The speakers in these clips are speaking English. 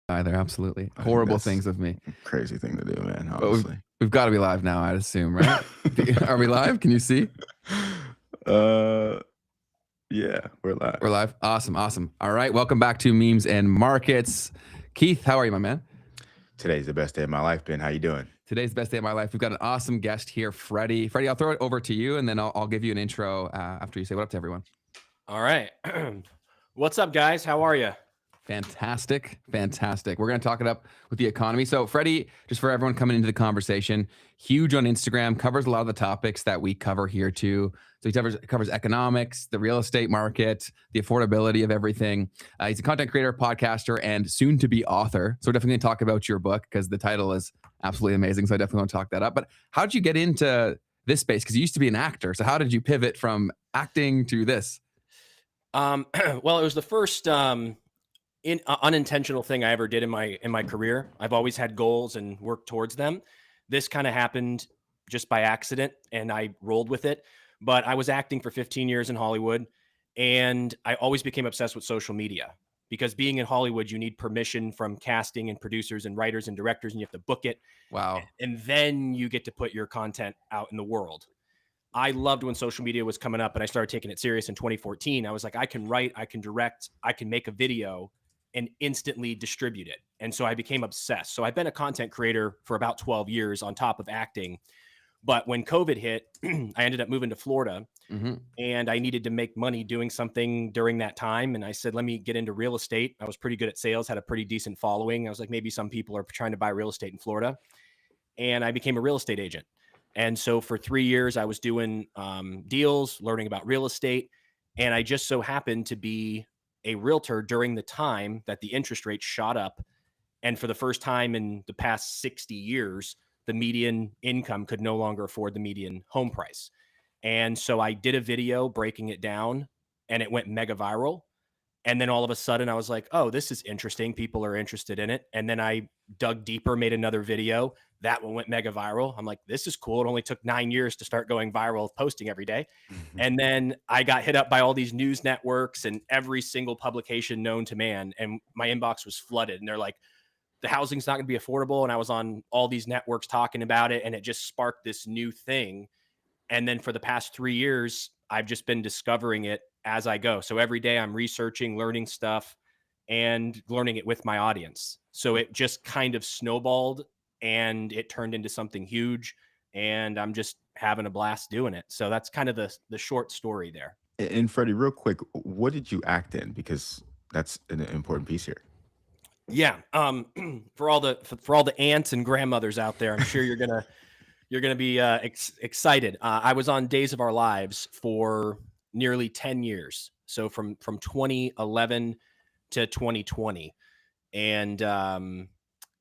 either. Absolutely. I think Horrible that's things of me. a crazy thing to do, man, But we've, honestly. we've got to be live now, I'd assume, right? Are we live? Can you see? uh, yeah, we're live. We're live. Awesome. Awesome. All right. Welcome back to Memes and Markets. Keith, how are you, my man? Today's the best day of my life, Ben. How you doing? Today's the best day of my life. We've got an awesome guest here, Freddie. Freddie, I'll throw it over to you, and then I'll give you an intro after you say what up to everyone. All right. What's up, guys? How are you? Fantastic. Fantastic. We're going to talk it up with the economy. So Freddie, just for everyone coming into the conversation, huge on Instagram, covers a lot of the topics that we cover here too. So he covers economics, the real estate market, the affordability of everything. He's a content creator, podcaster, and soon to be author. So we're definitely going to talk about your book because the title is absolutely amazing. So I definitely want to talk that up. But how did you get into this space? Because you used to be an actor. So how did you pivot from acting to this? Well, it was the first unintentional thing I ever did in my career. I've always had goals and worked towards them. This kind of happened just by accident, and I rolled with it. But I was acting for 15 years in Hollywood, and I always became obsessed with social media because being in Hollywood, you need permission from casting and producers and writers and directors, and you have to book it. Wow. And then you get to put your content out in the world. I loved when social media was coming up, and I started taking it serious in 2014. I was like, I can write, I can direct, I can make a video and instantly distribute it. And so I became obsessed. So I've been a content creator for about 12 years on top of acting. But when COVID hit, I ended up moving to Florida, and I needed to make money doing something during that time. And I said, let me get into real estate. I was pretty good at sales, had a pretty decent following. I was like, maybe some people are trying to buy real estate in Florida. And I became a real estate agent. And so for 3 years, I was doing deals, learning about real estate. And I just so happened to be a realtor during the time that the interest rate shot up. And for the first time in the past 60 years, the median income could no longer afford the median home price. And so I did a video breaking it down, and it went mega viral. And then all of a sudden I was like, oh, this is interesting. People are interested in it. And then I dug deeper, made another video. That one went mega viral. I'm like, this is cool. It only took 9 years to start going viral, posting every day. And then I got hit up by all these news networks and every single publication known to man. And my inbox was flooded. And they're like, the housing's not going to be affordable. And I was on all these networks talking about it. And it just sparked this new thing. And then for the past 3 years, I've just been discovering it as I go. So every day I'm researching, learning stuff, and learning it with my audience. So it just kind of snowballed and it turned into something huge. And I'm just having a blast doing it. So that's kind of the short story there. And Freddie, real quick, what did you act in? Because that's an important piece here. Yeah. For all the aunts and grandmothers out there, I'm sure you're gonna be excited. I was on Days of Our Lives for nearly 10 years. So from 2011 to 2020. And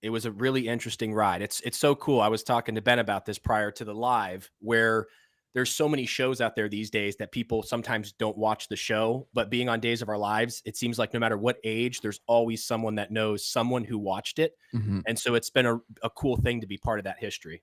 it was a really interesting ride. It's so cool. I was talking to Ben about this prior to the live, where there's so many shows out there these days that people sometimes don't watch the show, but being on Days of Our Lives, it seems like no matter what age, there's always someone that knows someone who watched it. And so it's been a cool thing to be part of that history.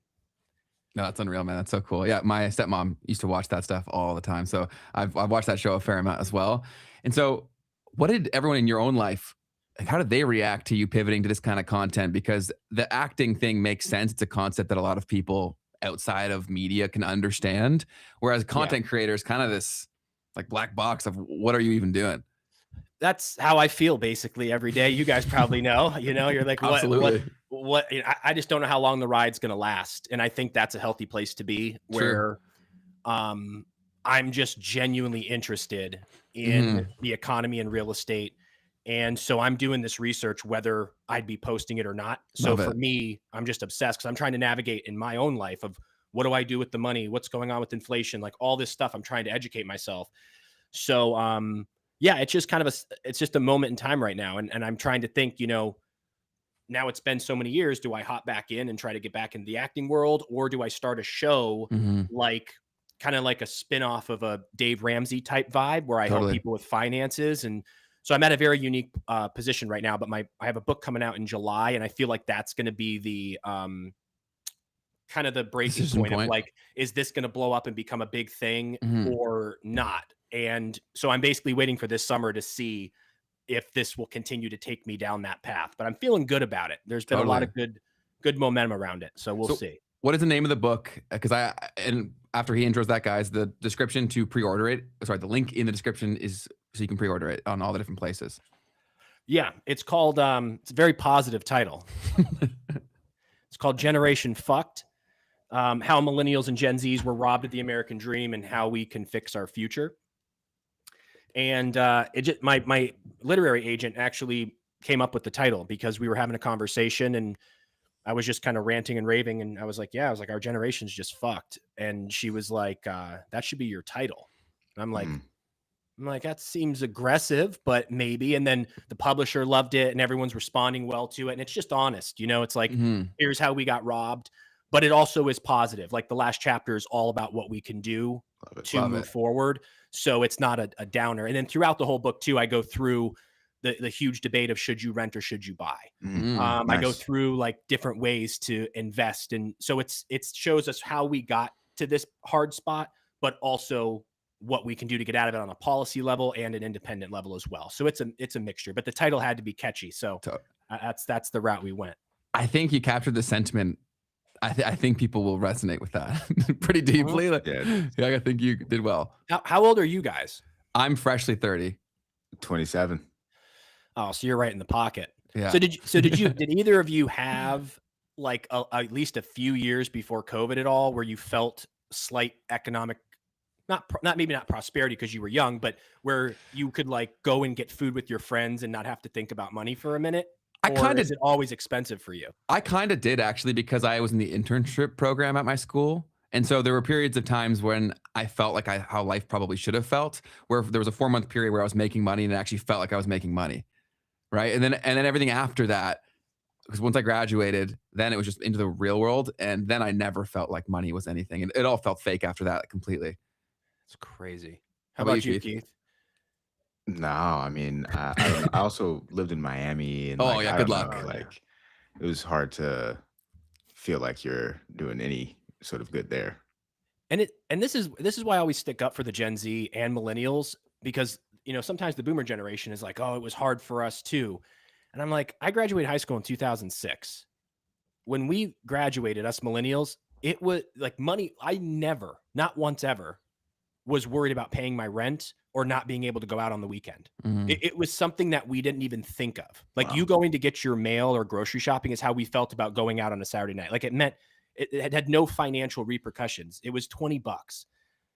No, that's unreal, man. That's so cool. Yeah, my stepmom used to watch that stuff all the time. So I've watched that show a fair amount as well. And so what did everyone in your own life, like, how did they react to you pivoting to this kind of content? Because the acting thing makes sense. It's a concept that a lot of people outside of media can understand. Whereas content creators, kind of this like black box of what are you even doing? That's how I feel basically every day. You guys probably know, you're like, what, I just don't know how long the ride's going to last. And I think that's a healthy place to be where, I'm just genuinely interested in the economy and real estate. And so I'm doing this research, whether I'd be posting it or not. So for me, I'm just obsessed because I'm trying to navigate in my own life of what do I do with the money? What's going on with inflation? Like all this stuff, I'm trying to educate myself. So, yeah, it's just kind of it's just a moment in time right now. And I'm trying to think, now it's been so many years. Do I hop back in and try to get back into the acting world? Or do I start a show like kind of like a spinoff of a Dave Ramsey type vibe where I help people with finances? And so I'm at a very unique position right now, but I have a book coming out in July, and I feel like that's going to be the kind of the breaking point of like, is this going to blow up and become a big thing or not? And so I'm basically waiting for this summer to see if this will continue to take me down that path, but I'm feeling good about it. There's been a lot of good momentum around it. So we'll see. What is the name of the book? Because and after he intros that, guys, the description to pre-order it. Sorry, the link in the description is so you can pre-order it on all the different places. Yeah, it's called. It's a very positive title. It's called Generation Fucked: How Millennials and Gen Zs were robbed of the American Dream and How We Can Fix Our Future. And my literary agent actually came up with the title because we were having a conversation and I was just kind of ranting and raving. And I was like, our generation's just fucked. And she was like, that should be your title. And I'm like, that seems aggressive, but maybe. And then the publisher loved it and everyone's responding well to it. And it's just honest, it's like, here's how we got robbed, but it also is positive. Like the last chapter is all about what we can do to move forward. So it's not a downer. And then throughout the whole book too, I go through the huge debate of should you rent or should you buy? Nice. I go through like different ways to invest. And so it shows us how we got to this hard spot, but also what we can do to get out of it on a policy level and an independent level as well. So it's a mixture, but the title had to be catchy. So that's the route we went. I think you captured the sentiment. I think people will resonate with that pretty deeply. Like, I think you did well. How old are you guys? I'm freshly 30. 27. Oh, so you're right in the pocket. Yeah. So did either of you have like at least a few years before COVID at all, where you felt slight economic, maybe not prosperity because you were young, but where you could like go and get food with your friends and not have to think about money for a minute? Is it always expensive for you? I kind of did actually, because I was in the internship program at my school. And so there were periods of times when I felt like how life probably should have felt, where there was a 4-month period where I was making money and it actually felt like I was making money. Right. And then everything after that, because once I graduated, then it was just into the real world. And then I never felt like money was anything. And it all felt fake after that completely. It's crazy. How about you, Keith? No, I mean, I also lived in Miami, and good luck. Like, it was hard to feel like you're doing any sort of good there. And this is why I always stick up for the Gen Z and millennials, because sometimes the boomer generation is like, oh, it was hard for us too, and I'm like, I graduated high school in 2006. When we graduated, us millennials, it was like money. I never, not once ever, was worried about paying my rent or not being able to go out on the weekend. It was something that we didn't even think of. Like you going to get your mail or grocery shopping is how we felt about going out on a Saturday night. Like it meant it had no financial repercussions. It was $20.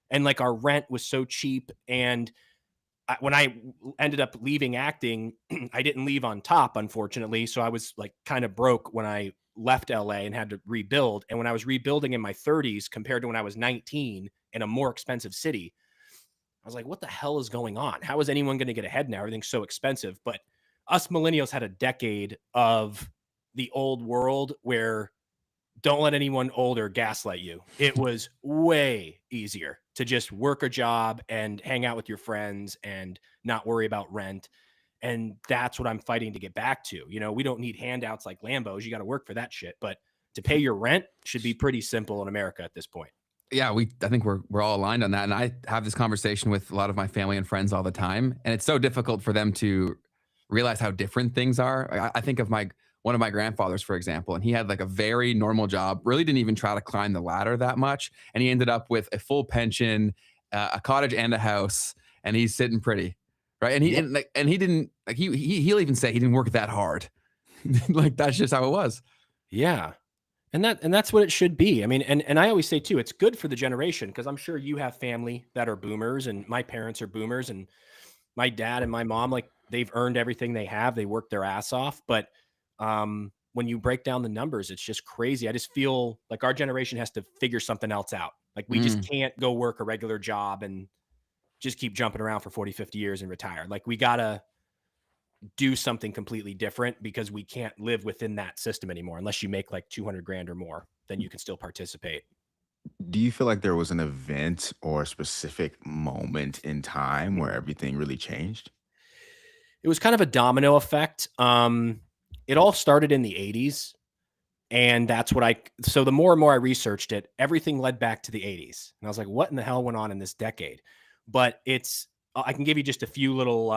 And like our rent was so cheap. And when I ended up leaving acting, I didn't leave on top, unfortunately. So I was like kind of broke when I left LA and had to rebuild. And when I was rebuilding in my 30s compared to when I was 19 in a more expensive city, I was like, what the hell is going on? How is anyone going to get ahead now? Everything's so expensive. But us millennials had a decade of the old world where don't let anyone older gaslight you. It was way easier to just work a job and hang out with your friends and not worry about rent. And that's what I'm fighting to get back to. We don't need handouts like Lambos. You got to work for that shit. But to pay your rent should be pretty simple in America at this point. Yeah, I think we're all aligned on that. And I have this conversation with a lot of my family and friends all the time. And it's so difficult for them to realize how different things are. I think of one of my grandfathers, for example, and he had like a very normal job, really didn't even try to climb the ladder that much. And he ended up with a full pension, a cottage and a house, and he's sitting pretty. Right. And he didn't like, he'll even say he didn't work that hard. Like, that's just how it was. Yeah. And that's what it should be. I mean, and I always say too, it's good for the generation, because I'm sure you have family that are boomers, and my parents are boomers, and my dad and my mom, like, they've earned everything they have. They worked their ass off. But when you break down the numbers, it's just crazy. I just feel like our generation has to figure something else out. Like we just can't go work a regular job and just keep jumping around for 40, 50 years and retire. Like we got to do something completely different, because we can't live within that system anymore. Unless you make like 200 grand or more, then you can still participate. Do you feel like there was an event or a specific moment in time where everything really changed? It was kind of a domino effect. It all started in the 80s. And that's so the more and more I researched it, everything led back to the 80s. And I was like, what in the hell went on in this decade? But it's I can give you just a few little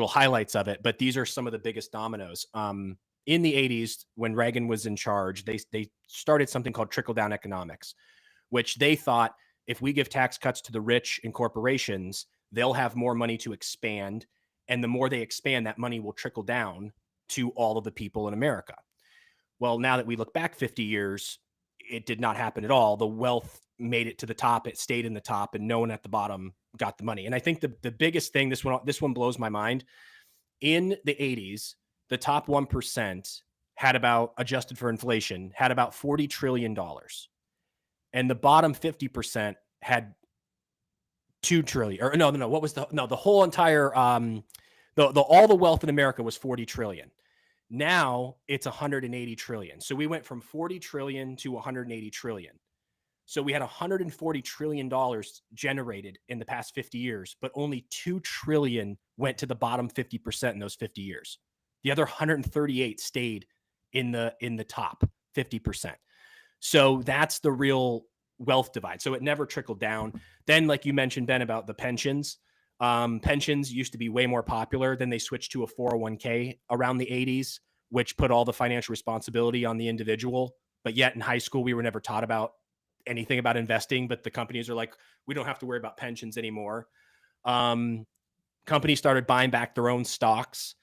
highlights of it, but these are some of the biggest dominoes. In the 80s, when Reagan was in charge, they started something called trickle-down economics, which they thought if we give tax cuts to the rich and corporations, they'll have more money to expand. And the more they expand, that money will trickle down to all of the people in America. Well, now that we look back 50 years, it did not happen at all. The wealth made it to the top. It stayed in the top, and no one at the bottom got the money. And I think the biggest thing, this one blows my mind. In the 80s, the top 1% had about, adjusted for inflation, had about $40 trillion. And the bottom 50% had 2 trillion. Or no, what was the whole entire all the wealth in America was 40 trillion. Now it's 180 trillion. So we went from 40 trillion to 180 trillion. So we had $140 trillion generated in the past 50 years, but only 2 trillion went to the bottom 50% in those 50 years. The other 138 stayed in the top 50%. So that's the real wealth divide. So it never trickled down. Then, like you mentioned, Ben, about the pensions. Pensions used to be way more popular. Then they switched to a 401k around the 80s, which put all the financial responsibility on the individual. But yet in high school, we were never taught about anything about investing. But the companies are like, we don't have to worry about pensions anymore. Companies started buying back their own stocks,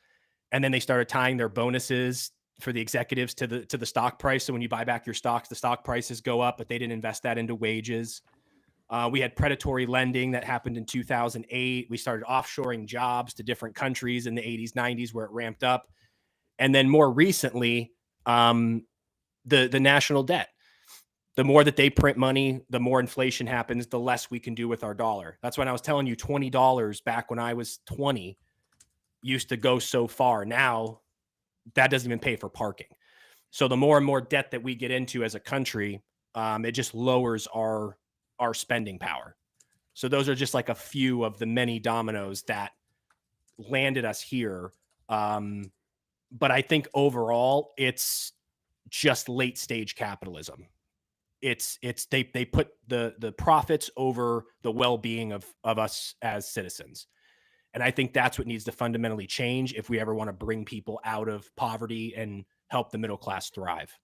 and then they started tying their bonuses for the executives to the stock price. So when you buy back your stocks, the stock prices go up, but they didn't invest that into wages. We had predatory lending that happened in 2008. We started offshoring jobs to different countries in the 80s, 90s, where it ramped up. And then more recently, the national debt. The more that they print money, the more inflation happens, the less we can do with our dollar. That's when I was telling you $20 back when I was 20 used to go so far. Now that doesn't even pay for parking. So the more and more debt that we get into as a country, it just lowers our spending power. So those are just like a few of the many dominoes that landed us here. But I think overall, it's just late stage capitalism. They put the profits over the well-being of us as citizens. And I think that's what needs to fundamentally change if we ever want to bring people out of poverty and help the middle class thrive.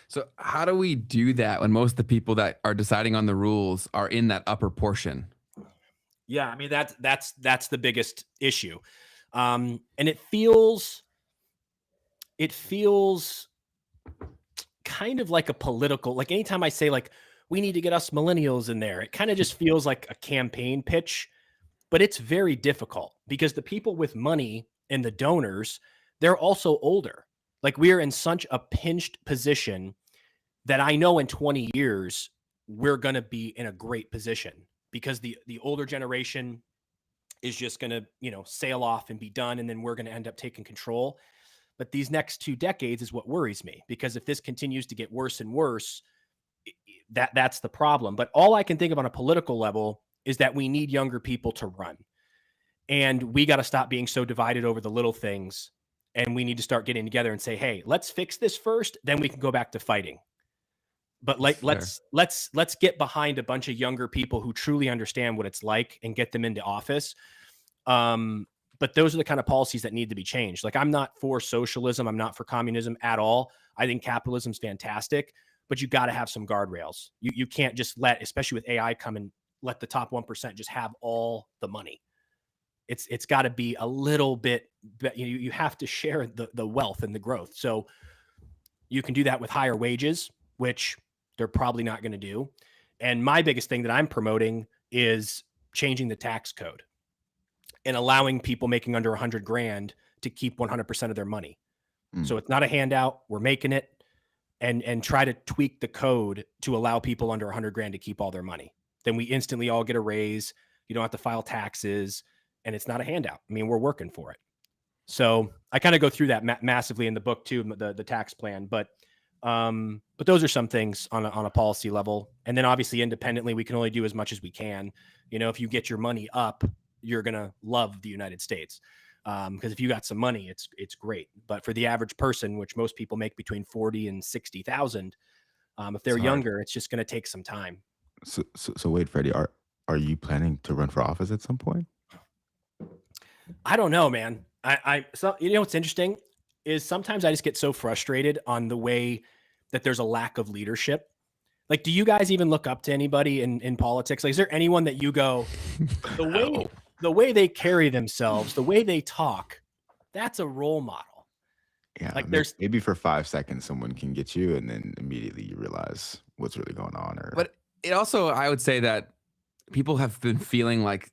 So how do we do that when most of the people that are deciding on the rules are in that upper portion? Yeah, I mean, that's the biggest issue. And it feels kind of like a political, like anytime I say like, we need to get us millennials in there, it kind of just feels like a campaign pitch, but it's very difficult because the people with money and the donors, they're also older. Like we are in such a pinched position that I know in 20 years, we're going to be in a great position because the older generation is just going to, sail off and be done. And then we're going to end up taking control. But these next 2 decades is what worries me, because if this continues to get worse and worse, that's the problem. But all I can think of on a political level is that we need younger people to run. And we got to stop being so divided over the little things. And we need to start getting together and say, hey, let's fix this first. Then we can go back to fighting. But let's get behind a bunch of younger people who truly understand what it's like and get them into office. But those are the kind of policies that need to be changed. Like I'm not for socialism. I'm not for communism at all. I think capitalism's fantastic, but you got to have some guardrails. You can't just especially with AI come and let the top 1% just have all the money. It's got to be a little bit, you have to share the wealth and the growth. So you can do that with higher wages, which they're probably not going to do. And my biggest thing that I'm promoting is changing the tax code and allowing people making under 100 grand to keep 100% of their money. So it's not a handout. We're making it and try to tweak the code to allow people under 100 grand to keep all their money. Then we instantly all get a raise. You don't have to file taxes, and it's not a handout. I mean, we're working for it. So I kind of go through that massively in the book too, the tax plan, but those are some things on a policy level. And then obviously independently, we can only do as much as we can. If you get your money up, you're going to love the United States. Because if you got some money, it's great. But for the average person, which most people make between 40 and 60,000, if they're younger, it's just going to take some time. So wait, Freddie, are you planning to run for office at some point? I don't know, man. So you know what's interesting is sometimes I just get so frustrated on the way that there's a lack of leadership. Like, do you guys even look up to anybody in politics? Like, is there anyone that you go, the way No. the way they carry themselves, the way they talk, that's a role model. Yeah, Like there's maybe for 5 seconds someone can get you, and then immediately you realize what's really going on. Or But it also, I would say that people have been feeling like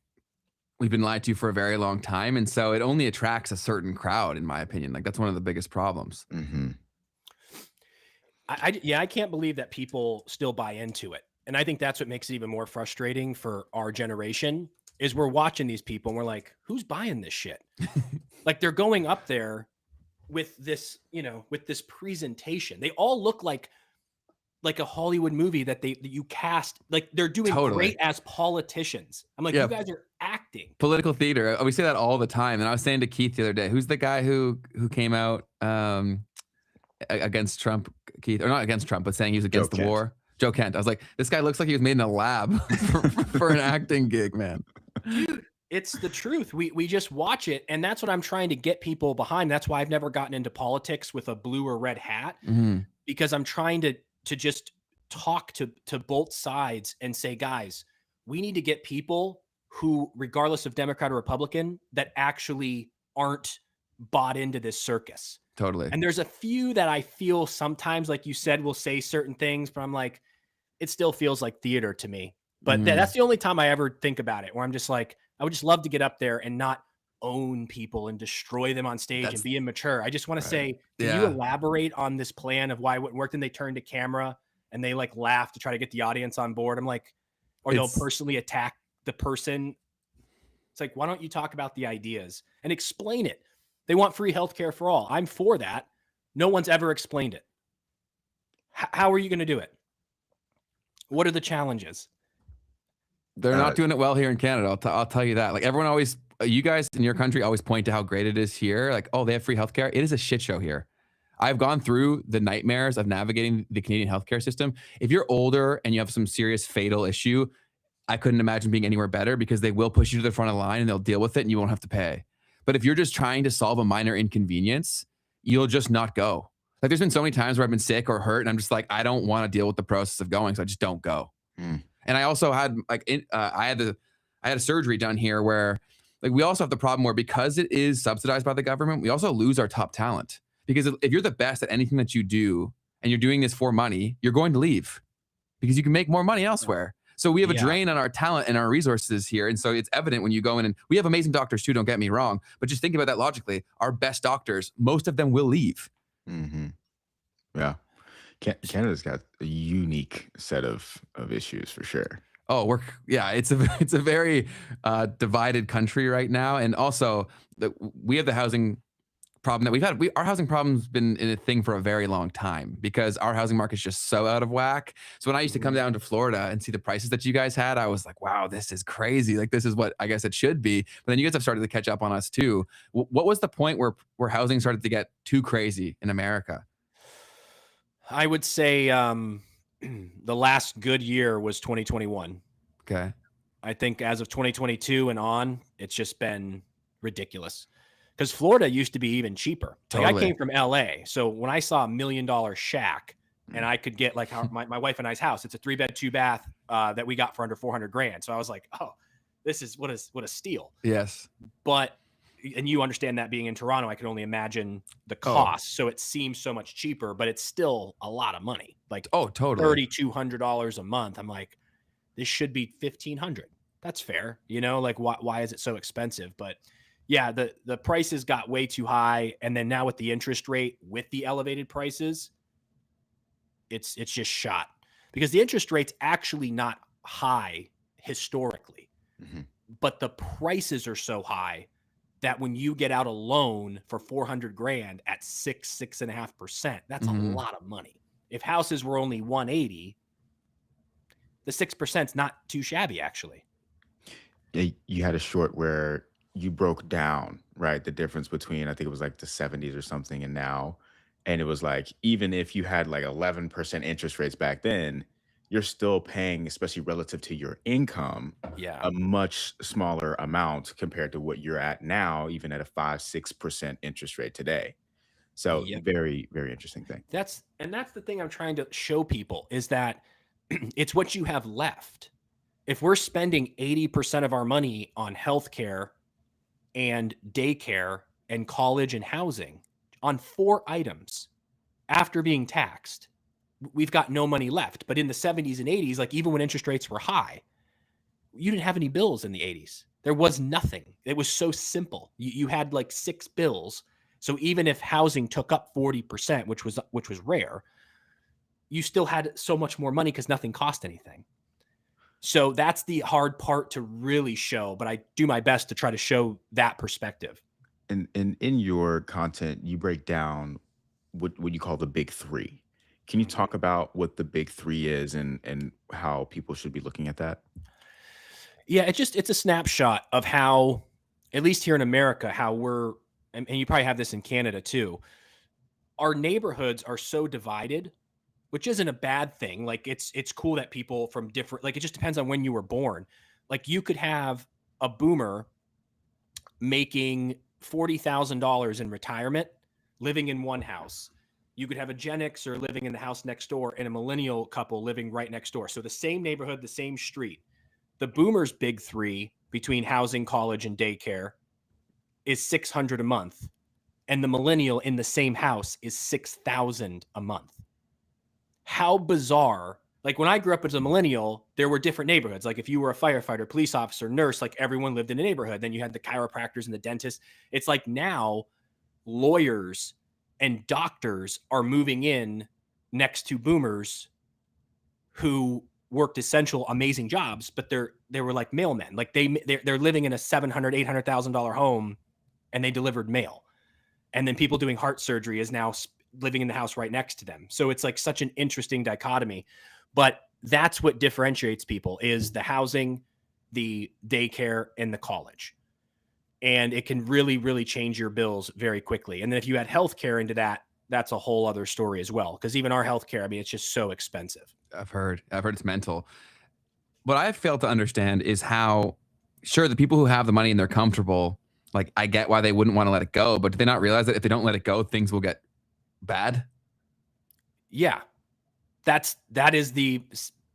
we've been lied to for a very long time. And so it only attracts a certain crowd, in my opinion. Like that's one of the biggest problems. I can't believe that people still buy into it. And I think that's what makes it even more frustrating for our generation is we're watching these people and we're like, who's buying this shit? Like they're going up there with this, with this presentation. They all look like a Hollywood movie that you cast. Like they're doing Totally. great as politicians. I'm like, Yeah. you guys are acting. Political theater. We say that all the time. And I was saying to Keith the other day, who's the guy who came out against Trump, Keith, or not against Trump, but saying he was against the war? Joe Kent. I was like, this guy looks like he was made in a lab for an acting gig, man. Dude, it's the truth. We just watch it, and that's what I'm trying to get people behind. That's why I've never gotten into politics with a blue or red hat, because I'm trying to just talk to both sides and say, guys, we need to get people who, regardless of Democrat or Republican, that actually aren't bought into this circus. Totally. And there's a few that I feel sometimes, like you said, will say certain things, but I'm like, it still feels like theater to me. But that's the only time I ever think about it, where I'm just like, I would just love to get up there and not own people and destroy them on stage and be immature. I just want to say, can you elaborate on this plan of why it wouldn't work? Then they turn to camera and they like laugh to try to get the audience on board. I'm like, or they'll personally attack the person. It's like, why don't you talk about the ideas and explain it? They want free healthcare for all. I'm for that. No one's ever explained it. How are you going to do it? What are the challenges? They're not doing it well here in Canada. I'll tell you that. Like everyone always, you guys in your country always point to how great it is here. Like, oh, they have free healthcare. It is a shit show here. I've gone through the nightmares of navigating the Canadian healthcare system. If you're older and you have some serious fatal issue, I couldn't imagine being anywhere better, because they will push you to the front of the line and they'll deal with it and you won't have to pay. But if you're just trying to solve a minor inconvenience, you'll just not go. Like there's been so many times where I've been sick or hurt and I'm just like, I don't want to deal with the process of going, so I just don't go. And I also had I had a surgery done here where like we also have the problem where, because it is subsidized by the government, we also lose our top talent. Because if you're the best at anything that you do and you're doing this for money, you're going to leave because you can make more money elsewhere. So we have a drain on our talent and our resources here. And so it's evident when you go in, and we have amazing doctors too, don't get me wrong, but just think about that logically. Our best doctors, most of them will leave. Yeah. Canada's got a unique set of issues for sure. Oh, it's a very divided country right now. And also we have the housing problem that we've had. Our housing problem's been in a thing for a very long time because our housing market's just so out of whack. So when I used to come down to Florida and see the prices that you guys had, I was like, wow, this is crazy. Like this is what I guess it should be. But then you guys have started to catch up on us too. What was the point where housing started to get too crazy in America? I would say the last good year was 2021. Okay. I think as of 2022 and on, it's just been ridiculous. Because Florida used to be even cheaper. Like I came from LA. So when I saw $1 million shack and I could get like my wife and I's house, it's a 3-bed, 2-bath that we got for under $400,000. So I was like, oh, this is what a steal. Yes. But, and you understand that being in Toronto, I can only imagine the cost. So it seems so much cheaper, but it's still a lot of money. Like totally $3,200 a month. I'm like, this should be $1,500. That's fair. Like why is it so expensive? But yeah, the prices got way too high. And then now with the interest rate, with the elevated prices, it's just shot, because the interest rate's actually not high historically, but the prices are so high that when you get out a loan for $400,000 at 6.5%, that's a lot of money. If houses were only 180, the 6% is not too shabby, actually. Yeah, you had a short where you broke down, right, the difference between, I think it was like the 70s or something, and now. And it was like, even if you had like 11% interest rates back then, you're still paying, especially relative to your income, Yeah. a much smaller amount compared to what you're at now, even at a 5-6% interest rate today. So Yep. very, very interesting thing. That's the thing I'm trying to show people is that it's what you have left. If we're spending 80% of our money on healthcare and daycare and college and housing on 4 items after being taxed, we've got no money left. But in the 70s and 80s, like even when interest rates were high, you didn't have any bills in the 80s. There was nothing. It was so simple. You had like 6 bills. So even if housing took up 40%, which was rare, you still had so much more money because nothing cost anything. So that's the hard part to really show, but I do my best to try to show that perspective. And in your content, you break down what you call the big three. Can you talk about what the big three is and how people should be looking at that? Yeah, it's a snapshot of how, at least here in America, how we're, and you probably have this in Canada too, our neighborhoods are so divided, which isn't a bad thing. Like it's cool that people from different, like it just depends on when you were born. Like you could have a boomer making $40,000 in retirement, living in one house. You could have a Gen Xer living in the house next door and a millennial couple living right next door. So the same neighborhood, the same street. The boomer's big three between housing, college, and daycare is $600 a month. And the millennial in the same house is $6,000 a month. How bizarre. Like when I grew up as a millennial, there were different neighborhoods. Like if you were a firefighter, police officer, nurse, like everyone lived in a neighborhood. Then you had the chiropractors and the dentists. It's like now lawyers and doctors are moving in next to boomers who worked essential, amazing jobs, but they were like mailmen. Like they're living in a $700,000, $800,000 home and they delivered mail. And then people doing heart surgery is now living in the house right next to them. So it's like such an interesting dichotomy, but that's what differentiates people is the housing, the daycare, and the college. And it can really, really change your bills very quickly. And then if you add healthcare into that, that's a whole other story as well. Because even our healthcare, I mean, it's just so expensive. I've heard it's mental. What I've failed to understand is how, sure, the people who have the money and they're comfortable, like I get why they wouldn't want to let it go, but do they not realize that if they don't let it go, things will get bad? Yeah, that is the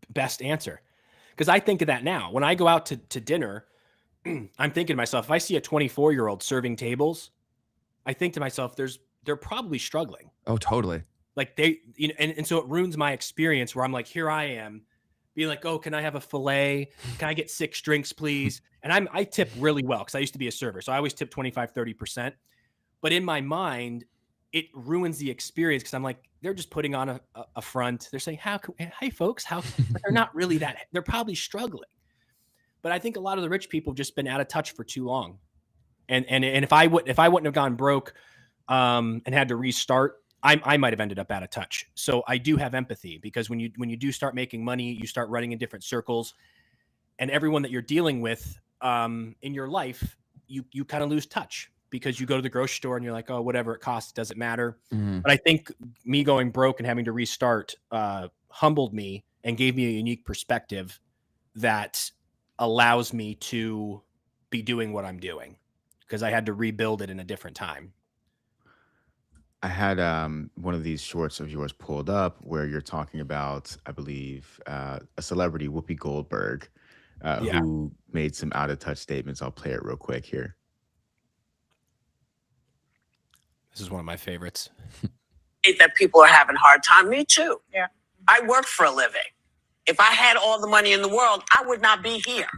best answer. Because I think of that now. When I go out to dinner, I'm thinking to myself, if I see a 24-year-old serving tables, I think to myself, they're probably struggling. Oh, totally. Like they, you know, and so it ruins my experience where I'm like, here I am being like, oh, can I have a filet? Can I get 6 drinks, please? And I tip really well because I used to be a server. So I always tip 25, 30%. But in my mind, it ruins the experience because I'm like, they're just putting on a front. They're saying, hey folks, but they're not really that, they're probably struggling. But I think a lot of the rich people have just been out of touch for too long. And if I wouldn't have gone broke and had to restart, I might have ended up out of touch. So I do have empathy because when you do start making money, you start running in different circles, and everyone that you're dealing with in your life, you kind of lose touch because you go to the grocery store and you're like, oh, whatever it costs, doesn't matter. Mm. But I think me going broke and having to restart humbled me and gave me a unique perspective that allows me to be doing what I'm doing because I had to rebuild it in a different time. I had one of these shorts of yours pulled up where you're talking about, I believe, a celebrity, Whoopi Goldberg, Yeah. who made some out of touch statements. I'll play it real quick here. This is one of my favorites. That people are having a hard time. Me too. Yeah. I work for a living. If I had all the money in the world, I would not be here.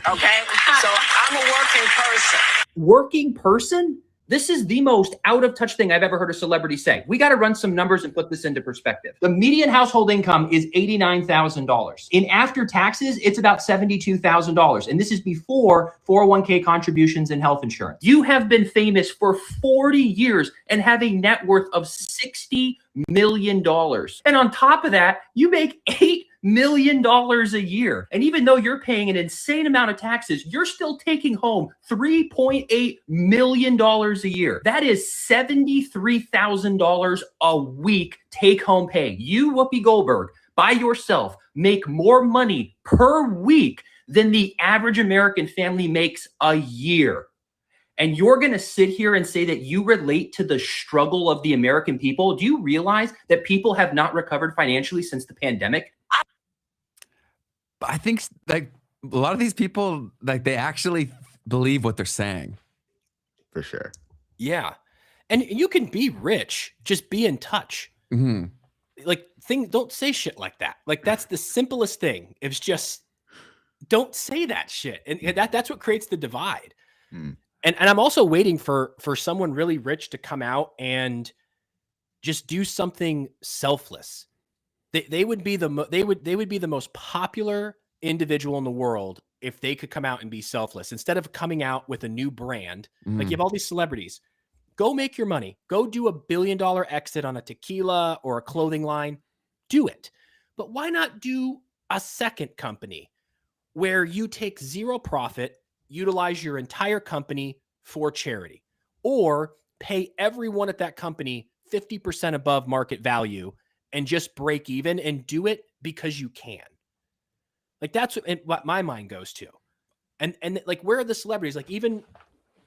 Okay? So I'm a working person. Working person? This is the most out of touch thing I've ever heard a celebrity say. We got to run some numbers and put this into perspective. The median household income is $89,000. In after taxes, it's about $72,000. And this is before 401k contributions and health insurance. You have been famous for 40 years and have a net worth of $60 million. And on top of that, you make $8 million a year. And even though you're paying an insane amount of taxes, you're still taking home $3.8 million a year. That is $73,000 a week take home pay. You, Whoopi Goldberg, by yourself make more money per week than the average American family makes a year. And you're going to sit here and say that you relate to the struggle of the American people. Do you realize that people have not recovered financially since the pandemic? I think like a lot of these people, like they actually believe what they're saying. For sure. Yeah. And you can be rich, just be in touch. Mm-hmm. Like don't say shit like that. Like that's the simplest thing. It's just don't say that shit. And that's what creates the divide. Mm. And I'm also waiting for someone really rich to come out and just do something selfless. They would be the most popular individual in the world if they could come out and be selfless instead of coming out with a new brand. Like you have all these celebrities. Go make your money. Go do $1 billion exit on a tequila or a clothing line. Do it. But why not do a second company where you take zero profit, utilize your entire company for charity, or pay everyone at that company 50% above market value and just break even and do it because you can. Like that's what my mind goes to. And like, where are the celebrities? Like even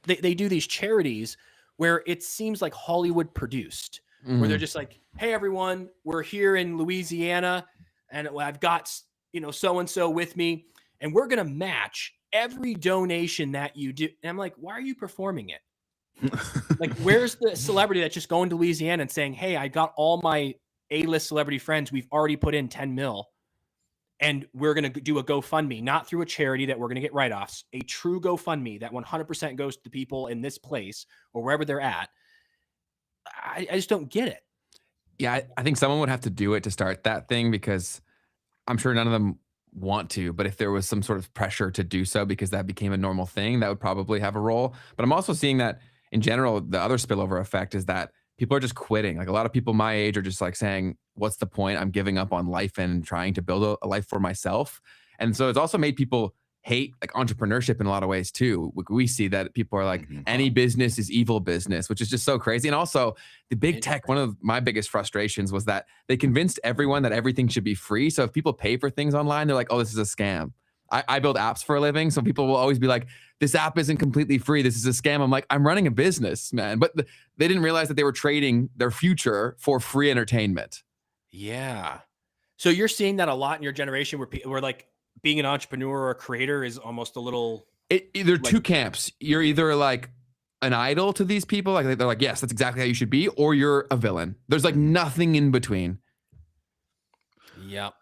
they do these charities where it seems like Hollywood produced, where they're just like, hey, everyone, we're here in Louisiana and I've got, so-and-so with me and we're going to match every donation that you do. And I'm like, why are you performing it? Like, where's the celebrity that's just going to Louisiana and saying, hey, I got all my A-list celebrity friends. We've already put in 10 mil and we're going to do a GoFundMe, not through a charity that we're going to get write-offs, a true GoFundMe that 100% goes to people in this place or wherever they're at. I just don't get it. Yeah, I think someone would have to do it to start that thing because I'm sure none of them want to, but if there was some sort of pressure to do so because that became a normal thing, that would probably have a role. But I'm also seeing that in general, the other spillover effect is that people are just quitting. Like a lot of people my age are just like saying, what's the point? I'm giving up on life and trying to build a life for myself. And so it's also made people hate like entrepreneurship in a lot of ways too. We see that people are like, any business is evil business, which is just so crazy. And also the big tech, one of my biggest frustrations was that they convinced everyone that everything should be free. So if people pay for things online, they're like, oh, this is a scam. I build apps for a living. So people will always be like, this app isn't completely free. This is a scam. I'm like, I'm running a business, man. But they didn't realize that they were trading their future for free entertainment. Yeah. So you're seeing that a lot in your generation where people were like, being an entrepreneur or a creator is almost a little. There are two camps. You're either like an idol to these people, like they're like, yes, that's exactly how you should be, or you're a villain. There's like nothing in between. Yep.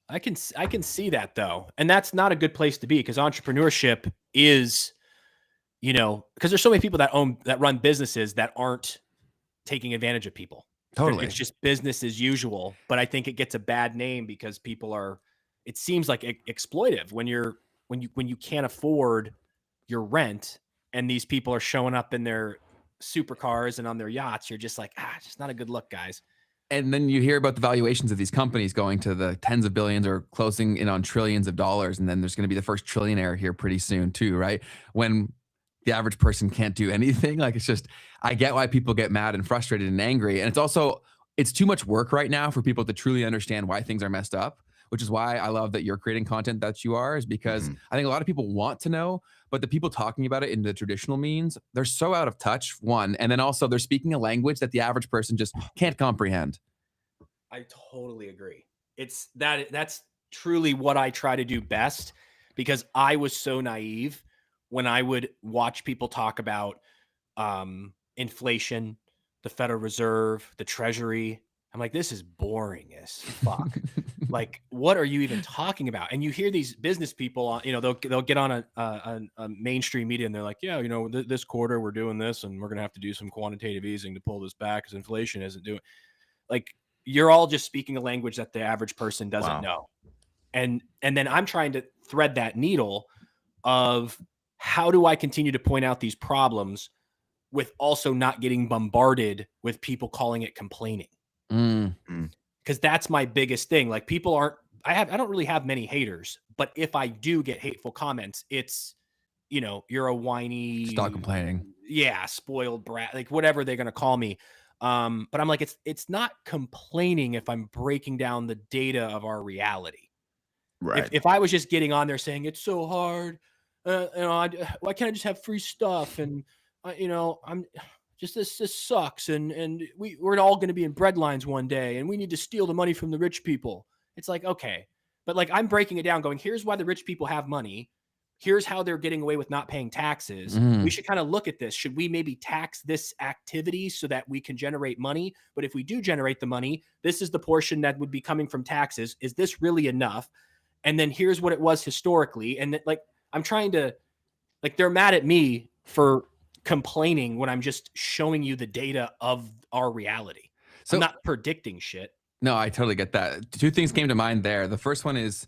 I can see that though. And that's not a good place to be because entrepreneurship is, because there's so many people that run businesses that aren't taking advantage of people. Totally. It's just business as usual. But I think it gets a bad name because people are, it seems like exploitive when you can't afford your rent and these people are showing up in their supercars and on their yachts. You're just like, it's just not a good look, guys. And then you hear about the valuations of these companies going to the tens of billions or closing in on trillions of dollars. And then there's going to be the first trillionaire here pretty soon too, right? When the average person can't do anything. Like, it's just, I get why people get mad and frustrated and angry. And it's too much work right now for people to truly understand why things are messed up, which is why I love that you're creating content that you are, is because I think a lot of people want to know, but the people talking about it in the traditional means, they're so out of touch, one, and then also they're speaking a language that the average person just can't comprehend. I totally agree. That's truly what I try to do best, because I was so naive when I would watch people talk about inflation, the Federal Reserve, the Treasury. I'm like, this is boring as fuck. Like, what are you even talking about? And you hear these business people, they'll get on a mainstream media and they're like, yeah, this quarter we're doing this and we're going to have to do some quantitative easing to pull this back because inflation isn't doing. Like, you're all just speaking a language that the average person doesn't know. And then I'm trying to thread that needle of how do I continue to point out these problems with also not getting bombarded with people calling it complaining. Because that's my biggest thing. Like, people I don't really have many haters, but if I do get hateful comments, it's, you're a whiny, stop complaining. Yeah. Spoiled brat, like whatever they're going to call me. But I'm like, it's not complaining if I'm breaking down the data of our reality. Right. If I was just getting on there saying it's so hard, why can't I just have free stuff? And I'm just this sucks, and we're all going to be in bread lines one day, and we need to steal the money from the rich people. It's like, okay, but like I'm breaking it down, going, here's why the rich people have money. Here's how they're getting away with not paying taxes. We should kind of look at this. Should we maybe tax this activity so that we can generate money? But if we do generate the money, this is the portion that would be coming from taxes. Is this really enough? And then here's what it was historically. And like, I'm trying to, like, they're mad at me for complaining when I'm just showing you the data of our reality. So I'm not predicting shit. No, I totally get that. Two things came to mind there. The first one is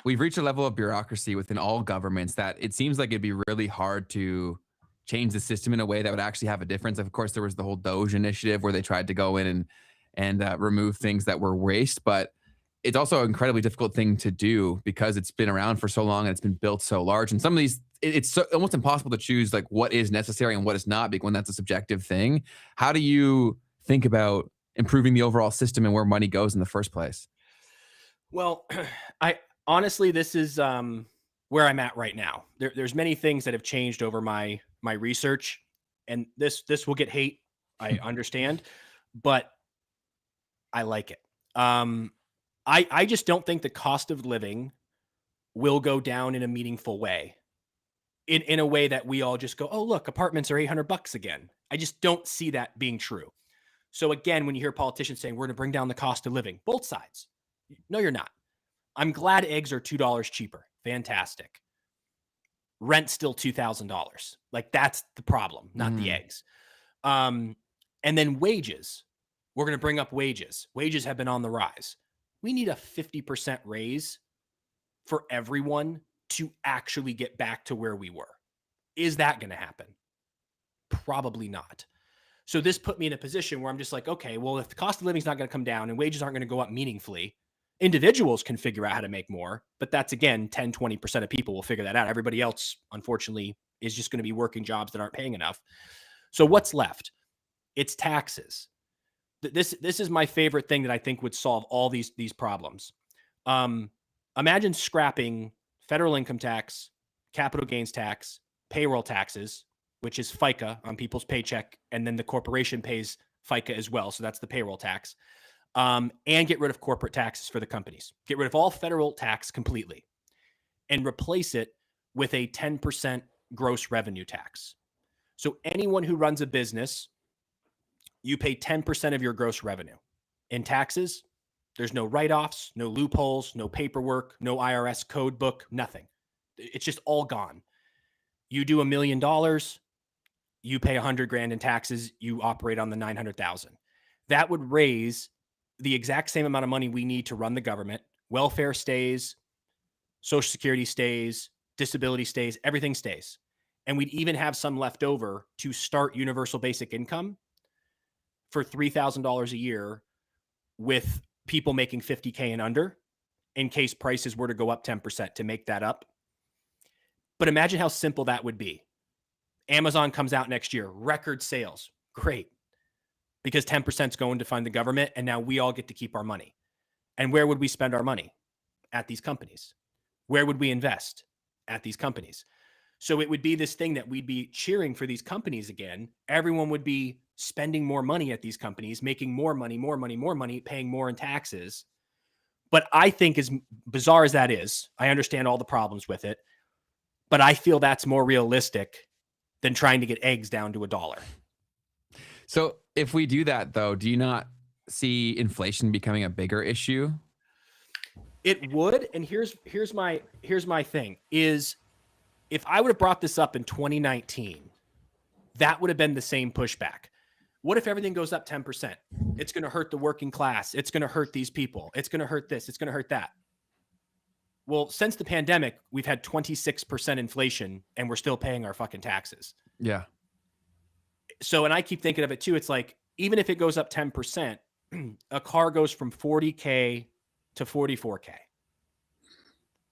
we've reached a level of bureaucracy within all governments that it seems like it'd be really hard to change the system in a way that would actually have a difference. Of course, there was the whole Doge initiative where they tried to go in and remove things that were waste, but it's also an incredibly difficult thing to do because it's been around for so long and it's been built so large. And some of these, it's almost impossible to choose like what is necessary and what is not, because when that's a subjective thing. How do you think about improving the overall system and where money goes in the first place? Well, honestly, this is where I'm at right now. There's many things that have changed over my research, and this will get hate. I understand, but I like it. I just don't think the cost of living will go down in a meaningful way, in a way that we all just go, oh, look, apartments are $800 again. I just don't see that being true. So again, when you hear politicians saying we're going to bring down the cost of living, both sides, no, you're not. I'm glad eggs are $2 cheaper. Fantastic. Rent still $2,000. Like that's the problem, not the eggs. And then wages. We're going to bring up wages. Wages have been on the rise. We need a 50% raise for everyone to actually get back to where we were. Is that going to happen? Probably not. So this put me in a position where I'm just like, okay, well, if the cost of living is not going to come down and wages aren't going to go up meaningfully, individuals can figure out how to make more. But that's, again, 10, 20% of people will figure that out. Everybody else, unfortunately, is just going to be working jobs that aren't paying enough. So what's left? It's taxes. This is my favorite thing that I think would solve all these problems. Imagine scrapping federal income tax, capital gains tax, payroll taxes, which is FICA on people's paycheck, and then the corporation pays FICA as well. So that's the payroll tax. And get rid of corporate taxes for the companies. Get rid of all federal tax completely and replace it with a 10% gross revenue tax. So anyone who runs a business, you pay 10% of your gross revenue in taxes. There's no write-offs, no loopholes, no paperwork, no IRS code book, nothing. It's just all gone. You do $1 million, you pay $100,000 in taxes, you operate on the 900,000. That would raise the exact same amount of money we need to run the government. Welfare stays, Social Security stays, disability stays, everything stays. And we'd even have some left over to start universal basic income for $3,000 a year with people making $50K and under in case prices were to go up 10% to make that up. But imagine how simple that would be. Amazon comes out next year, record sales. Great. Because 10% is going to fund the government, and now we all get to keep our money. And where would we spend our money? At these companies. Where would we invest? At these companies. So it would be this thing that we'd be cheering for these companies again. Everyone would be spending more money at these companies, making more money, paying more in taxes. But I think, as bizarre as that is, I understand all the problems with it, but I feel that's more realistic than trying to get eggs down to $1. So if we do that, though, do you not see inflation becoming a bigger issue? It would. And here's my thing is, if I would have brought this up in 2019, that would have been the same pushback. What if everything goes up 10%? It's going to hurt the working class. It's going to hurt these people. It's going to hurt this. It's going to hurt that. Well, since the pandemic, we've had 26% inflation and we're still paying our fucking taxes. Yeah. So, and I keep thinking of it too. It's like, even if it goes up 10%, a car goes from 40K to 44K.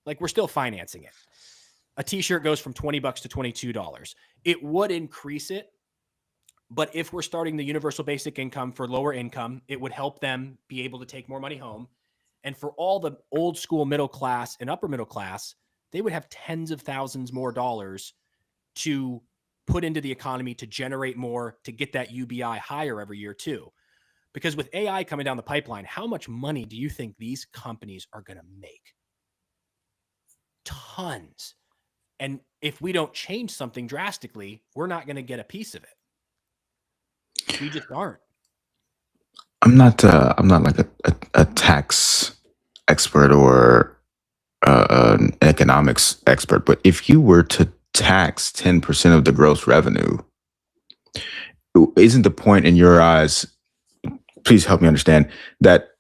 Like, we're still financing it. A t-shirt goes from $20 to $22. It would increase it, But if we're starting the universal basic income for lower income, it would help them be able to take more money home. And for all the old school middle class and upper middle class, they would have tens of thousands more dollars to put into the economy to generate more, to get that UBI higher every year too. Because with AI coming down the pipeline, how much money do you think these companies are going to make? Tons. And if we don't change something drastically, we're not going to get a piece of it. We just aren't. I'm not like a tax expert or an economics expert, but if you were to tax 10% of the gross revenue, isn't the point in your eyes, please help me understand, that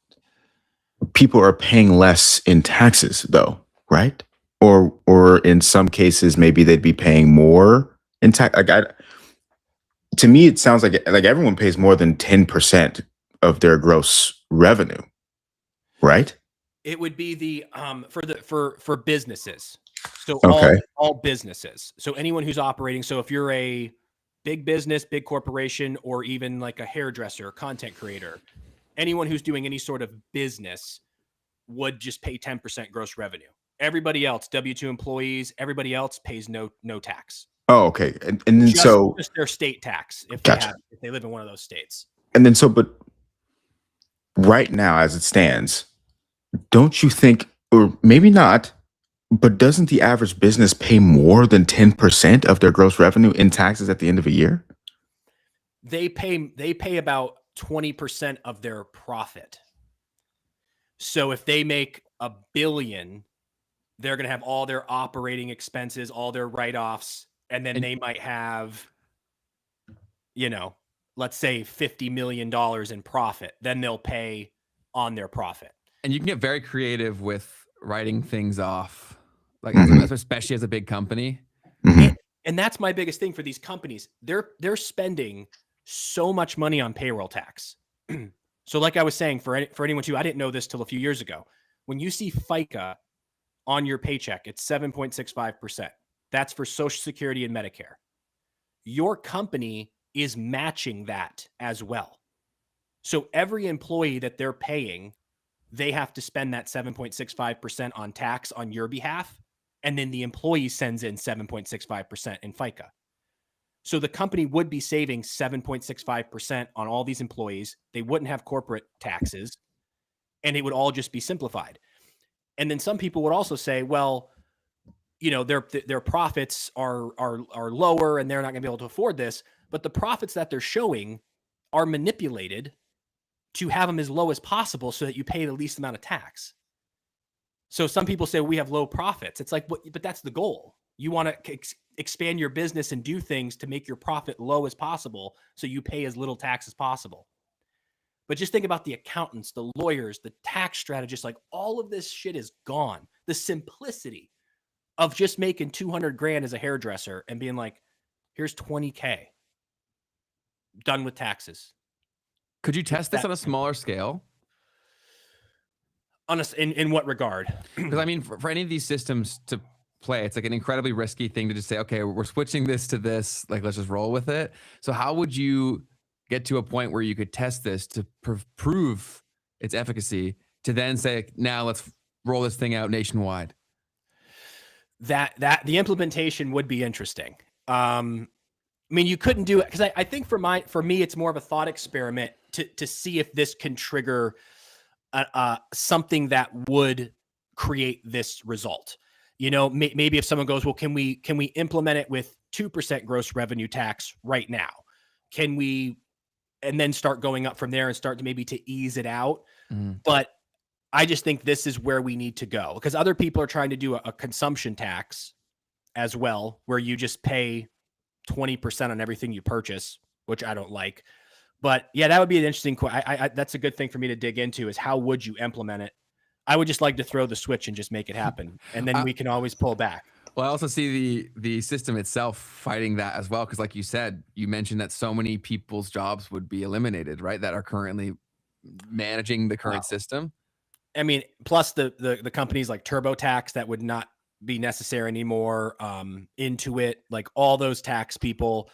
people are paying less in taxes though, right? Or in some cases, maybe they'd be paying more in tax. To me, it sounds like everyone pays more than 10% of their gross revenue, right? It would be the for businesses. So Okay. all businesses. So anyone who's operating. So if you're a big business, big corporation, or even like a hairdresser, content creator, anyone who's doing any sort of business would just pay 10% gross revenue. Everybody else, W-2 employees, everybody else pays no tax. Oh, okay. And then just their state tax if Gotcha. if they live in one of those states. And then but right now, as it stands, don't you think, or maybe not, but doesn't the average business pay more than 10% of their gross revenue in taxes at the end of a year? They pay about 20% of their profit. So if they make $1 billion, they're going to have all their operating expenses, all their write-offs, and then they might have, let's say $50 million in profit. Then they'll pay on their profit. And you can get very creative with writing things off, like especially as a big company. And that's my biggest thing for these companies. They're spending so much money on payroll tax. So like I was saying, for anyone too, I didn't know this till a few years ago. When you see FICA on your paycheck, it's 7.65%. That's for Social Security and Medicare. Your company is matching that as well. So every employee that they're paying, they have to spend that 7.65% on tax on your behalf. And then the employee sends in 7.65% in FICA. So the company would be saving 7.65% on all these employees. They wouldn't have corporate taxes, and it would all just be simplified. And then some people would also say, well, their profits are lower and they're not going to be able to afford this. But the profits that they're showing are manipulated to have them as low as possible so that you pay the least amount of tax. So some people say we have low profits. It's like, but that's the goal. You want to expand your business and do things to make your profit low as possible so you pay as little tax as possible. But just think about the accountants, the lawyers, the tax strategists, like all of this shit is gone. The simplicity of just making 200 grand as a hairdresser and being like, here's 20K done with taxes. Could you test this on a smaller scale? In what regard? Because I mean, for any of these systems to play, it's like an incredibly risky thing to just say, okay, we're switching this to this, like, let's just roll with it. So how would you get to a point where you could test this to prove its efficacy to then say, now let's roll this thing out nationwide? That the implementation would be interesting. I mean, you couldn't do it because I think for me, it's more of a thought experiment to see if this can trigger something that would create this result. Maybe if someone goes, well, can we implement it with 2% gross revenue tax right now? Can we, and then start going up from there and start to maybe to ease it out? But I just think this is where we need to go because other people are trying to do a consumption tax as well, where you just pay 20% on everything you purchase, which I don't like. But yeah, that would be an interesting question. That's a good thing for me to dig into is how would you implement it? I would just like to throw the switch and just make it happen. And then we can always pull back. Well, I also see the system itself fighting that as well. Because like you said, you mentioned that so many people's jobs would be eliminated, right? That are currently managing the current system. I mean, plus the companies like TurboTax that would not be necessary anymore. Intuit, like all those tax people,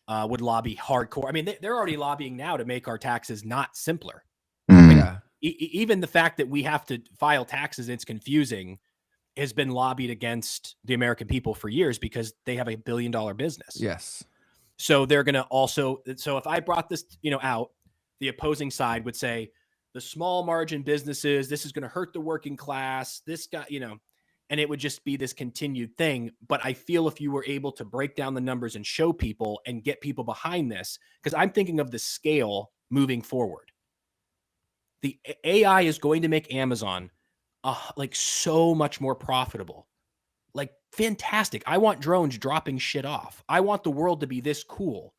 would lobby hardcore. I mean, they're already lobbying now to make our taxes not simpler. Yeah. Even the fact that we have to file taxes, it's confusing, has been lobbied against the American people for years because they have $1 billion business. Yes. So they're going to also, so if I brought this, out, the opposing side would say the small margin businesses, this is going to hurt the working class, this guy, and it would just be this continued thing. But I feel if you were able to break down the numbers and show people and get people behind this, because I'm thinking of the scale moving forward. The AI is going to make Amazon like so much more profitable. Like fantastic. I want drones dropping shit off. I want the world to be this cool.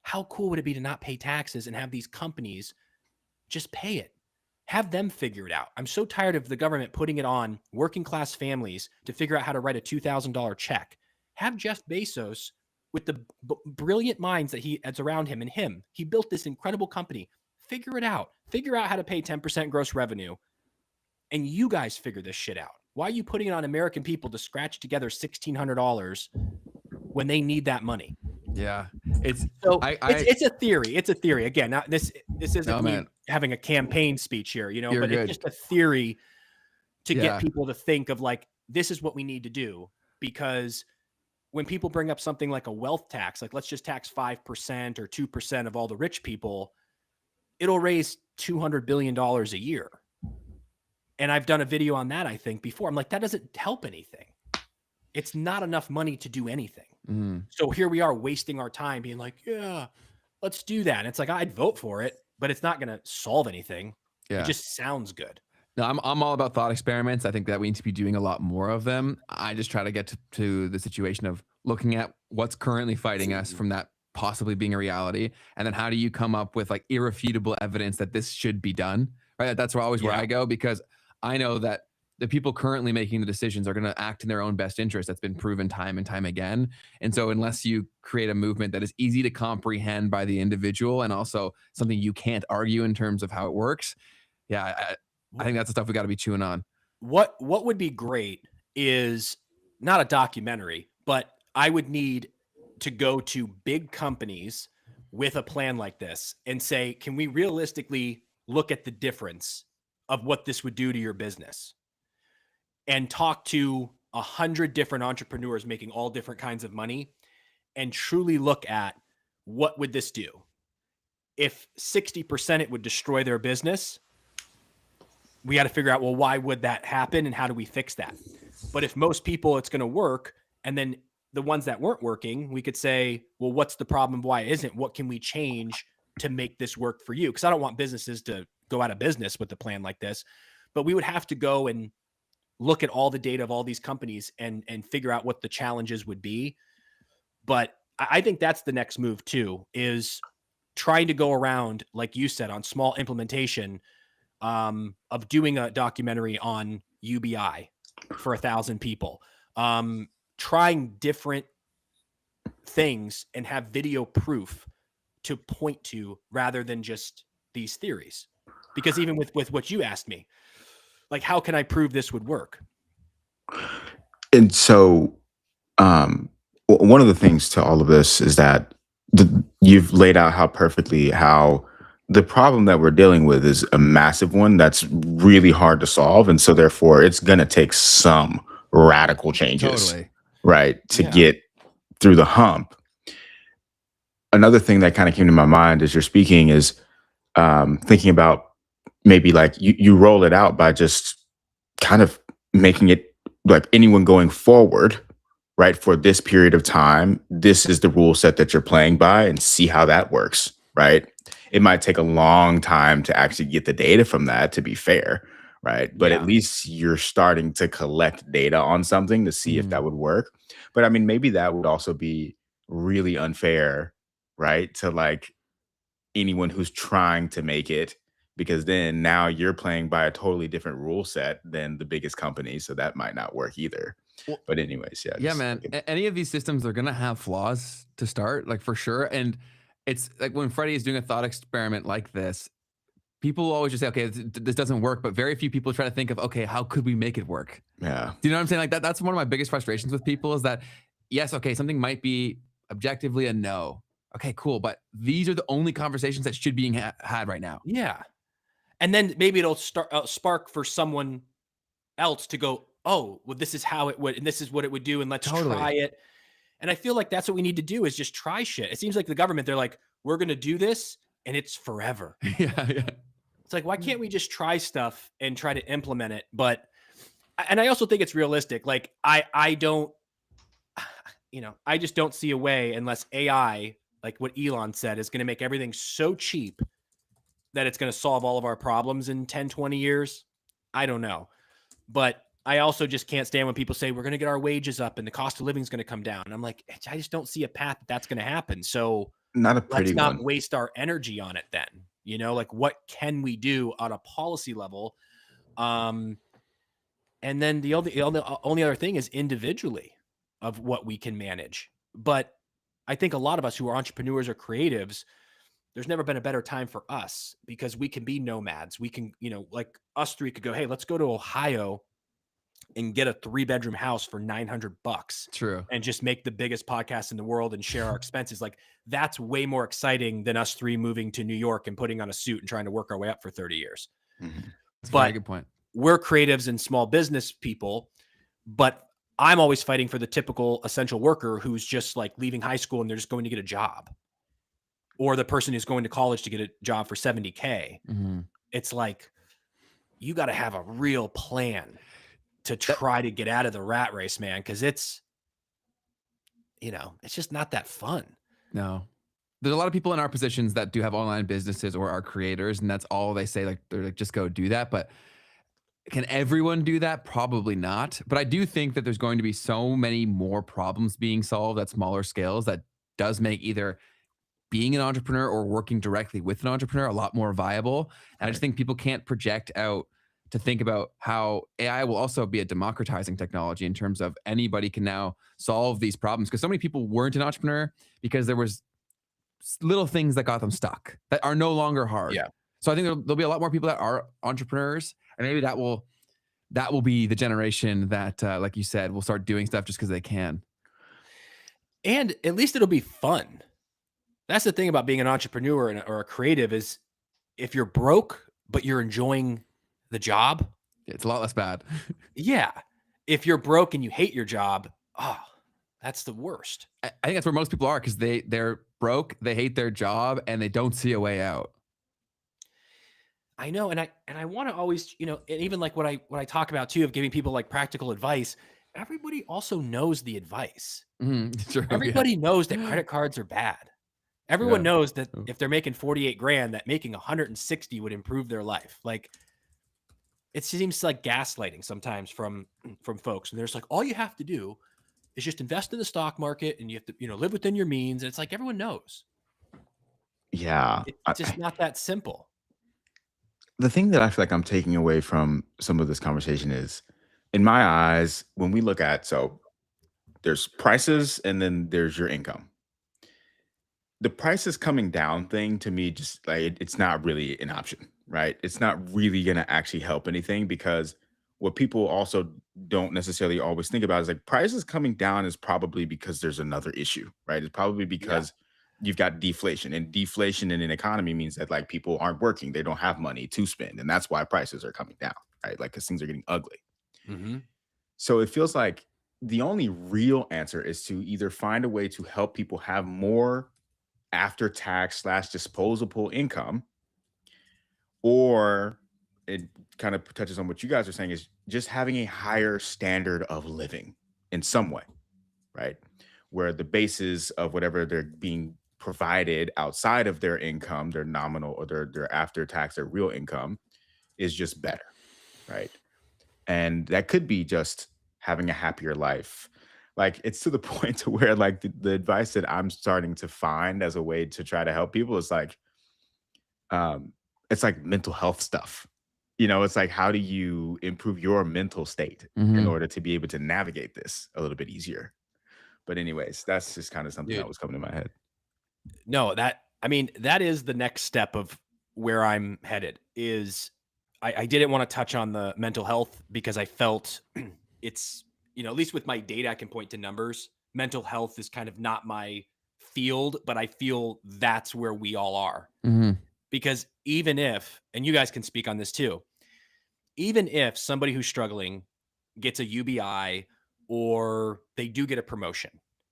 How cool would it be to not pay taxes and have these companies just pay it? Have them figure it out. I'm so tired of the government putting it on working class families to figure out how to write a $2,000 check. Have Jeff Bezos, with the brilliant minds that's around him, he built this incredible company. Figure it out. Figure out how to pay 10% gross revenue. And you guys figure this shit out. Why are you putting it on American people to scratch together $1,600 when they need that money? Yeah. It's a theory. It's a theory. Again, not this isn't me having a campaign speech here, but it's just a theory to get people to think of like, this is what we need to do. Because when people bring up something like a wealth tax, like let's just tax 5% or 2% of all the rich people, it'll raise $200 billion a year. And I've done a video on that, I think, before. I'm like, that doesn't help anything. It's not enough money to do anything. So here we are wasting our time being like, yeah, let's do that. And it's like, I'd vote for it, but it's not going to solve anything. Yeah. It just sounds good. No, I'm all about thought experiments. I think that we need to be doing a lot more of them. I just try to get to the situation of looking at what's currently fighting us from that possibly being a reality. And then how do you come up with like irrefutable evidence that this should be done? Right. That's always where I go, because I know that the people currently making the decisions are going to act in their own best interest. That's been proven time and time again. And so unless you create a movement that is easy to comprehend by the individual and also something you can't argue in terms of how it works, I think that's the stuff we got to be chewing on. What would be great is not a documentary, but I would need to go to big companies with a plan like this and say, can we realistically look at the difference of what this would do to your business? And talk to 100 different entrepreneurs making all different kinds of money and truly look at what would this do? If 60% it would destroy their business, we got to figure out, well, why would that happen and how do we fix that? But if most people it's going to work, and then the ones that weren't working, we could say, well, what's the problem? Why it isn't? What can we change to make this work for you? Because I don't want businesses to go out of business with a plan like this, but we would have to go and look at all the data of all these companies and figure out what the challenges would be. But I think that's the next move too, is trying to go around, like you said, on small implementation of doing a documentary on UBI for 1,000 people, trying different things and have video proof to point to rather than just these theories. Because even with what you asked me, like, how can I prove this would work? And so one of the things to all of this is that you've laid out how the problem that we're dealing with is a massive one that's really hard to solve. And so therefore it's going to take some radical changes, right, to get through the hump. Another thing that kind of came to my mind as you're speaking is thinking about maybe like you roll it out by just kind of making it like anyone going forward, right, for this period of time, this is the rule set that you're playing by, and see how that works, right? It might take a long time to actually get the data from that, to be fair, right? But at least you're starting to collect data on something to see if that would work. But I mean, maybe that would also be really unfair, right, to like anyone who's trying to make it, because then now you're playing by a totally different rule set than the biggest company. So that might not work either. Well, but anyways, yeah, man, any of these systems are going to have flaws to start, like for sure. And it's like when Freddie is doing a thought experiment like this, people always just say, okay, this doesn't work. But very few people try to think of, okay, how could we make it work? Yeah. Do you know what I'm saying? Like that's one of my biggest frustrations with people is that, yes, okay, something might be objectively a no. okay, cool. But these are the only conversations that should be had right now. Yeah. And then maybe it'll spark for someone else to go, oh, well, this is how it would, and this is what it would do, and let's try it. And I feel like that's what we need to do, is just try shit. It seems like the government, they're like, we're going to do this, and it's forever. Yeah. It's like, why can't we just try stuff and try to implement it? But, and I also think it's realistic. Like, I don't, I just don't see a way, unless AI, like what Elon said, is going to make everything so cheap that it's going to solve all of our problems in 10, 20 years. I don't know. But I also just can't stand when people say we're going to get our wages up and the cost of living is going to come down. I'm like, I just don't see a path that's going to happen. So Not a pretty let's not one. waste our energy on it then. Like, what can we do on a policy level? And then the only other thing is individually of what we can manage. But I think a lot of us who are entrepreneurs or creatives, there's never been a better time for us, because we can be nomads. We can, like us three could go, hey, let's go to Ohio and get a 3-bedroom house for $900. True. And just make the biggest podcast in the world and share our expenses. Like, that's way more exciting than us three moving to New York and putting on a suit and trying to work our way up for 30 years. Mm-hmm. That's a very good point. We're creatives and small business people, but I'm always fighting for the typical essential worker who's just like leaving high school and they're just going to get a job, or the person who's going to college to get a job for $70K. Mm-hmm. It's like, you got to have a real plan to try to get out of the rat race, man. Cause it's just not that fun. No, there's a lot of people in our positions that do have online businesses or are creators, and that's all they say. Like, they're like, just go do that. But can everyone do that? Probably not. But I do think that there's going to be so many more problems being solved at smaller scales that does make either being an entrepreneur or working directly with an entrepreneur a lot more viable. And I just think people can't project out to think about how AI will also be a democratizing technology in terms of anybody can now solve these problems. Because so many people weren't an entrepreneur because there was little things that got them stuck that are no longer hard. Yeah. So I think there'll be a lot more people that are entrepreneurs, and maybe that will be the generation that, like you said, will start doing stuff just because they can. And at least it'll be fun. That's the thing about being an entrepreneur or a creative, is if you're broke, but you're enjoying the job, it's a lot less bad. Yeah. If you're broke and you hate your job, that's the worst. I think that's where most people are, because they're broke, they hate their job, and they don't see a way out. I know. And I want to always, and even like what I talk about too, of giving people like practical advice, everybody also knows the advice. Mm-hmm. True, Everybody knows that credit cards are bad. Everyone knows that if they're making 48 grand, that making 160 would improve their life. Like, it seems like gaslighting sometimes from folks. And there's like, all you have to do is just invest in the stock market, and you have to, live within your means. And it's like, everyone knows. Yeah. It's just not that simple. The thing that I feel like I'm taking away from some of this conversation is, in my eyes, when we look at, so there's prices and then there's your income. The prices coming down thing, to me, just like, it's not really an option, right? It's not really going to actually help anything, because what people also don't necessarily always think about is like, prices coming down is probably because there's another issue, right? It's probably because you've got deflation, and deflation in an economy means that like people aren't working, they don't have money to spend, and that's why prices are coming down, right? Like, because things are getting ugly. Mm-hmm. So it feels like the only real answer is to either find a way to help people have more after tax / disposable income, or it kind of touches on what you guys are saying, is just having a higher standard of living in some way, right? Where the basis of whatever they're being provided outside of their income, their nominal or their after tax, their real income, is just better, right? And that could be just having a happier life. Like, it's to the point to where like the advice that I'm starting to find as a way to try to help people is like, it's like mental health stuff. It's like, how do you improve your mental state in order to be able to navigate this a little bit easier? But anyways, that's just kind of something that was coming to my head. No, that is the next step of where I'm headed. Is I didn't want to touch on the mental health, because I felt it's, at least with my data, I can point to numbers. Mental health is kind of not my field, but I feel that's where we all are. Mm-hmm. Because even if, and you guys can speak on this too, even if somebody who's struggling gets a UBI or they do get a promotion,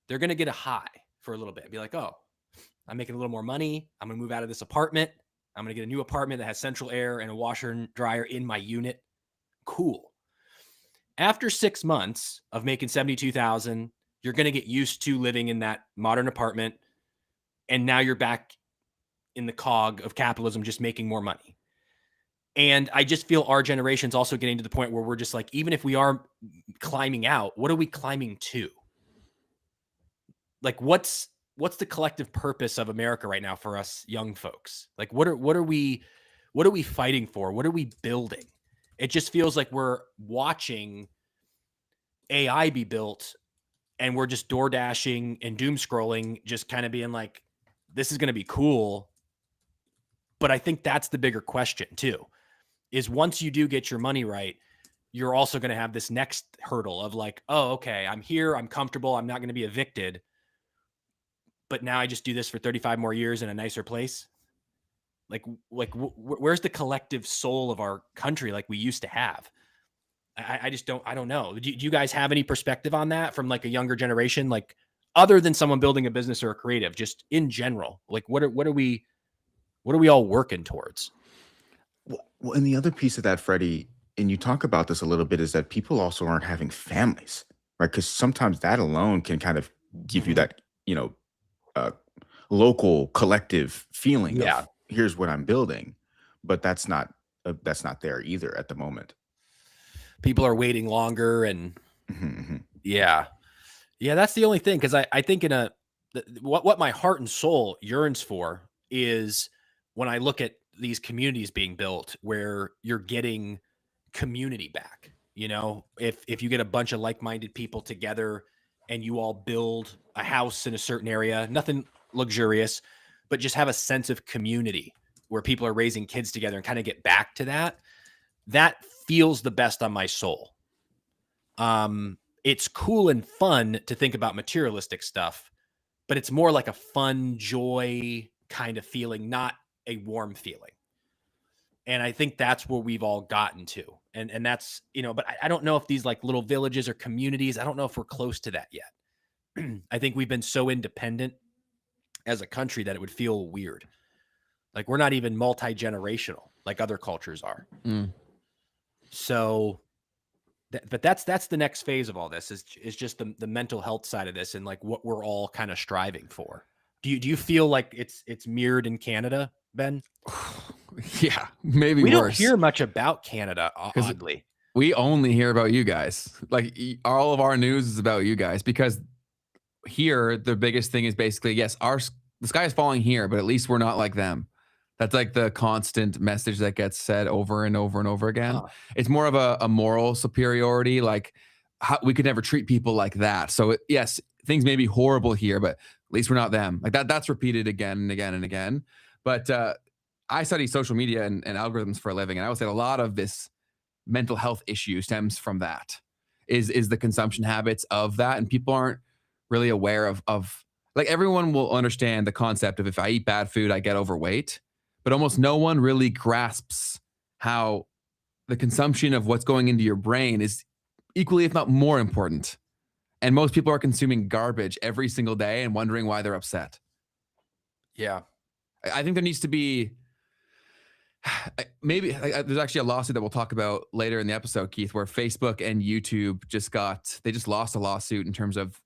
they're going to get a high for a little bit. Be like, oh, I'm making a little more money. I'm going to move out of this apartment. I'm going to get a new apartment that has central air and a washer and dryer in my unit. Cool. After 6 months of making 72,000, you're going to get used to living in that modern apartment. And now you're back in the cog of capitalism, just making more money. And I just feel our generation's also getting to the point where we're just like, even if we are climbing out, what are we climbing to? Like, what's the collective purpose of America right now for us young folks? Like, what are we fighting for? What are we building? It just feels like we're watching AI be built and we're just door dashing and doom scrolling, just kind of being like, this is going to be cool. But I think that's the bigger question too, is once you do get your money right, you're also going to have this next hurdle of like, oh, okay, I'm here, I'm comfortable, I'm not going to be evicted. But now I just do this for 35 more years in a nicer place. Where's the collective soul of our country like we used to have? I don't know. Do you guys have any perspective on that from like a younger generation, like other than someone building a business or a creative, just in general? Like what are we all working towards? Well, and the other piece of that, Freddie, and you talk about this a little bit, is that people also aren't having families, right? Because sometimes that alone can kind of give you that, local collective feeling of here's what I'm building, but that's not there either at the moment. People are waiting longer, and yeah, that's the only thing. Because I think what my heart and soul yearns for is when I look at these communities being built where you're getting community back. If you get a bunch of like-minded people together and you all build a house in a certain area, nothing luxurious, but just have a sense of community where people are raising kids together and kind of get back to that feels the best on my soul. It's cool and fun to think about materialistic stuff, but it's more like a fun joy kind of feeling, not a warm feeling. And I think that's where we've all gotten to. And that's, but I don't know if these like little villages or communities, I don't know if we're close to that yet. I think we've been so independent as a country that it would feel weird. Like we're not even multi-generational like other cultures are. So, but that's the next phase of all this is just the mental health side of this and like what we're all kind of striving for. Do you feel like it's mirrored in Canada, Ben? Yeah, maybe we worse. don't hear much about Canada, oddly. We only hear about you guys. Like all of our news is about you guys because here the biggest thing is basically, yes, the sky is falling here, but at least we're not like them. That's like the constant message that gets said over and over and over again. It's more of a moral superiority. Like we could never treat people like that. So yes, things may be horrible here, but at least we're not them. Like that's repeated again and again and again. But I study social media and algorithms for a living. And I would say a lot of this mental health issue stems from that is the consumption habits of that. And people aren't really aware of like everyone will understand the concept of if I eat bad food, I get overweight. But almost no one really grasps how the consumption of what's going into your brain is equally, if not more important. And most people are consuming garbage every single day and wondering why they're upset. Yeah. I think there needs to be maybe there's actually a lawsuit that we'll talk about later in the episode, Keith, where Facebook and YouTube just lost a lawsuit in terms of,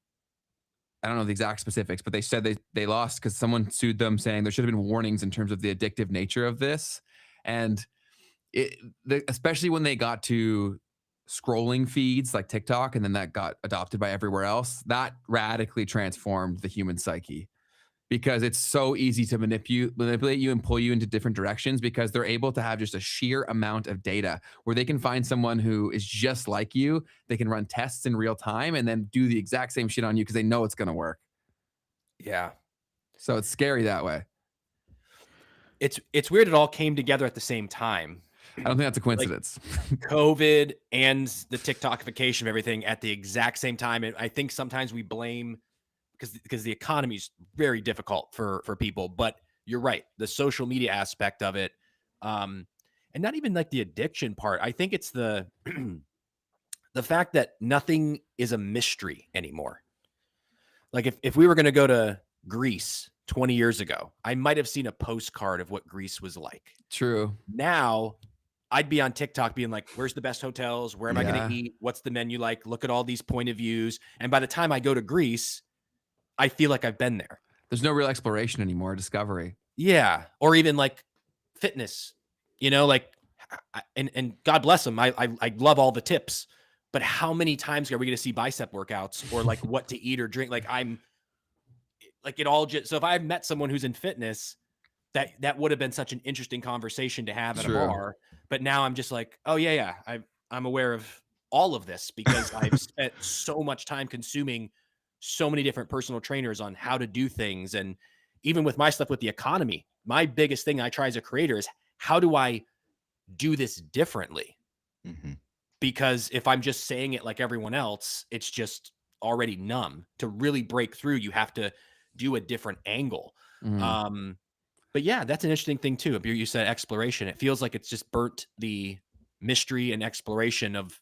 I don't know the exact specifics, but they said they lost because someone sued them saying there should have been warnings in terms of the addictive nature of this. And especially when they got to scrolling feeds like TikTok, and then that got adopted by everywhere else, that radically transformed the human psyche because it's so easy to manipulate you and pull you into different directions because they're able to have just a sheer amount of data where they can find someone who is just like you. They can run tests in real time and then do the exact same shit on you because they know it's going to work. Yeah. So it's scary that way. It's weird. It all came together at the same time. I don't think that's a coincidence. Like COVID and the TikTokification of everything at the exact same time. And I think sometimes we blame because the economy is very difficult for people. But you're right, the social media aspect of it, and not even like the addiction part. I think it's the the fact that nothing is a mystery anymore. Like if we were going to go to Greece 20 years ago, I might have seen a postcard of what Greece was like. True. Now I'd be on TikTok being like, where's the best hotels? Where am I going to eat? What's the menu like? Look at all these point of views. And by the time I go to Greece, I feel like I've been there. There's no real exploration anymore, discovery. Yeah. Or even like fitness, you know, like, and God bless them. I love all the tips, but how many times are we going to see bicep workouts or like what to eat or drink? Like I'm like it all just, so if I've met someone who's in fitness, that would have been such an interesting conversation to have at a bar. But now I'm just like, oh yeah. I'm aware of all of this because I've spent so much time consuming so many different personal trainers on how to do things. And even with my stuff with the economy, my biggest thing I try as a creator is how do I do this differently? Mm-hmm. Because if I'm just saying it like everyone else, it's just already numb. To really break through, you have to do a different angle. Mm-hmm. But yeah, that's an interesting thing too. You said exploration. It feels like it's just burnt the mystery and exploration of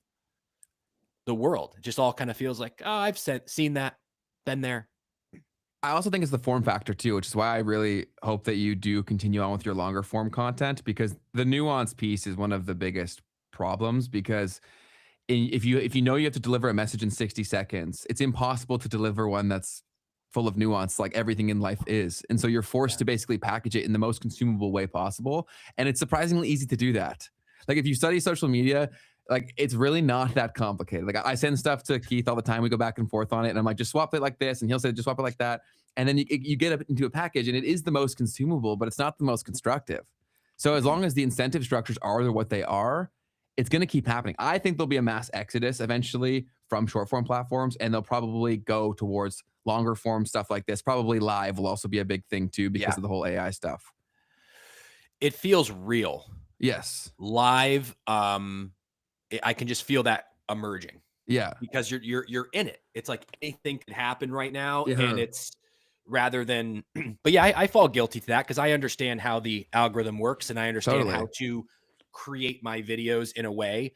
the world. It just all kind of feels like, oh, I've seen that, been there. I also think it's the form factor too, which is why I really hope that you do continue on with your longer form content, because the nuance piece is one of the biggest problems. Because if you know you have to deliver a message in 60 seconds, it's impossible to deliver one that's full of nuance like everything in life is. And so you're forced to basically package it in the most consumable way possible. And it's surprisingly easy to do that. Like if you study social media, like it's really not that complicated. Like I send stuff to Keith all the time. We go back and forth on it. And I'm like, just swap it like this. And he'll say, just swap it like that. And then you get it into a package and it is the most consumable, but it's not the most constructive. So as long as the incentive structures are what they are, it's going to keep happening. I think there'll be a mass exodus eventually from short form platforms, and they'll probably go towards longer form stuff like this. Probably live will also be a big thing too because of the whole AI stuff. It feels real. Yes. Live. I can just feel that emerging. Yeah. Because you're in it. It's like anything could happen right now. And it's rather than, but yeah, I fall guilty to that because I understand how the algorithm works and I understand how to create my videos in a way.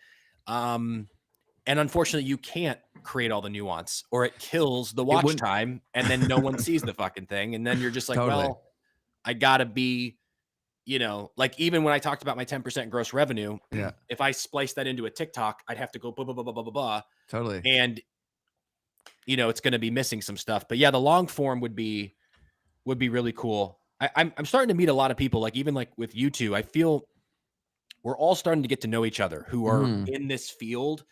And unfortunately you can't create all the nuance or it kills the watch time and then no one sees the fucking thing. And then you're just like, well, I gotta be, you know, like even when I talked about my 10% gross revenue, if I splice that into a TikTok, I'd have to go blah, blah, blah, blah, blah, blah, blah. Totally. And, you know, it's going to be missing some stuff, but yeah, the long form would be really cool. I'm starting to meet a lot of people, like even like with you two, I feel we're all starting to get to know each other who are in this field.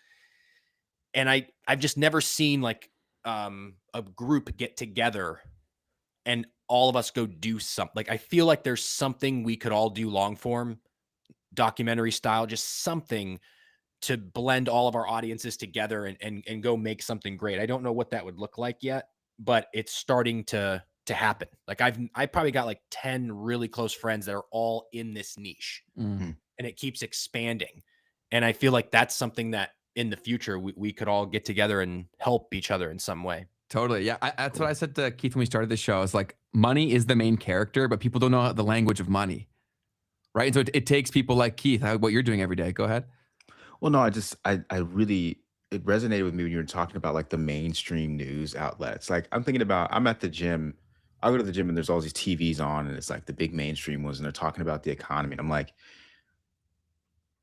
And I've just never seen like a group get together and all of us go do something. Like, I feel like there's something we could all do long form documentary style, just something to blend all of our audiences together and go make something great. I don't know what that would look like yet, but it's starting to happen. Like I probably got like 10 really close friends that are all in this niche and it keeps expanding. And I feel like that's something that in the future we could all get together and help each other in some way. Totally. Yeah. That's what I said to Keith when we started this show. It's like money is the main character, but people don't know the language of money. Right. And so it takes people like Keith, what you're doing every day. Go ahead. Well, no, I really, it resonated with me when you were talking about like the mainstream news outlets. Like I'm thinking about, I'm at the gym. I go to the gym and there's all these TVs on and it's like the big mainstream ones and they're talking about the economy. And I'm like,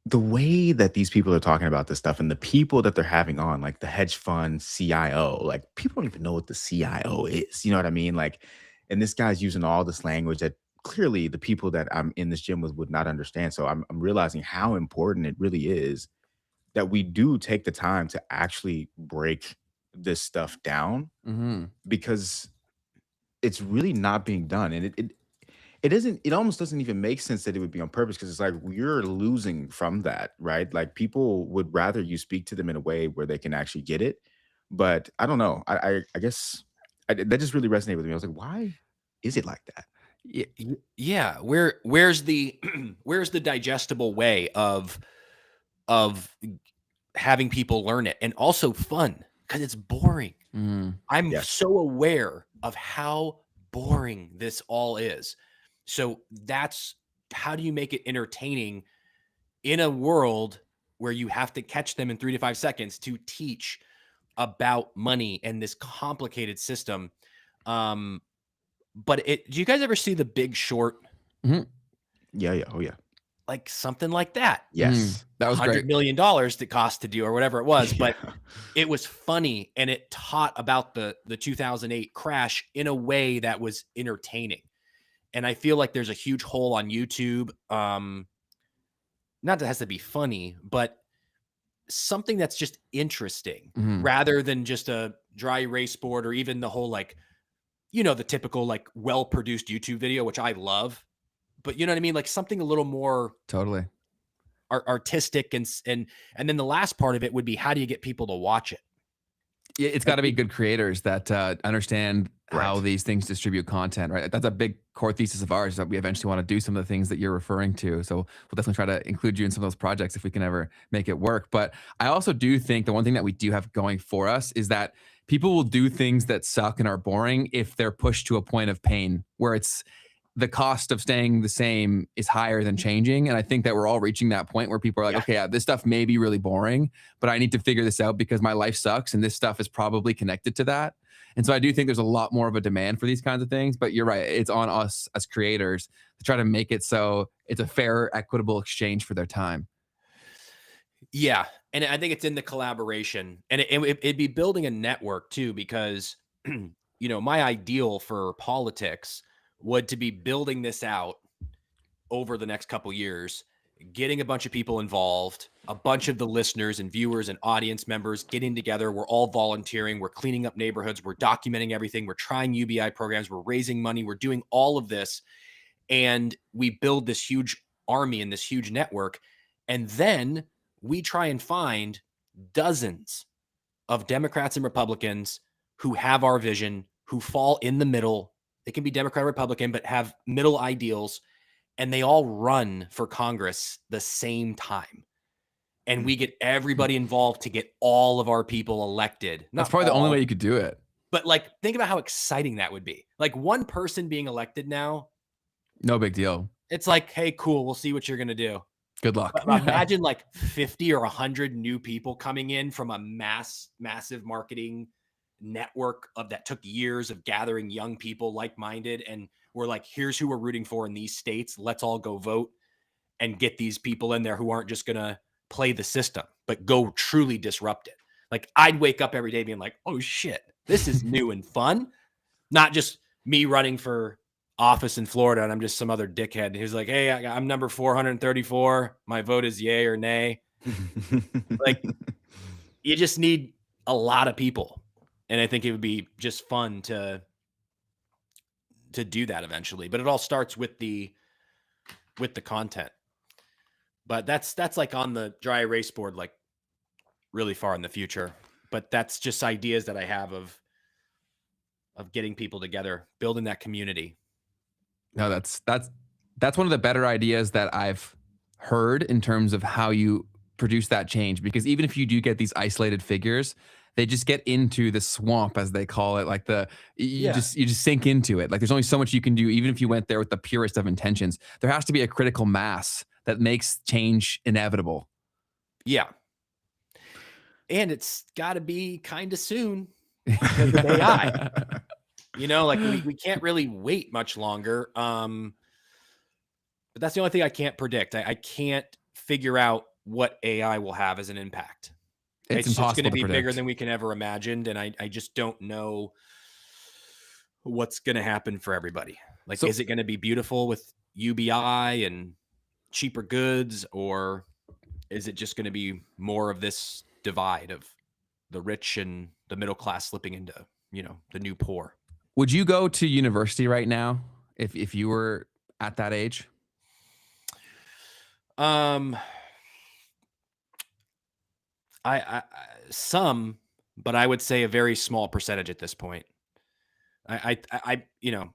the way that these people are talking about this stuff and the people that they're having on, like the hedge fund CIO, like people don't even know what the CIO is. You know what I mean? Like, and this guy's using all this language that clearly the people that I'm in this gym with would not understand. So I'm realizing how important it really is that we do take the time to actually break this stuff down because it's really not being done. And it almost doesn't even make sense that it would be on purpose because it's like you're losing from that, right? Like people would rather you speak to them in a way where they can actually get it. But I don't know. I guess that just really resonated with me. I was like, why is it like that? Yeah. Where's the where's the digestible way of having people learn it and also fun because it's boring. I'm so aware of how boring this all is. So that's how do you make it entertaining in a world where you have to catch them in 3 to 5 seconds to teach about money and this complicated system. But do you guys ever see The Big Short? Mm-hmm. Yeah. Oh yeah. Like something like that. Yes. That was great. $100 million that cost to do or whatever it was, but Yeah. it was funny and it taught about the 2008 crash in a way that was entertaining. And I feel like there's a huge hole on YouTube. Not that it has to be funny, but something that's just interesting rather than just a dry erase board or even the whole, like, you know, the typical like well-produced YouTube video, which I love, but you know what I mean? Like something a little more Totally artistic. And then the last part of it would be, how do you get people to watch it? It's got to be good creators that understand how these things distribute content, right? That's a big core thesis of ours, that we eventually want to do some of the things that you're referring to. So we'll definitely try to include you in some of those projects if we can ever make it work. But I also do think the one thing that we do have going for us is that people will do things that suck and are boring if they're pushed to a point of pain where it's the cost of staying the same is higher than changing. And I think that we're all reaching that point where people are like, okay, this stuff may be really boring, but I need to figure this out because my life sucks. And this stuff is probably connected to that. And so I do think there's a lot more of a demand for these kinds of things, but you're right. It's on us as creators to try to make it so it's a fair, equitable exchange for their time. Yeah. And I think it's in the collaboration, and it'd be building a network too, because, you know, my ideal for politics would to be building this out over the next couple years, getting a bunch of people involved, a bunch of the listeners and viewers and audience members getting together. We're all volunteering. We're cleaning up neighborhoods. We're documenting everything. We're trying UBI programs. We're raising money. We're doing all of this. And we build this huge army and this huge network. And then we try and find dozens of Democrats and Republicans who have our vision, who fall in the middle. They can be Democrat or Republican, but have middle ideals, and they all run for Congress the same time. And we get everybody involved to get all of our people elected. That's probably the only way you could do it. But like, think about how exciting that would be. Like one person being elected now. No big deal. It's like, hey, cool. We'll see what you're going to do. Good luck. But imagine like 50 or 100 new people coming in from a massive marketing network that took years of gathering young people like-minded, and we're like, here's who we're rooting for in these states. Let's all go vote and get these people in there who aren't just gonna play the system but go truly disrupt it. Like I'd wake up every day being like, oh shit, this is new and fun. Not just me running for office in Florida and I'm just some other dickhead who's like, hey, I'm number 434, my vote is yay or nay. Like you just need a lot of people. And I think it would be just fun to do that eventually. But it all starts with the content. But that's like on the dry erase board, like really far in the future. But that's just ideas that I have of getting people together, building that community. No, that's one of the better ideas that I've heard in terms of how you produce that change. Because even if you do get these isolated figures, they just get into the swamp, as they call it. Like you just sink into it. Like there's only so much you can do, even if you went there with the purest of intentions. There has to be a critical mass that makes change inevitable. Yeah. And it's got to be kind of soon because of AI. You know, like we can't really wait much longer. But that's the only thing I can't predict. I can't figure out what AI will have as an impact. It's just going to be bigger than we can ever imagined. And I just don't know what's going to happen for everybody. Like, is it going to be beautiful with UBI and cheaper goods, or is it just going to be more of this divide of the rich and the middle class slipping into, you know, the new poor? Would you go to university right now if you were at that age? I some, but I would say a very small percentage at this point. I you know,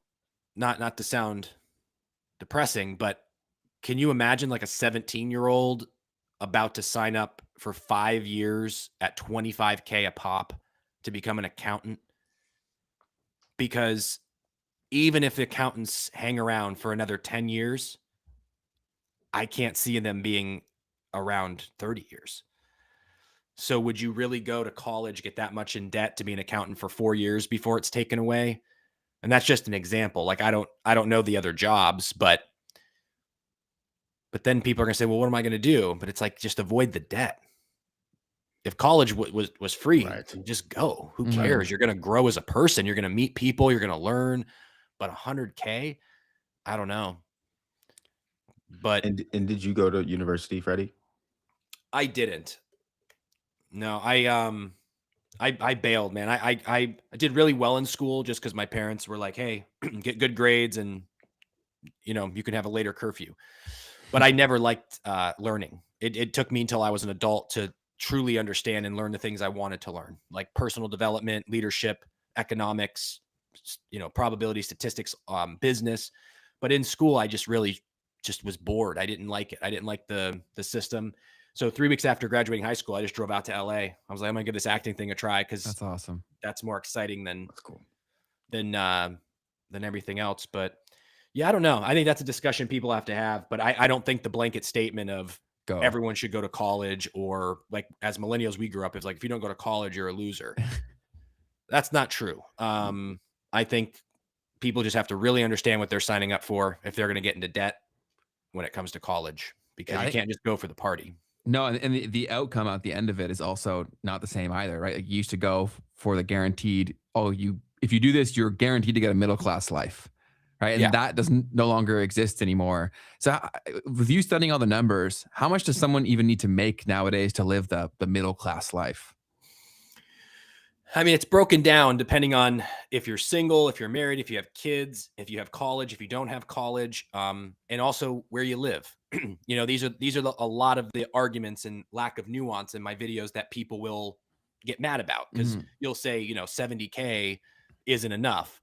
not to sound depressing, but can you imagine like a 17-year-old about to sign up for 5 years at $25K a pop to become an accountant? because even if the accountants hang around for another 10 years, I can't see them being around 30 years. So would you really go to college, get that much in debt to be an accountant for 4 years before it's taken away? And that's just an example. Like, I don't know the other jobs, but then people are going to say, well, what am I going to do? But it's like, just avoid the debt. If college was free, Right. just go. Who Mhm. cares? You're going to grow as a person. You're going to meet people. You're going to learn. But $100K, I don't know. But And did you go to university, Freddie? I didn't. No, I bailed, man. I did really well in school just because my parents were like, hey, get good grades and you can have a later curfew. But I never liked learning. It took me until I was an adult to truly understand and learn the things I wanted to learn, like personal development, leadership, economics, probability, statistics, business. But in school, I just really just was bored. I didn't like it. I didn't like the system. So 3 weeks after graduating high school, I just drove out to LA. I was like, I'm gonna give this acting thing a try because That's awesome. that's more exciting than That's cool. than everything else. But yeah, I don't know. I think that's a discussion people have to have. But I don't think the blanket statement of Go. everyone should go to college, or like as millennials we grew up, it's like, if you don't go to college, you're a loser. That's not true. I think people just have to really understand what they're signing up for if they're going to get into debt when it comes to college, because Yeah, you can't just go for the party. No, and the outcome at the end of it is also not the same either, right? Like, you used to go for the guaranteed, if you do this, you're guaranteed to get a middle class life, right? And Yeah. that doesn't no longer exist anymore. So with you studying all the numbers, how much does someone even need to make nowadays to live the middle class life? I mean, it's broken down depending on if you're single, if you're married, if you have kids, if you have college, if you don't have college, and also where you live. These are a lot of the arguments and lack of nuance in my videos that people will get mad about, because you'll say, 70K isn't enough.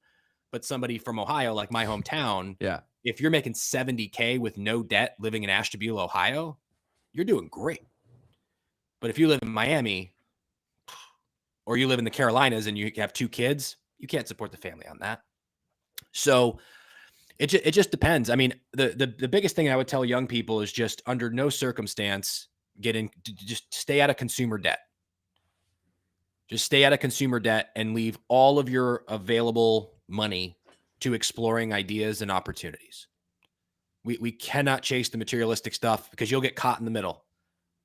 But somebody from Ohio, like my hometown, Yeah. if you're making 70K with no debt living in Ashtabula, Ohio, you're doing great. But if you live in Miami, or you live in the Carolinas and you have 2 kids, you can't support the family on that. So it just depends. I mean, the biggest thing I would tell young people is just, under no circumstance just stay out of consumer debt. Just stay out of consumer debt and leave all of your available money to exploring ideas and opportunities. We cannot chase the materialistic stuff, because you'll get caught in the middle.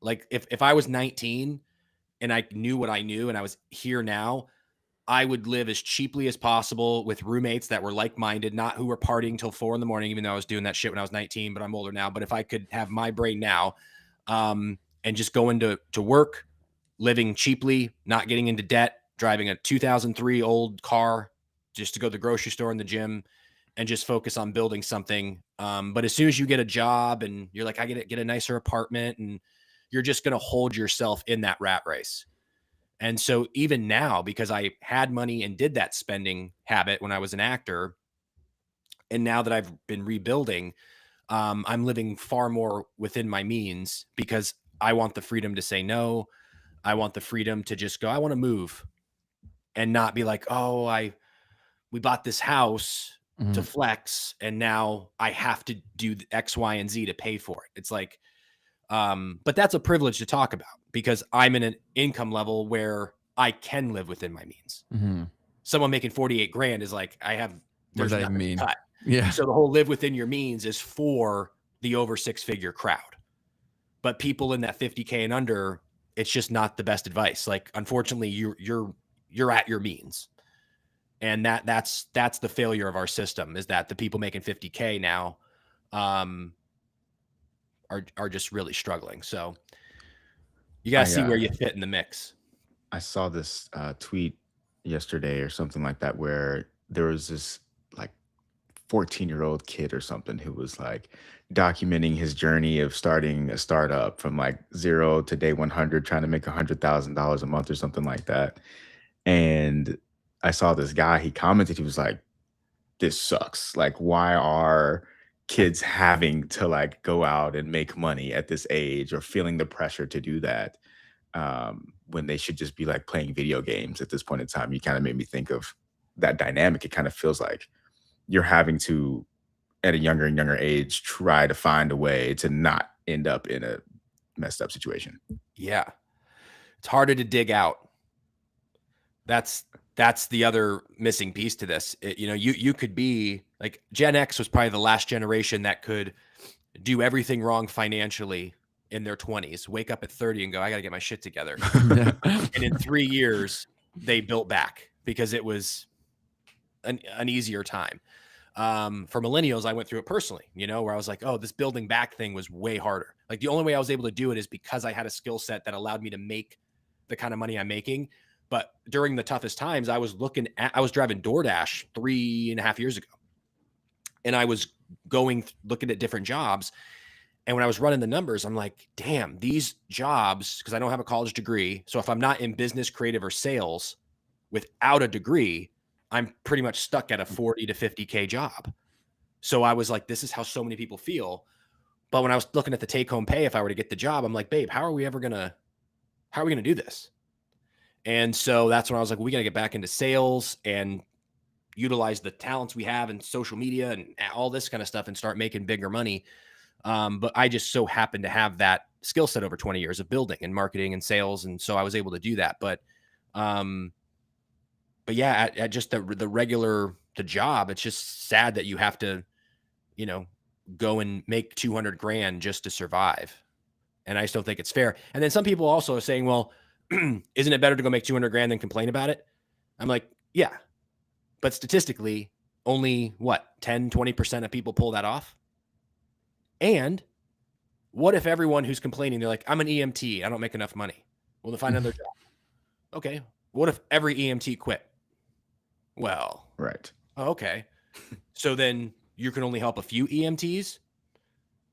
Like, if I was 19 and I knew what I knew and I was here now, I would live as cheaply as possible with roommates that were like-minded, not who were partying till 4 a.m, even though I was doing that shit when I was 19, but I'm older now. But if I could have my brain now, and just go into work, living cheaply, not getting into debt, driving a 2003 old car just to go to the grocery store and the gym, and just focus on building something. But as soon as you get a job and you're like, I get a nicer apartment, and you're just going to hold yourself in that rat race. And so even now, because I had money and did that spending habit when I was an actor, and now that I've been rebuilding, I'm living far more within my means, because I want the freedom to say no. I want the freedom to just go, I want to move, and not be like, we bought this house to flex, and now I have to do X, Y, and Z to pay for it. It's like, but that's a privilege to talk about, because I'm in an income level where I can live within my means. Someone making 48 grand is like, What there's does that nothing even mean? to cut. Yeah. So the whole live within your means is for the over 6-figure crowd. But people in that 50K and under, it's just not the best advice. Like, unfortunately, you're at your means. And that's the failure of our system, is that the people making 50K now are just really struggling. So you got to see where you fit in the mix. I saw this tweet yesterday or something like that, where there was this like 14-year-old kid or something who was like documenting his journey of starting a startup from like 0 to day 100, trying to make $100,000 a month or something like that. And I saw this guy, he commented, he was like, this sucks. Like, why are kids having to like go out and make money at this age, or feeling the pressure to do that, when they should just be like playing video games at this point in time? You kind of made me think of that dynamic, it kind of feels like you're having to, at a younger and younger age, try to find a way to not end up in a messed up situation. Yeah. It's harder to dig out. That's the other missing piece to this. You could be like, Gen X was probably the last generation that could do everything wrong financially in their 20s, wake up at 30 and go, I got to get my shit together. And in 3 years, they built back because it was an easier time. For millennials, I went through it personally, where I was like, oh, this building back thing was way harder. Like, the only way I was able to do it is because I had a skill set that allowed me to make the kind of money I'm making. But during the toughest times, I was driving DoorDash 3.5 years ago. And I was looking at different jobs. And when I was running the numbers, I'm like, damn, these jobs, because I don't have a college degree. So if I'm not in business, creative, or sales without a degree, I'm pretty much stuck at a 40 to 50K job. So I was like, this is how so many people feel. But when I was looking at the take home pay, if I were to get the job, I'm like, babe, how are we going to do this? And so that's when I was like, we got to get back into sales and utilize the talents we have in social media and all this kind of stuff and start making bigger money. But I just so happened to have that skill set over 20 years of building and marketing and sales. And so I was able to do that. But yeah, at just the job, it's just sad that you have to, go and make 200 grand just to survive. And I still think it's fair. And then some people also are saying, well, isn't it better to go make 200 grand than complain about it? I'm like, yeah, but statistically only 10, 20% of people pull that off. And what if everyone who's complaining, they're like, I'm an EMT, I don't make enough money. Well, then find another job. Okay. What if every EMT quit? Well, Right. Okay. So then you can only help a few EMTs.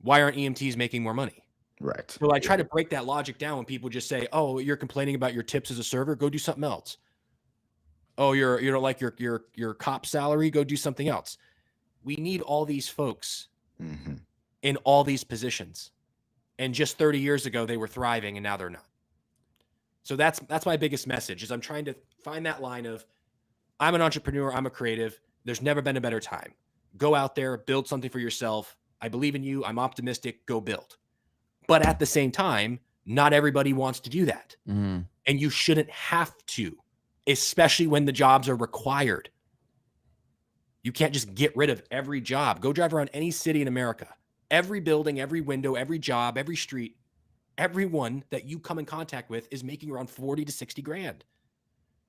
Why aren't EMTs making more money? Right. So I try to break that logic down when people just say, oh, you're complaining about your tips as a server, go do something else. Oh, you don't like your cop salary, go do something else. We need all these folks in all these positions. And just 30 years ago, they were thriving and now they're not. So that's my biggest message is I'm trying to find that line of, I'm an entrepreneur, I'm a creative. There's never been a better time. Go out there, build something for yourself. I believe in you. I'm optimistic. Go build. But at the same time, not everybody wants to do that. And you shouldn't have to, especially when the jobs are required. You can't just get rid of every job. Go drive around any city in America. Every building, every window, every job, every street, everyone that you come in contact with is making around 40 to 60 grand.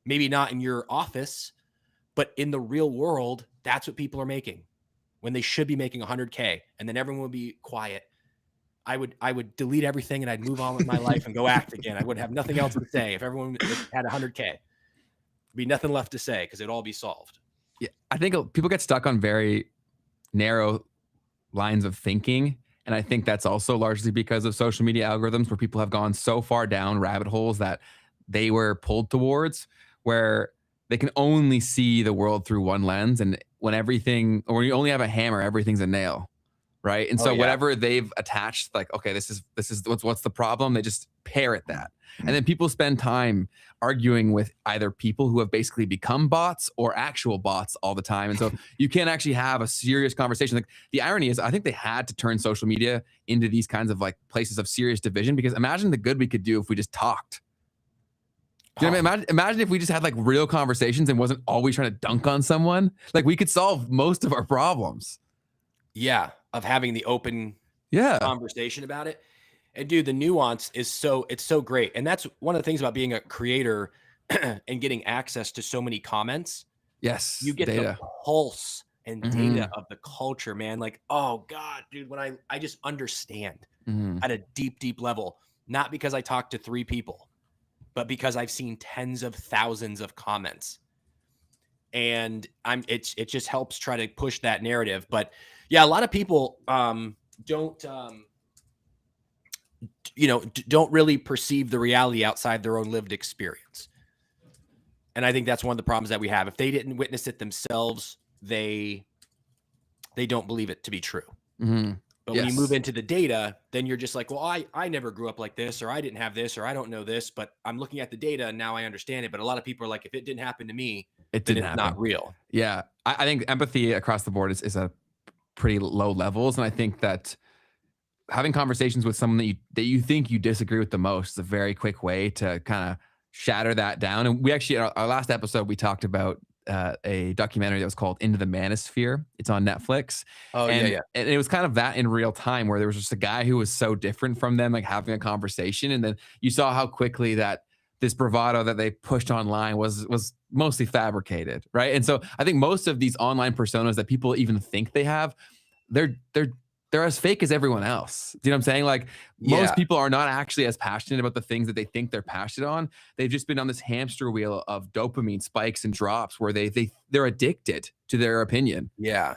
Maybe not in your office, but in the real world, that's what people are making when they should be making 100K. And then everyone would be quiet. I would delete everything and I'd move on with my life and go act again. I would have nothing else to say. If everyone had 100K, there'd be nothing left to say because it'd all be solved. Yeah, I think people get stuck on very narrow lines of thinking. And I think that's also largely because of social media algorithms where people have gone so far down rabbit holes that they were pulled towards, where they can only see the world through one lens. And when you only have a hammer, everything's a nail. Right. And so whatever they've attached, like, okay, this is what's the problem? They just parrot that. And then people spend time arguing with either people who have basically become bots or actual bots all the time. And so you can't actually have a serious conversation. Like, the irony is, I think they had to turn social media into these kinds of like places of serious division, because imagine the good we could do if we just talked. Do you know what I mean? Imagine if we just had like real conversations and wasn't always trying to dunk on someone. Like, we could solve most of our problems. Yeah. Of having the open conversation about it. And dude, the nuance is it's so great. And that's one of the things about being a creator and getting access to so many comments. Yes. You get the pulse and data of the culture, man. Like, oh God, dude, when I just understand at a deep, deep level, not because I talked to 3 people, but because I've seen tens of thousands of comments. And it just helps try to push that narrative. But yeah, a lot of people don't really perceive the reality outside their own lived experience. And I think that's one of the problems that we have. If they didn't witness it themselves, they don't believe it to be true. But when you move into the data, then you're just like, well, I never grew up like this, or I didn't have this, or I don't know this, but I'm looking at the data and now I understand it. But a lot of people are like, if it didn't happen to me, It then didn't it's happen. not real. Yeah. I think empathy across the board is a pretty low levels. And I think that having conversations with someone that you think you disagree with the most is a very quick way to kind of shatter that down. And we actually, in our last episode, we talked about a documentary that was called Into the Manosphere. It's on Netflix. Oh, and, yeah. and it was kind of that in real time, where there was just a guy who was so different from them, like having a conversation. And then you saw how quickly that this bravado that they pushed online was mostly fabricated, right? And so I think most of these online personas that people even think they have, they're as fake as everyone else. Do you know what I'm saying? Like most people are not actually as passionate about the things that they think they're passionate on. They've just been on this hamster wheel of dopamine spikes and drops where they're addicted to their opinion. Yeah.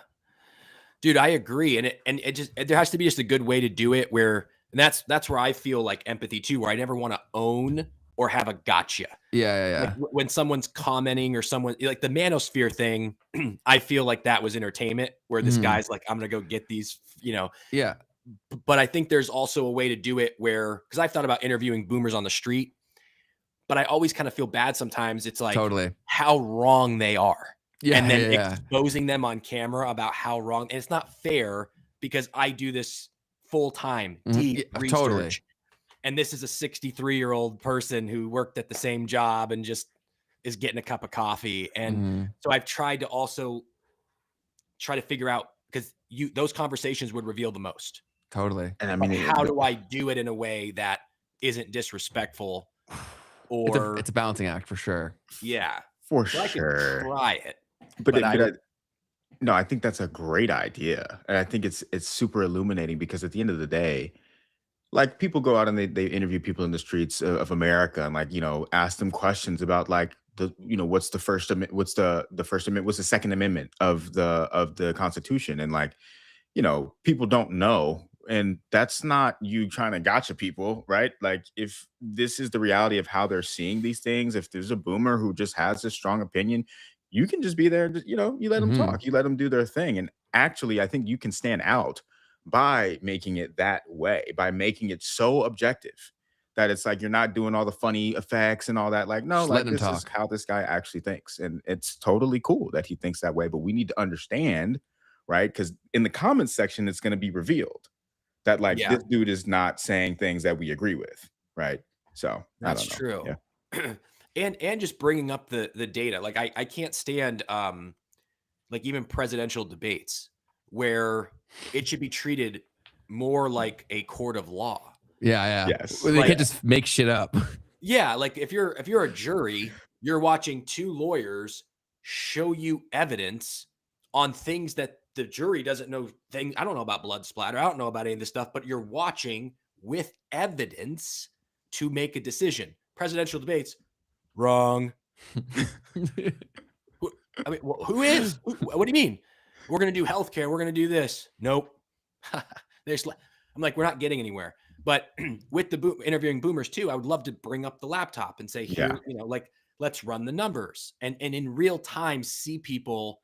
Dude, I agree. And there has to be just a good way to do it and that's where I feel like empathy too, where I never want to own or have a gotcha. Yeah. Like when someone's commenting or someone like the manosphere thing, I feel like that was entertainment where this guy's like, I'm going to go get these, Yeah. But I think there's also a way to do it because I've thought about interviewing boomers on the street, but I always kind of feel bad sometimes. It's like how wrong they are. Yeah. And then exposing them on camera about how wrong. And it's not fair because I do this full time, deep research. Totally. And this is a 63-year-old person who worked at the same job and just is getting a cup of coffee. And so I've tried to also try to figure out, because those conversations would reveal the most. Totally. And I mean, how do I do it in a way that isn't disrespectful? Or it's a balancing act for sure. Yeah. For so sure. I could try it. No, I think that's a great idea. And I think it's super illuminating because at the end of the day, like people go out and they interview people in the streets of America and like, ask them questions about like what's the First Amendment, what's the First Amendment, what's the Second Amendment of the Constitution. And like, people don't know. And that's not you trying to gotcha people, right? Like if this is the reality of how they're seeing these things, if there's a boomer who just has a strong opinion, you can just be there, you let them talk, you let them do their thing. And actually, I think you can stand out by making it that way, by making it so objective that it's like you're not doing all the funny effects and all that. Like, no, like this is how this guy actually thinks. And it's totally cool that he thinks that way. But we need to understand, right? Because in the comments section, it's going to be revealed that like this dude is not saying things that we agree with, right? So that's true. Yeah. and just bringing up the data. Like I can't stand like even presidential debates where it should be treated more like a court of law. Yeah. Yes. Well, they can't just make shit up. Yeah, like if you're a jury, you're watching two lawyers show you evidence on things that the jury doesn't know. I don't know about blood splatter. I don't know about any of this stuff, but you're watching with evidence to make a decision. Presidential debates, wrong. I mean, who is? What do you mean? We're going to do healthcare. We're going to do this. Nope. I'm like, we're not getting anywhere. But with the interviewing boomers too, I would love to bring up the laptop and say, here, like, let's run the numbers and in real time see people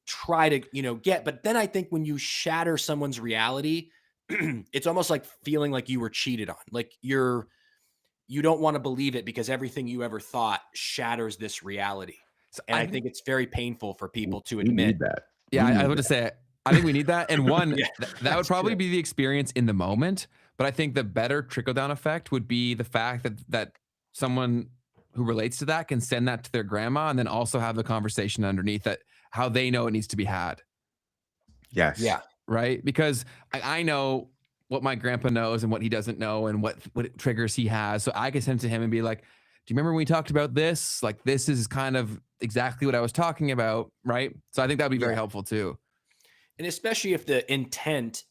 try to, get. But then I think when you shatter someone's reality, it's almost like feeling like you were cheated on. Like you don't want to believe it because everything you ever thought shatters this reality. And I think it's very painful for people to admit need that. Yeah, I would say, I think we need that. And one, that would probably true. be the experience in the moment. But I think the better trickle-down effect would be the fact that someone who relates to that can send that to their grandma and then also have the conversation underneath that, how they know it needs to be had. Yes. Yeah. Right? Because I know what my grandpa knows and what he doesn't know and what triggers he has. So I can send it to him and be like, do you remember when we talked about this? Like, this is kind of exactly what I was talking about, right? So I think that would be very helpful too. And especially if the intent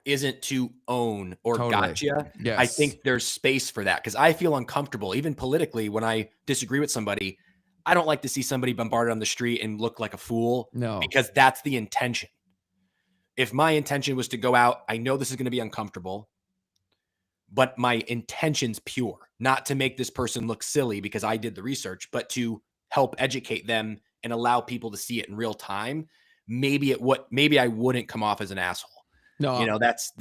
isn't to own or gotcha, Yes. I think there's space for that. Because I feel uncomfortable, even politically, when I disagree with somebody. I don't like to see somebody bombarded on the street and look like a fool. No. Because that's the intention. If my intention was to go out, I know this is going to be uncomfortable, but my intention's pure. Not to make this person look silly because I did the research, but to help educate them and allow people to see it in real time. Maybe I wouldn't come off as an asshole. No, that's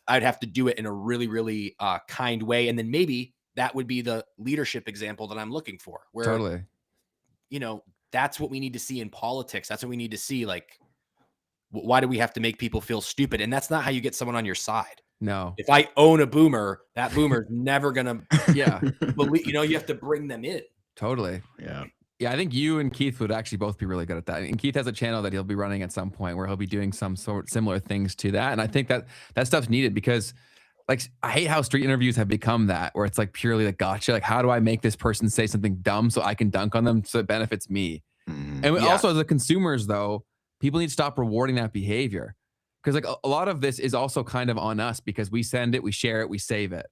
I'd have to do it in a really, really kind way. And then maybe that would be the leadership example that I'm looking for where, totally. that's what we need to see in politics. That's what we need to see. Like, why do we have to make people feel stupid? And that's not how you get someone on your side. No. If I own a boomer, that boomer's never gonna Yeah. believe, you have to bring them in. Totally. Yeah. Yeah, I think you and Keith would actually both be really good at that. And Keith has a channel that he'll be running at some point where he'll be doing some sort similar things to that. And I think that stuff's needed because, like, I hate how street interviews have become that, where it's like purely like gotcha. Like, how do I make this person say something dumb so I can dunk on them so it benefits me? And also, as the consumers, though, people need to stop rewarding that behavior, because like a lot of this is also kind of on us because we send it, we share it, we save it.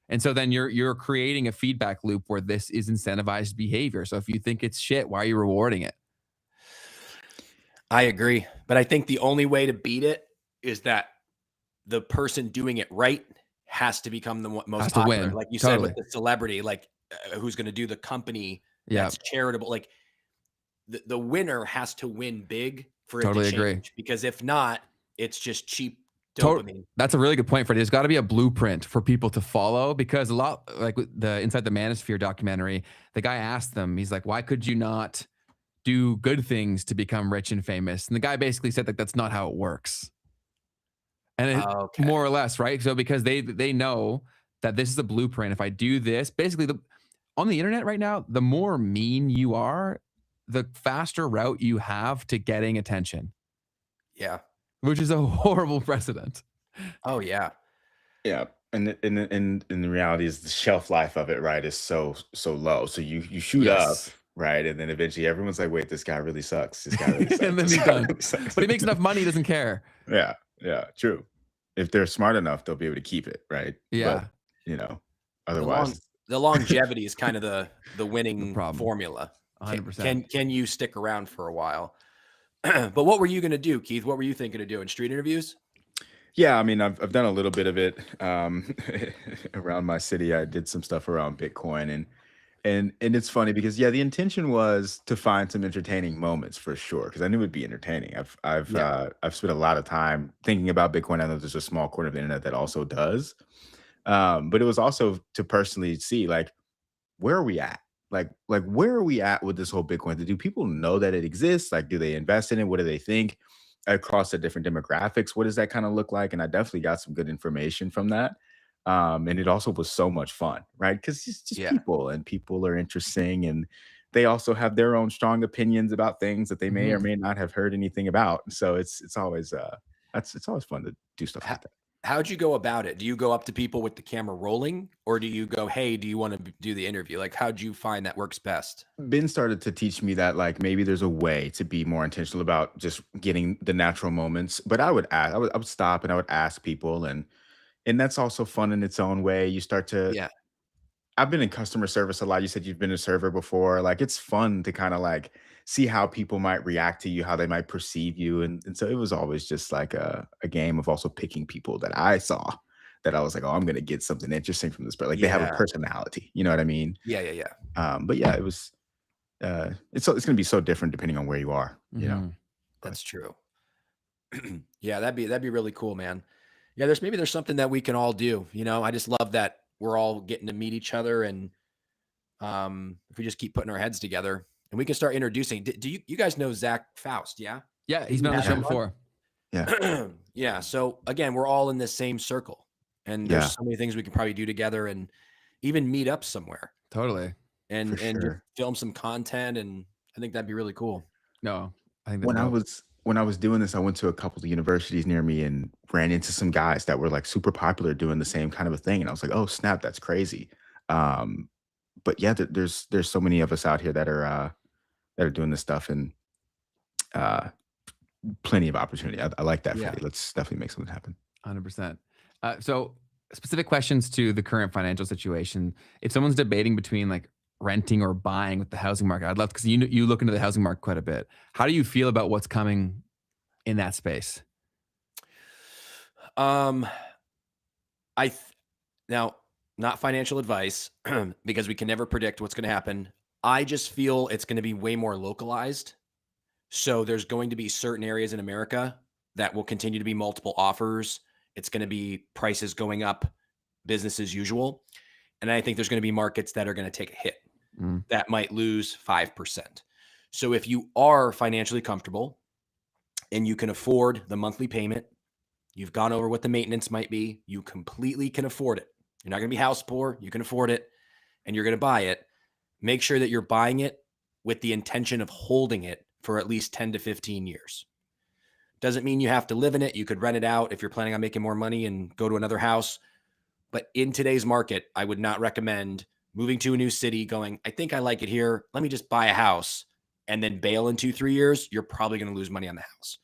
And so then you're creating a feedback loop where this is incentivized behavior. So if you think it's shit, why are you rewarding it? I agree. But I think the only way to beat it is that the person doing it right has to become the most Has to popular. win. Like you Totally. said, with the celebrity, like who's going to do the company Yeah. that's charitable. Like the winner has to win big for it Totally to agree. change. Because if not, it's just cheap Tot- dopamine. That's a really good point, Freddie. There's got to be a blueprint for people to follow, because a lot, like with the Inside the Manosphere documentary, the guy asked them, he's like, why could you not do good things to become rich and famous? And the guy basically said that that's not how it works. And it, Okay. more or less, right? So because they know that this is a blueprint. If I do this, basically on the internet right now, the more mean you are, the faster route you have to getting attention, Yeah. which is a horrible precedent. Oh yeah. Yeah. And the reality is the shelf life of it, right, is so low. So you shoot Yes. up, right, and then eventually everyone's like, wait, this guy really sucks. This guy really sucks. And then This he's guy done. really sucks. But he makes enough money, he doesn't care. Yeah, true. If they're smart enough, they'll be able to keep it, right? Yeah. But, otherwise, The longevity is kind of the winning problem. formula. 100%. Can you stick around for a while? But what were you going to do, Keith? What were you thinking of doing? Street interviews? yeah, I mean, I've done a little bit of it around my city. I did some stuff around Bitcoin, and it's funny because the intention was to find some entertaining moments for sure, because I knew it'd be entertaining. I've spent a lot of time thinking about Bitcoin. I know there's a small corner of the internet that also does, but it was also to personally see, like, where are we at? Like where are we at with this whole Bitcoin? Do people know that it exists? Like, do they invest in it? What do they think across the different demographics? What does that kind of look like? And I definitely got some good information from that. And it also was so much fun, right? Because it's just people, and people are interesting, and they also have their own strong opinions about things that they may or may not have heard anything about. So it's always it's always fun to do stuff like that. How'd you go about it? Do you go up to people with the camera rolling, or do you go, hey, do you want to do the interview? Like, how'd you find that works best? Ben started to teach me that, like, maybe there's a way to be more intentional about just getting the natural moments. But I would stop and I would ask people, and that's also fun in its own way. You start to I've been in customer service a lot. You said you've been a server before. Like, it's fun to kind of like see how people might react to you, how they might perceive you. And so it was always just like a game of also picking people that I saw that I was like, oh, I'm going to get something interesting from this. But like, they have a personality, you know what I mean? Yeah. But yeah, it was, it's going to be so different depending on where you are, you know? That's true. Yeah, that'd be really cool, man. Yeah, there's something that we can all do. I just love that we're all getting to meet each other, and if we just keep putting our heads together, and we can start introducing. Do you guys know Zach Faust? Yeah. Yeah, he's been on the show before. Yeah. Yeah. So again, we're all in this same circle, and there's so many things we can probably do together, and even meet up somewhere. Totally. And For just sure. film some content, and I think that'd be really cool. No, I think when I was doing this, I went to a couple of universities near me and ran into some guys that were like super popular doing the same kind of a thing. And I was like, oh snap, that's crazy. But yeah, there's so many of us out here that are doing this stuff, and plenty of opportunity. I like that. Freddie. Let's definitely make something happen. 100%. So specific questions to the current financial situation. If someone's debating between like renting or buying with the housing market, I'd love, because you look into the housing market quite a bit. How do you feel about what's coming in that space? Now, not financial advice, because we can never predict what's going to happen. I just feel it's going to be way more localized. So there's going to be certain areas in America that will continue to be multiple offers. It's going to be prices going up, business as usual. And I think there's going to be markets that are going to take a hit that might lose 5%. So if you are financially comfortable and you can afford the monthly payment, you've gone over what the maintenance might be, you completely can afford it. You're not going to be house poor, you can afford it, and you're going to buy it. Make sure that you're buying it with the intention of holding it for at least 10 to 15 years. Doesn't mean you have to live in it. You could rent it out if you're planning on making more money and go to another house. But in today's market, I would not recommend moving to a new city going, I think I like it here. Let me just buy a house and then bail in 2-3 years. You're probably going to lose money on the house.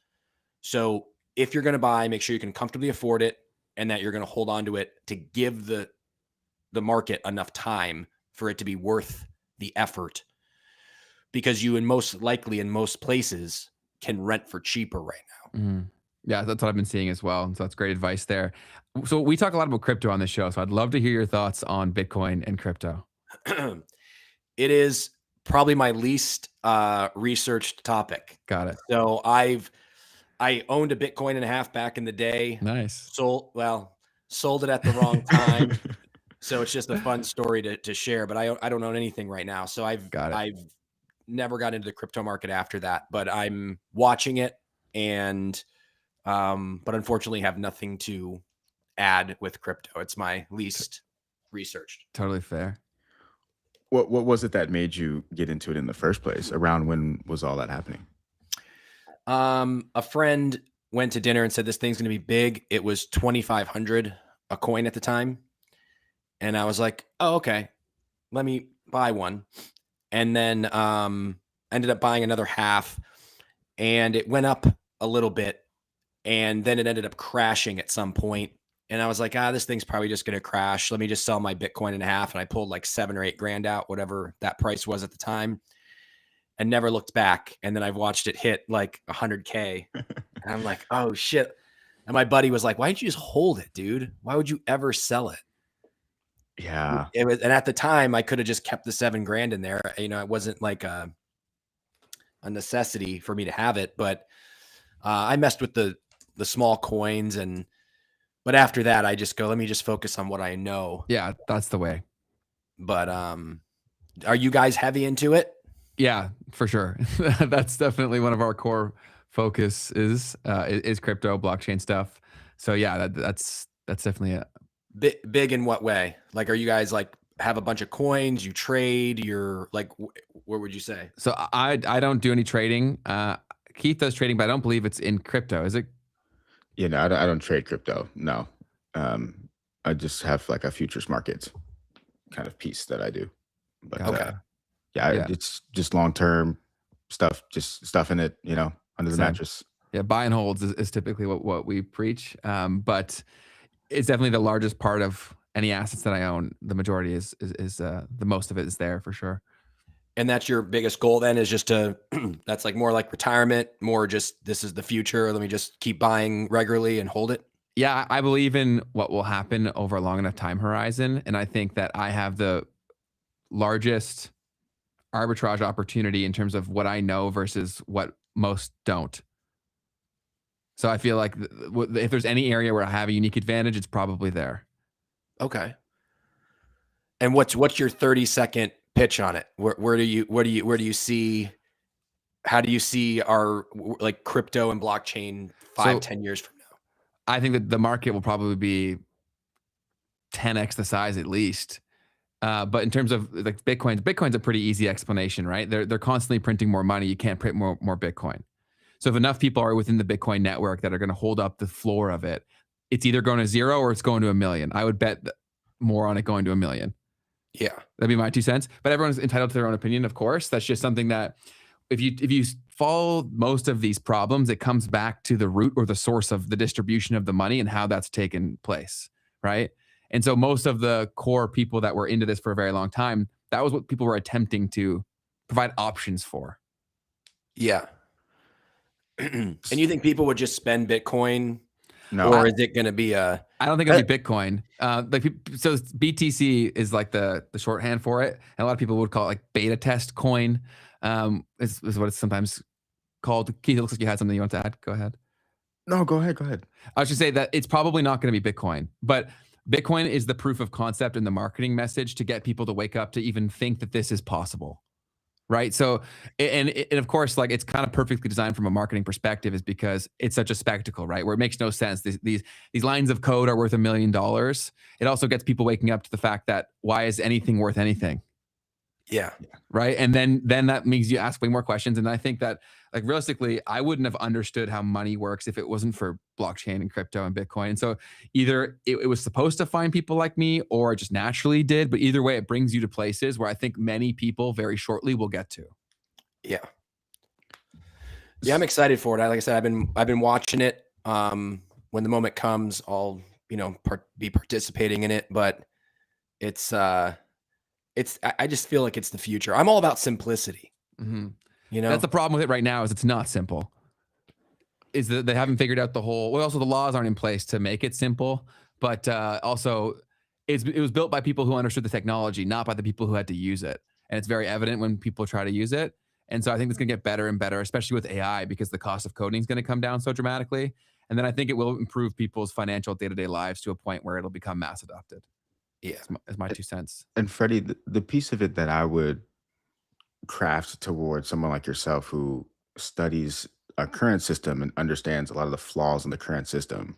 So if you're going to buy, make sure you can comfortably afford it and that you're going to hold on to it to give the market enough time for it to be worth the effort. Because you, in most places, can rent for cheaper right now. Mm-hmm. Yeah, that's what I've been seeing as well. So that's great advice there. So we talk a lot about crypto on this show. So I'd love to hear your thoughts on Bitcoin and crypto. It is probably my least researched topic. Got it. So I owned a Bitcoin and a half back in the day. Nice. Sold it at the wrong time. So it's just a fun story to share, but I don't own anything right now. So I've never got into the crypto market after that, but I'm watching it and but unfortunately have nothing to add with crypto. It's my least researched. Totally fair. What was it that made you get into it in the first place? Around when was all that happening? A friend went to dinner and said, this thing's going to be big. It was 2,500 a coin at the time. And I was like, oh, okay, let me buy one. And then ended up buying another half and it went up a little bit. And then it ended up crashing at some point. And I was like, this thing's probably just going to crash. Let me just sell my Bitcoin and a half. And I pulled like $7 or $8 grand out, whatever that price was at the time, and never looked back. And then I've watched it hit like 100K. And I'm like, oh shit. And my buddy was like, why didn't you just hold it, dude? Why would you ever sell it? Yeah. It was, and at the time I could have just kept the $7 grand in there. You know, it wasn't like a necessity for me to have it, but I messed with the small coins but after that I just go, let me just focus on what I know. Yeah, that's the way. But are you guys heavy into it? Yeah, for sure. That's definitely one of our core focus is crypto, blockchain stuff. So yeah, that's definitely it. Big in what way? Like, are you guys like have a bunch of coins, you trade, you're like, what would you say? So I don't do any trading. Keith does trading, but I don't believe it's in crypto. Is it? Yeah, no, I don't trade crypto. No. I just have like a futures market kind of piece that I do. But Okay. yeah, it's just long-term stuff, just stuff in it, you know, under the mattress. Yeah, buy and holds is typically what we preach. But it's definitely the largest part of any assets that I own. The majority is the most of it is there for sure. And that's your biggest goal then, is just to, that's like more like retirement, more just, this is the future. Let me just keep buying regularly and hold it. Yeah, I believe in what will happen over a long enough time horizon. And I think that I have the largest arbitrage opportunity in terms of what I know versus what most don't. So I feel like if there's any area where I have a unique advantage, it's probably there. Okay. And what's your 30-second pitch on it? Where do you see, how do you see our like crypto and blockchain 5-10 years from now? I think that the market will probably be 10x the size at least. But in terms of like Bitcoin's a pretty easy explanation, right? They're constantly printing more money. You can't print more Bitcoin. So if enough people are within the Bitcoin network that are going to hold up the floor of it, it's either going to 0 or it's going to 1 million. I would bet more on it going to 1 million. Yeah. That'd be my 2 cents. But everyone's entitled to their own opinion, of course. That's just something that if you follow most of these problems, it comes back to the root or the source of the distribution of the money and how that's taken place, right? And so most of the core people that were into this for a very long time, that was what people were attempting to provide options for. Yeah. And you think people would just spend Bitcoin? No. Or is it going to be I don't think it'll be Bitcoin. So BTC is like the shorthand for it. And a lot of people would call it like beta test coin. Is what it's sometimes called. Keith, it looks like you had something you want to add. Go ahead. No, go ahead. I should say that it's probably not going to be Bitcoin, but Bitcoin is the proof of concept and the marketing message to get people to wake up to even think that this is possible, right? So, and of course, like it's kind of perfectly designed from a marketing perspective, is because it's such a spectacle, right? Where it makes no sense. These lines of code are worth $1 million. It also gets people waking up to the fact that why is anything worth anything? Yeah. Right. And then that makes you ask way more questions. And I think that, like, realistically, I wouldn't have understood how money works if it wasn't for blockchain and crypto and Bitcoin. And so either it was supposed to find people like me, or it just naturally did. But either way, it brings you to places where I think many people very shortly will get to. Yeah. Yeah, I'm excited for it. Like I said, I've been watching it. When the moment comes, I'll, be participating in it. But I just feel like it's the future. I'm all about simplicity. Mm-hmm. You know, that's the problem with it right now, is it's not simple. Is that they haven't figured out the whole. Well, also the laws aren't in place to make it simple. But also, it was built by people who understood the technology, not by the people who had to use it. And it's very evident when people try to use it. And so I think it's going to get better and better, especially with AI, because the cost of coding is going to come down so dramatically. And then I think it will improve people's financial day-to-day lives to a point where it'll become mass adopted. Yeah, is my 2 cents. And Freddie, the piece of it that I would craft towards someone like yourself who studies a current system and understands a lot of the flaws in the current system,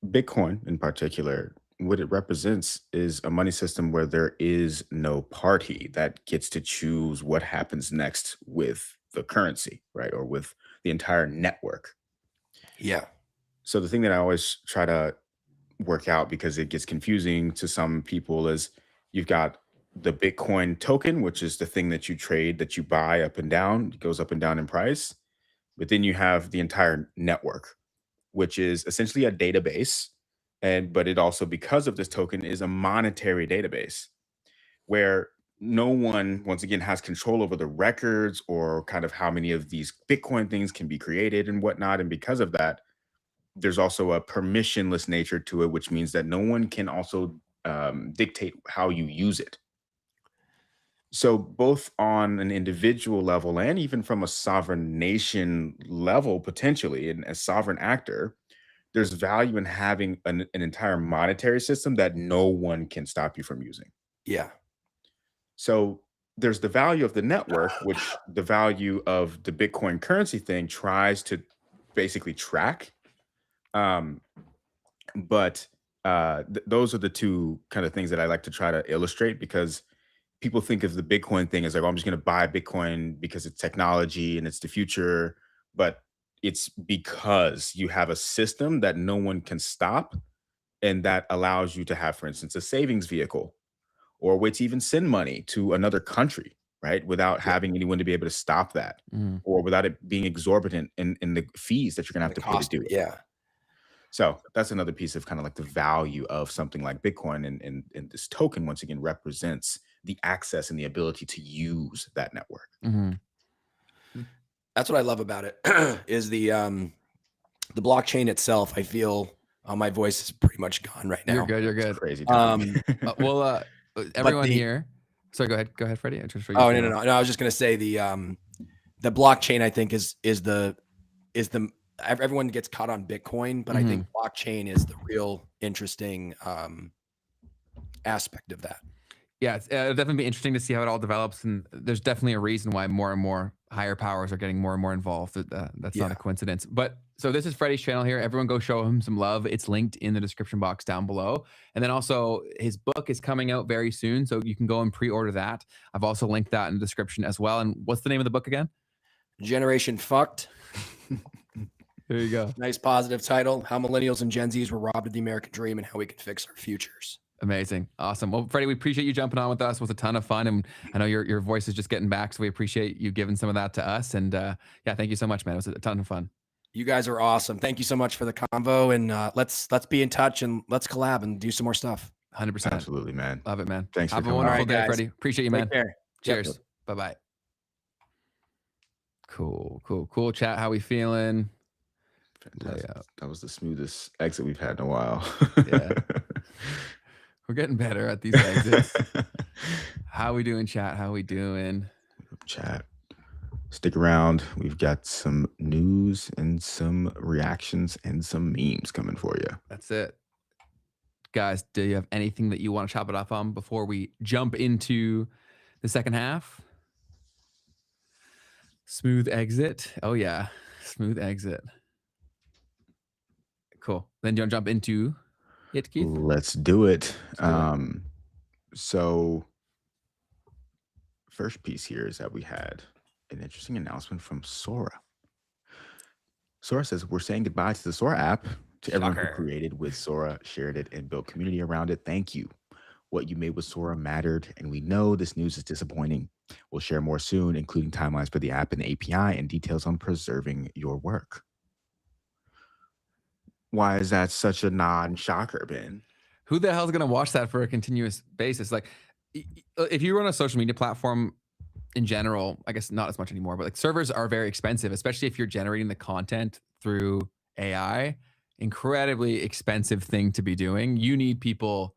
Bitcoin in particular, what it represents is a money system where there is no party that gets to choose what happens next with the currency, right? Or with the entire network. yeah, So the thing that I always try to work out, because it gets confusing to some people, is you've got the Bitcoin token, which is the thing that you trade, that you buy up and down, it goes up and down in price. But then you have the entire network, which is essentially a database. But it also, because of this token, is a monetary database where no one, once again, has control over the records or kind of how many of these Bitcoin things can be created and whatnot. And because of that, there's also a permissionless nature to it, which means that no one can also dictate how you use it. So both on an individual level and even from a sovereign nation level, potentially, and a sovereign actor, there's value in having an entire monetary system that no one can stop you from using. yeah, So there's the value of the network, which the value of the Bitcoin currency thing tries to basically track. But those are the two kind of things that I like to try to illustrate, because people think of the Bitcoin thing as like, oh, I'm just going to buy Bitcoin because it's technology and it's the future. But it's because you have a system that no one can stop, and that allows you to have, for instance, a savings vehicle or a way to even send money to another country, right? Without having anyone to be able to stop that, or without it being exorbitant in the fees that you're going to have to pay to do it. Yeah. So that's another piece of kind of like the value of something like Bitcoin. And this token, once again, represents the access and the ability to use that network. That's what I love about it is the blockchain itself. I feel my voice is pretty much gone right now. You're good. It's crazy. Well, everyone here. Sorry, go ahead, Freddie. Oh, no. I was just gonna say the blockchain, I think is the everyone gets caught on Bitcoin, but I think blockchain is the real interesting aspect of that. Yeah, it'll definitely be interesting to see how it all develops, and there's definitely a reason why more and more higher powers are getting more and more involved. That's not a coincidence. But so this is Freddie's channel here. Everyone go show him some love. It's linked in the description box down below. And then also his book is coming out very soon, so you can go and pre-order that. I've also linked that in the description as well. And what's the name of the book again? Generation Fucked. There you go. Nice positive title. How Millennials and Gen Zs were robbed of the American dream and how we can fix our futures. Amazing. Awesome. Well, Freddie, we appreciate you jumping on with us. It was a ton of fun. And I know your voice is just getting back, so we appreciate you giving some of that to us. And yeah, thank you so much, man. It was a ton of fun. You guys are awesome. Thank you so much for the convo. And let's be in touch and let's collab and do some more stuff. 100%. Absolutely, man. Love it, man. Thanks. Have a wonderful day, Freddie. Appreciate you, man. Take care. Cheers. Yep. Bye-bye. Cool chat. How we feeling? Fantastic. That was the smoothest exit we've had in a while. Yeah. We're getting better at these exits. How we doing, chat? How we doing? Chat. Stick around. We've got some news and some reactions and some memes coming for you. That's it. Guys, do you have anything that you want to chop it up on before we jump into the second half? Smooth exit. Oh yeah, smooth exit. Cool. Then you want to jump into it, Keith? Let's do it. Let's do it. So first piece here is that we had an interesting announcement from Sora. Sora says, we're saying goodbye to the Sora app. To everyone who Shocker. created with Sora, shared it, and built community around it. Thank you. What you made with Sora mattered, and we know this news is disappointing. We'll share more soon, including timelines for the app and the API and details on preserving your work. Why is that such a non-shocker, Ben? Who the hell's going to watch that for a continuous basis? Like, if you run a social media platform in general, I guess not as much anymore, but like servers are very expensive, especially if you're generating the content through AI. Incredibly expensive thing to be doing. You need people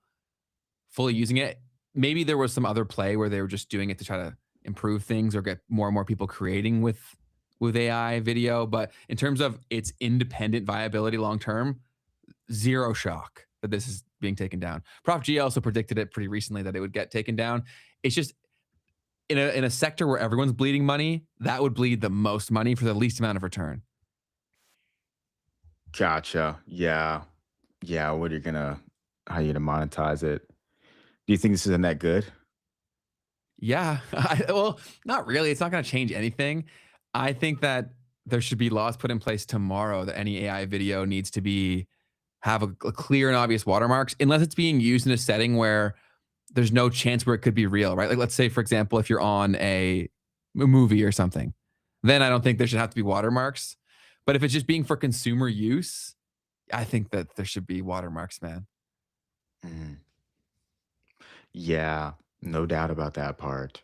fully using it. Maybe there was some other play where they were just doing it to try to improve things or get more and more people creating with AI video. But in terms of its independent viability long term, zero shock that this is being taken down. Prof G also predicted it pretty recently that it would get taken down. It's just in a sector where everyone's bleeding money, that would bleed the most money for the least amount of return. Gotcha. Yeah. What are you gonna, how are you gonna monetize it? Do you think this is a net good? Yeah. Well, not really. It's not going to change anything. I think that there should be laws put in place tomorrow that any AI video needs to have a clear and obvious watermarks, unless it's being used in a setting where there's no chance where it could be real, right? Like, let's say, for example, if you're on a movie or something, then I don't think there should have to be watermarks. But if it's just being for consumer use, I think that there should be watermarks, man. Mm. Yeah, no doubt about that part.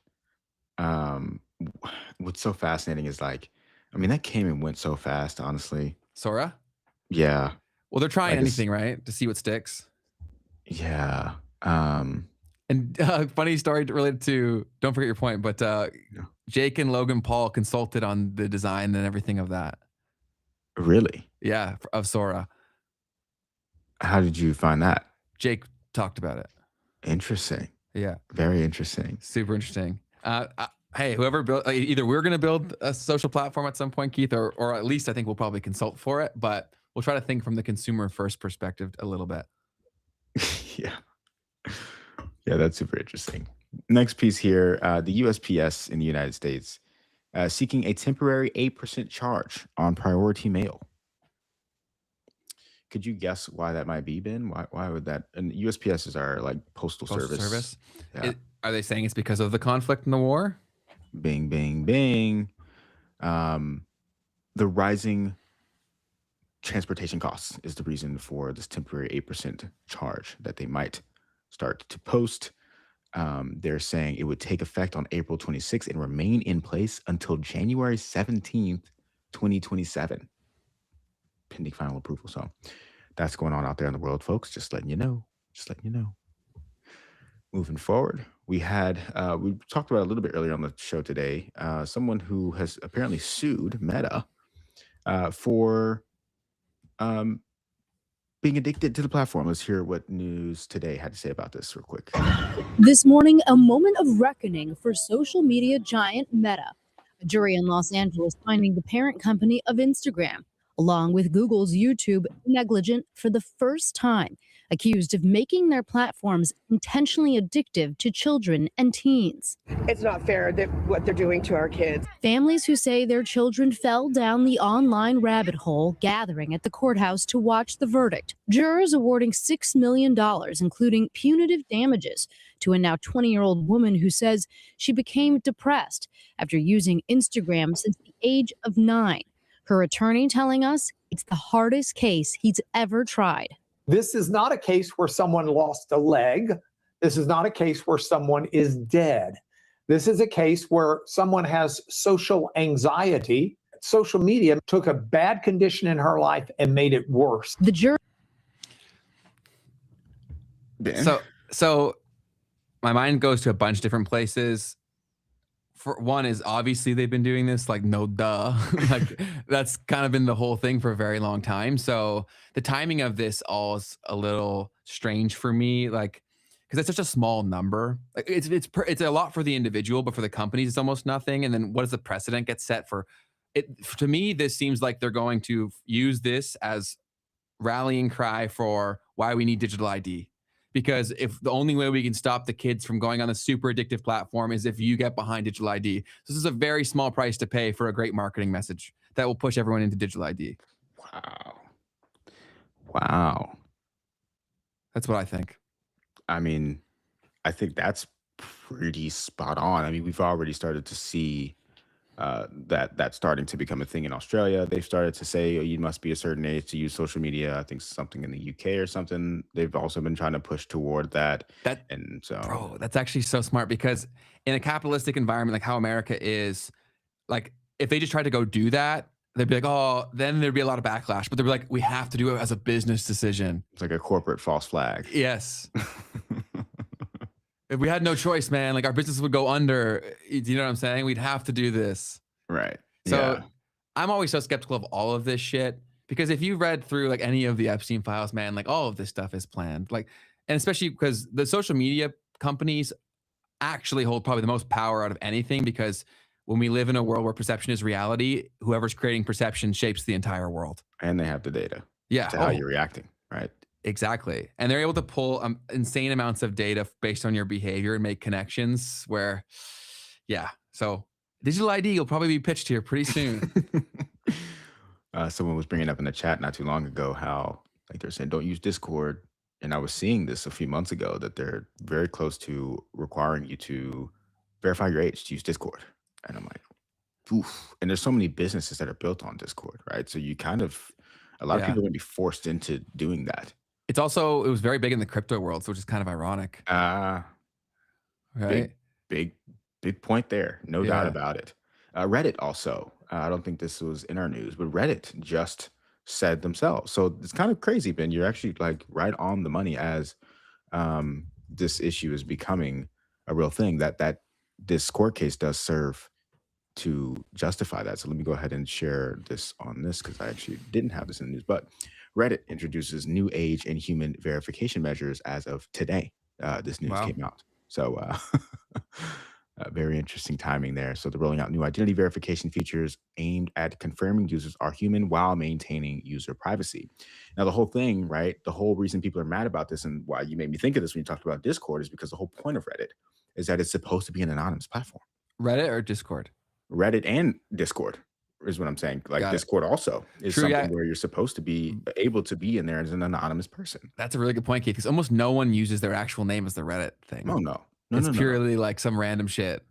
What's so fascinating is like, I mean, that came and went so fast, honestly. Sora? Yeah. Well, they're trying Like anything, right? To see what sticks. Yeah. And funny story related to, don't forget your point, but Jake and Logan Paul consulted on the design and everything of that. Really? Yeah, of Sora. How did you find that? Jake talked about it. Interesting. Yeah. Very interesting. Super interesting. Hey, whoever built, either we're going to build a social platform at some point, Keith, or at least I think we'll probably consult for it, but we'll try to think from the consumer first perspective a little bit. Yeah. Yeah, that's super interesting. Next piece here, the USPS in the United States seeking a temporary 8% charge on priority mail. Could you guess why that might be, Ben? Why would that? And USPS is our like postal service. Yeah. Are they saying it's because of the conflict and the war? Bing, bing, bing. The rising transportation costs is the reason for this temporary 8% charge that they might start to post. They're saying it would take effect on April 26th and remain in place until January 17th, 2027, pending final approval. So that's going on out there in the world, folks. Just letting you know. Moving forward, we had, we talked about a little bit earlier on the show today, someone who has apparently sued Meta for being addicted to the platform. Let's hear what News Today had to say about this real quick. This morning, a moment of reckoning for social media giant Meta. A jury in Los Angeles finding the parent company of Instagram, along with Google's YouTube, negligent for the first time, accused of making their platforms intentionally addictive to children and teens. It's not fair that what they're doing to our kids. Families who say their children fell down the online rabbit hole gathering at the courthouse to watch the verdict. Jurors awarding $6 million, including punitive damages, to a now 20-year-old woman who says she became depressed after using Instagram since the age of 9. Her attorney telling us it's the hardest case he's ever tried. This is not a case where someone lost a leg. This is not a case where someone is dead. This is a case where someone has social anxiety. Social media took a bad condition in her life and made it worse. The jury. So my mind goes to a bunch of different places. For one is obviously they've been doing this, like, no duh. Like, that's kind of been the whole thing for a very long time. So the timing of this all is a little strange for me. Like, because it's such a small number. Like it's a lot for the individual, but for the companies, it's almost nothing. And then what does the precedent get set for it? To me, this seems like they're going to use this as rallying cry for why we need digital ID. Because if the only way we can stop the kids from going on a super addictive platform is if you get behind digital ID. This is a very small price to pay for a great marketing message that will push everyone into digital ID. Wow. That's what I think. I mean, I think that's pretty spot on. I mean, we've already started to see that's starting to become a thing in Australia. They've started to say, oh, you must be a certain age to use social media. I think something in the UK or something. They've also been trying to push toward that. And so, bro, that's actually so smart, because in a capitalistic environment like how America is, like if they just tried to go do that, they'd be like, oh, then there'd be a lot of backlash. But they'd be like, we have to do it as a business decision. It's like a corporate false flag. Yes. If we had no choice, man, like our business would go under. You know what I'm saying? We'd have to do this. Right. So I'm always so skeptical of all of this shit, because if you read through like any of the Epstein files, man, like all of this stuff is planned. Like, and especially because the social media companies actually hold probably the most power out of anything, because when we live in a world where perception is reality, whoever's creating perception shapes the entire world. And they have the data. Yeah. To how you're reacting. Right. Exactly. And they're able to pull insane amounts of data based on your behavior and make connections where, yeah. So digital ID will probably be pitched here pretty soon. Someone was bringing up in the chat not too long ago how like they're saying, don't use Discord. And I was seeing this a few months ago that they're very close to requiring you to verify your age to use Discord. And I'm like, oof. And there's so many businesses that are built on Discord, right? So you kind of, a lot of people are going to be forced into doing that. It was very big in the crypto world, so which is kind of ironic. Right? Big point there. No doubt about it. Reddit also, I don't think this was in our news, but Reddit just said themselves. So it's kind of crazy, Ben. You're actually like right on the money as this issue is becoming a real thing, that this court case does serve to justify that. So let me go ahead and share this on this, because I actually didn't have this in the news, but Reddit introduces new age and human verification measures as of today. This news came out. So very interesting timing there. So they're rolling out new identity verification features aimed at confirming users are human while maintaining user privacy. Now, the whole thing, right? The whole reason people are mad about this, and why you made me think of this when you talked about Discord, is because the whole point of Reddit is that it's supposed to be an anonymous platform. Reddit or Discord? Reddit and Discord is what I'm saying. Like Discord also is something where you're supposed to be able to be in there as an anonymous person. That's a really good point, Keith, because almost no one uses their actual name as the Reddit thing. Oh, no. It's purely like some random shit.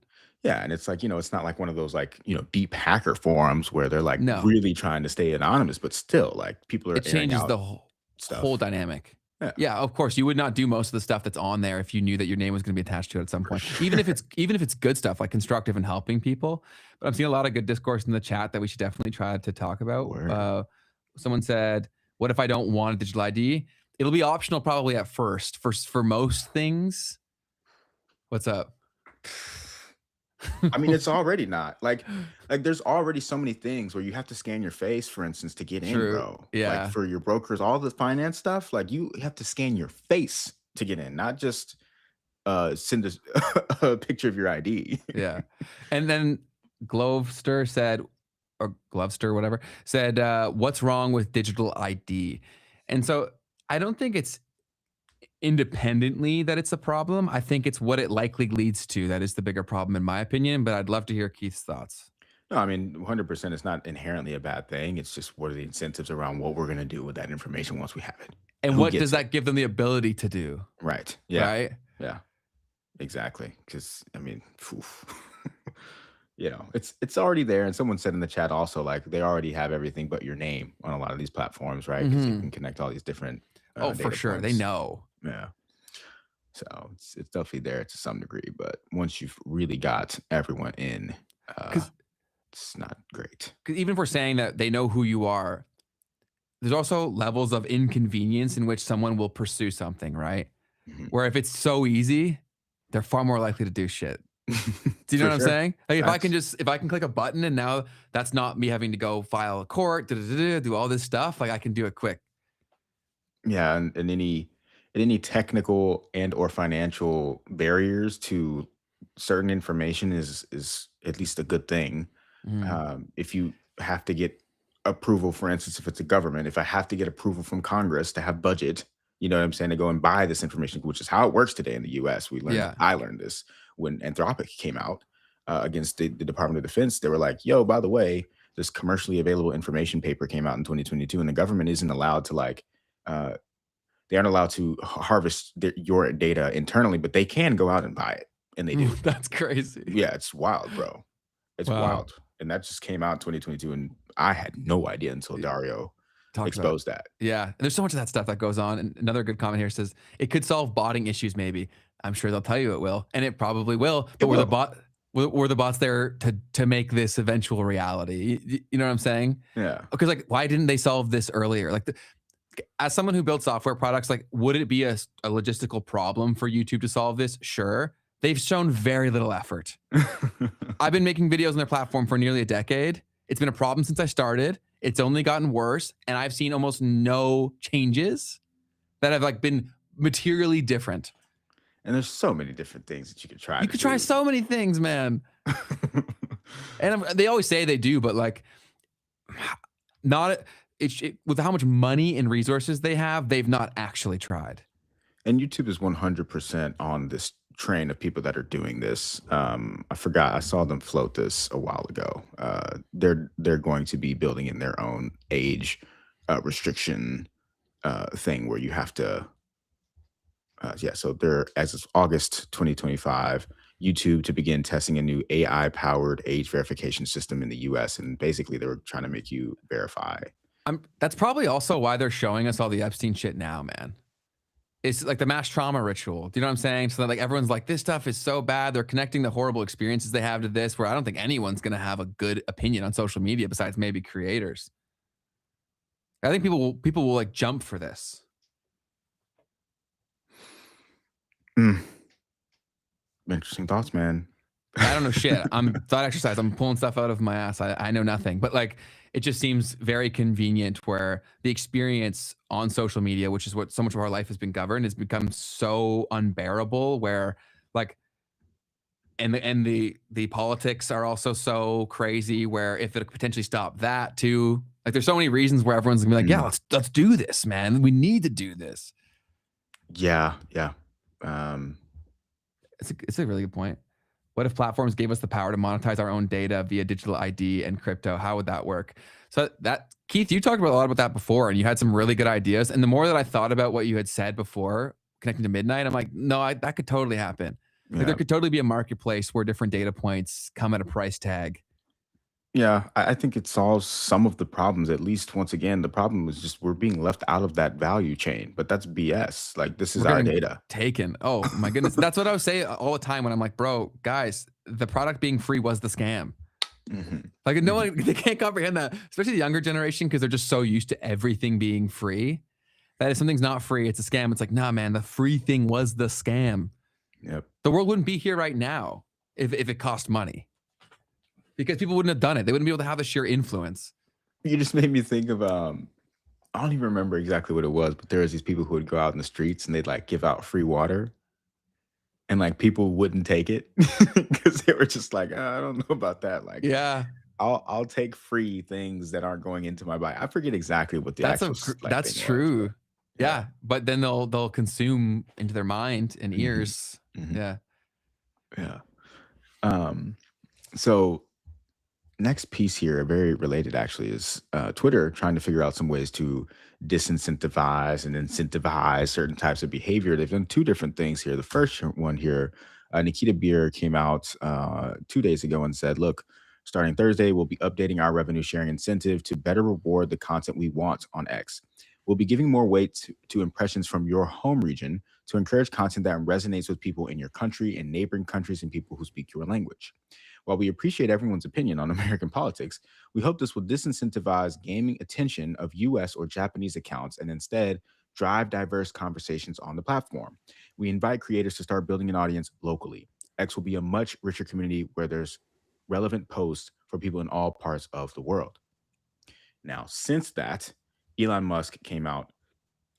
Yeah, and it's like, it's not like one of those like, deep hacker forums where they're like really trying to stay anonymous, but still like people are It changes the whole dynamic. Yeah, of course, you would not do most of the stuff that's on there if you knew that your name was going to be attached to it at some point. Even if it's good stuff, like constructive and helping people. But I'm seeing a lot of good discourse in the chat that we should definitely try to talk about. Someone said, "What if I don't want a digital ID?" It'll be optional probably at first for most things. What's up? I mean, it's already not like there's already so many things where you have to scan your face, for instance, to get in, bro. Yeah. Like for your brokers, all the finance stuff, like you have to scan your face to get in, not just send a picture of your ID. Yeah. And then Glovester said, or Glovester, whatever, said, what's wrong with digital ID? And so I don't think it's independently that it's a problem. I think it's what it likely leads to that is the bigger problem, in my opinion. But I'd love to hear Keith's thoughts. No, I mean, 100% it's not inherently a bad thing. It's just what are the incentives around what we're going to do with that information once we have it. And what does that give them the ability to do? Right. Yeah. Right? Yeah. Exactly. Because, I mean, it's already there. And someone said in the chat also, like, they already have everything but your name on a lot of these platforms, right? Because you can connect all these different for sure. points. They know. Yeah. So it's definitely there to some degree. But once you've really got everyone in, it's not great. Because even if we're saying that they know who you are, there's also levels of inconvenience in which someone will pursue something, right? Mm-hmm. Where if it's so easy, they're far more likely to do shit. Do you know what I'm saying? Like if I can click a button and now that's not me having to go file a court, do all this stuff, like I can do it quick. Yeah, and any technical and or financial barriers to certain information is at least a good thing. Mm. If you have to get approval, for instance, if it's a government, if I have to get approval from Congress to have budget, you know what I'm saying, to go and buy this information, which is how it works today in the US. Yeah. I learned this when Anthropic came out against the Department of Defense. They were like, yo, by the way, this commercially available information paper came out in 2022, and the government isn't allowed to they aren't allowed to harvest your data internally, but they can go out and buy it, and they do. That's crazy. Yeah, it's wild, bro. It's Wow. wild. And that just came out in 2022, and I had no idea until Dario exposed that. Yeah. And there's so much of that stuff that goes on. And another good comment here says it could solve botting issues, maybe. I'm sure they'll tell you it will, and it probably will. But were the bots there to make this eventual reality? You know what I'm saying? Yeah. Because like, why didn't they solve this earlier? Like, as someone who builds software products, like, would it be a logistical problem for YouTube to solve this? Sure. They've shown very little effort. I've been making videos on their platform for nearly a decade. It's been a problem since I started. It's only gotten worse, and I've seen almost no changes that have like been materially different. And there's so many different things that you could try. You could try so many things, man. And they always say they do, but like, not with how much money and resources they have, they've not actually tried. And YouTube is 100% on this train of people that are doing this. I forgot, I saw them float this a while ago. They're going to be building in their own age restriction thing where you have to so they're, as of August 2025, YouTube to begin testing a new AI powered age verification system in the US, and basically they were trying to make you verify. That's probably also why they're showing us all the Epstein shit now, man. It's like the mass trauma ritual. Do you know what I'm saying? So that like everyone's like, this stuff is so bad. They're connecting the horrible experiences they have to this, where I don't think anyone's going to have a good opinion on social media besides maybe creators. I think people will like jump for this. Interesting thoughts, man. I don't know shit. I'm thought exercise. I'm pulling stuff out of my ass. I know nothing, but like, it just seems very convenient where the experience on social media, which is what so much of our life has been governed, has become so unbearable where like, and the politics are also so crazy where if it could potentially stop that too, like there's so many reasons where everyone's gonna be like, yeah, let's do this, man. We need to do this. Yeah. It's a really good point. What if platforms gave us the power to monetize our own data via digital ID and crypto? How would that work? So that, Keith, you talked about a lot about that before, and you had some really good ideas. And the more that I thought about what you had said before, connecting to Midnight, I'm like, no, that could totally happen. Yeah. Like, there could totally be a marketplace where different data points come at a price tag. Yeah, I think it solves some of the problems. At least, once again, the problem is just we're being left out of that value chain. But that's BS. Like, this is our data taken. Oh my goodness, that's what I would say all the time when I'm like, bro, guys, the product being free was the scam. Like, no one, they can't comprehend that, especially the younger generation, because they're just so used to everything being free that if something's not free, it's a scam. It's like, nah, man, the free thing was the scam. Yep. The world wouldn't be here right now if it cost money. Because people wouldn't have done it. They wouldn't be able to have the sheer influence. You just made me think of I don't even remember exactly what it was, but there was these people who would go out in the streets and they'd like give out free water, and like people wouldn't take it because they were just like, I don't know about that. Like, yeah, I'll take free things that aren't going into my body. I forget exactly what the that's true. Was, yeah, but then they'll consume into their mind and ears. Yeah. So next piece here, very related actually, is Twitter trying to figure out some ways to disincentivize and incentivize certain types of behavior. They've done two different things here. The first one here, Nikita Beer came out 2 days ago and said, look, starting Thursday, we'll be updating our revenue sharing incentive to better reward the content we want on X. We'll be giving more weight to impressions from your home region to encourage content that resonates with people in your country and neighboring countries and people who speak your language. While we appreciate everyone's opinion on American politics, we hope this will disincentivize gaming attention of US or Japanese accounts and instead drive diverse conversations on the platform. We invite creators to start building an audience locally. X will be a much richer community where there's relevant posts for people in all parts of the world. Now, since that, Elon Musk came out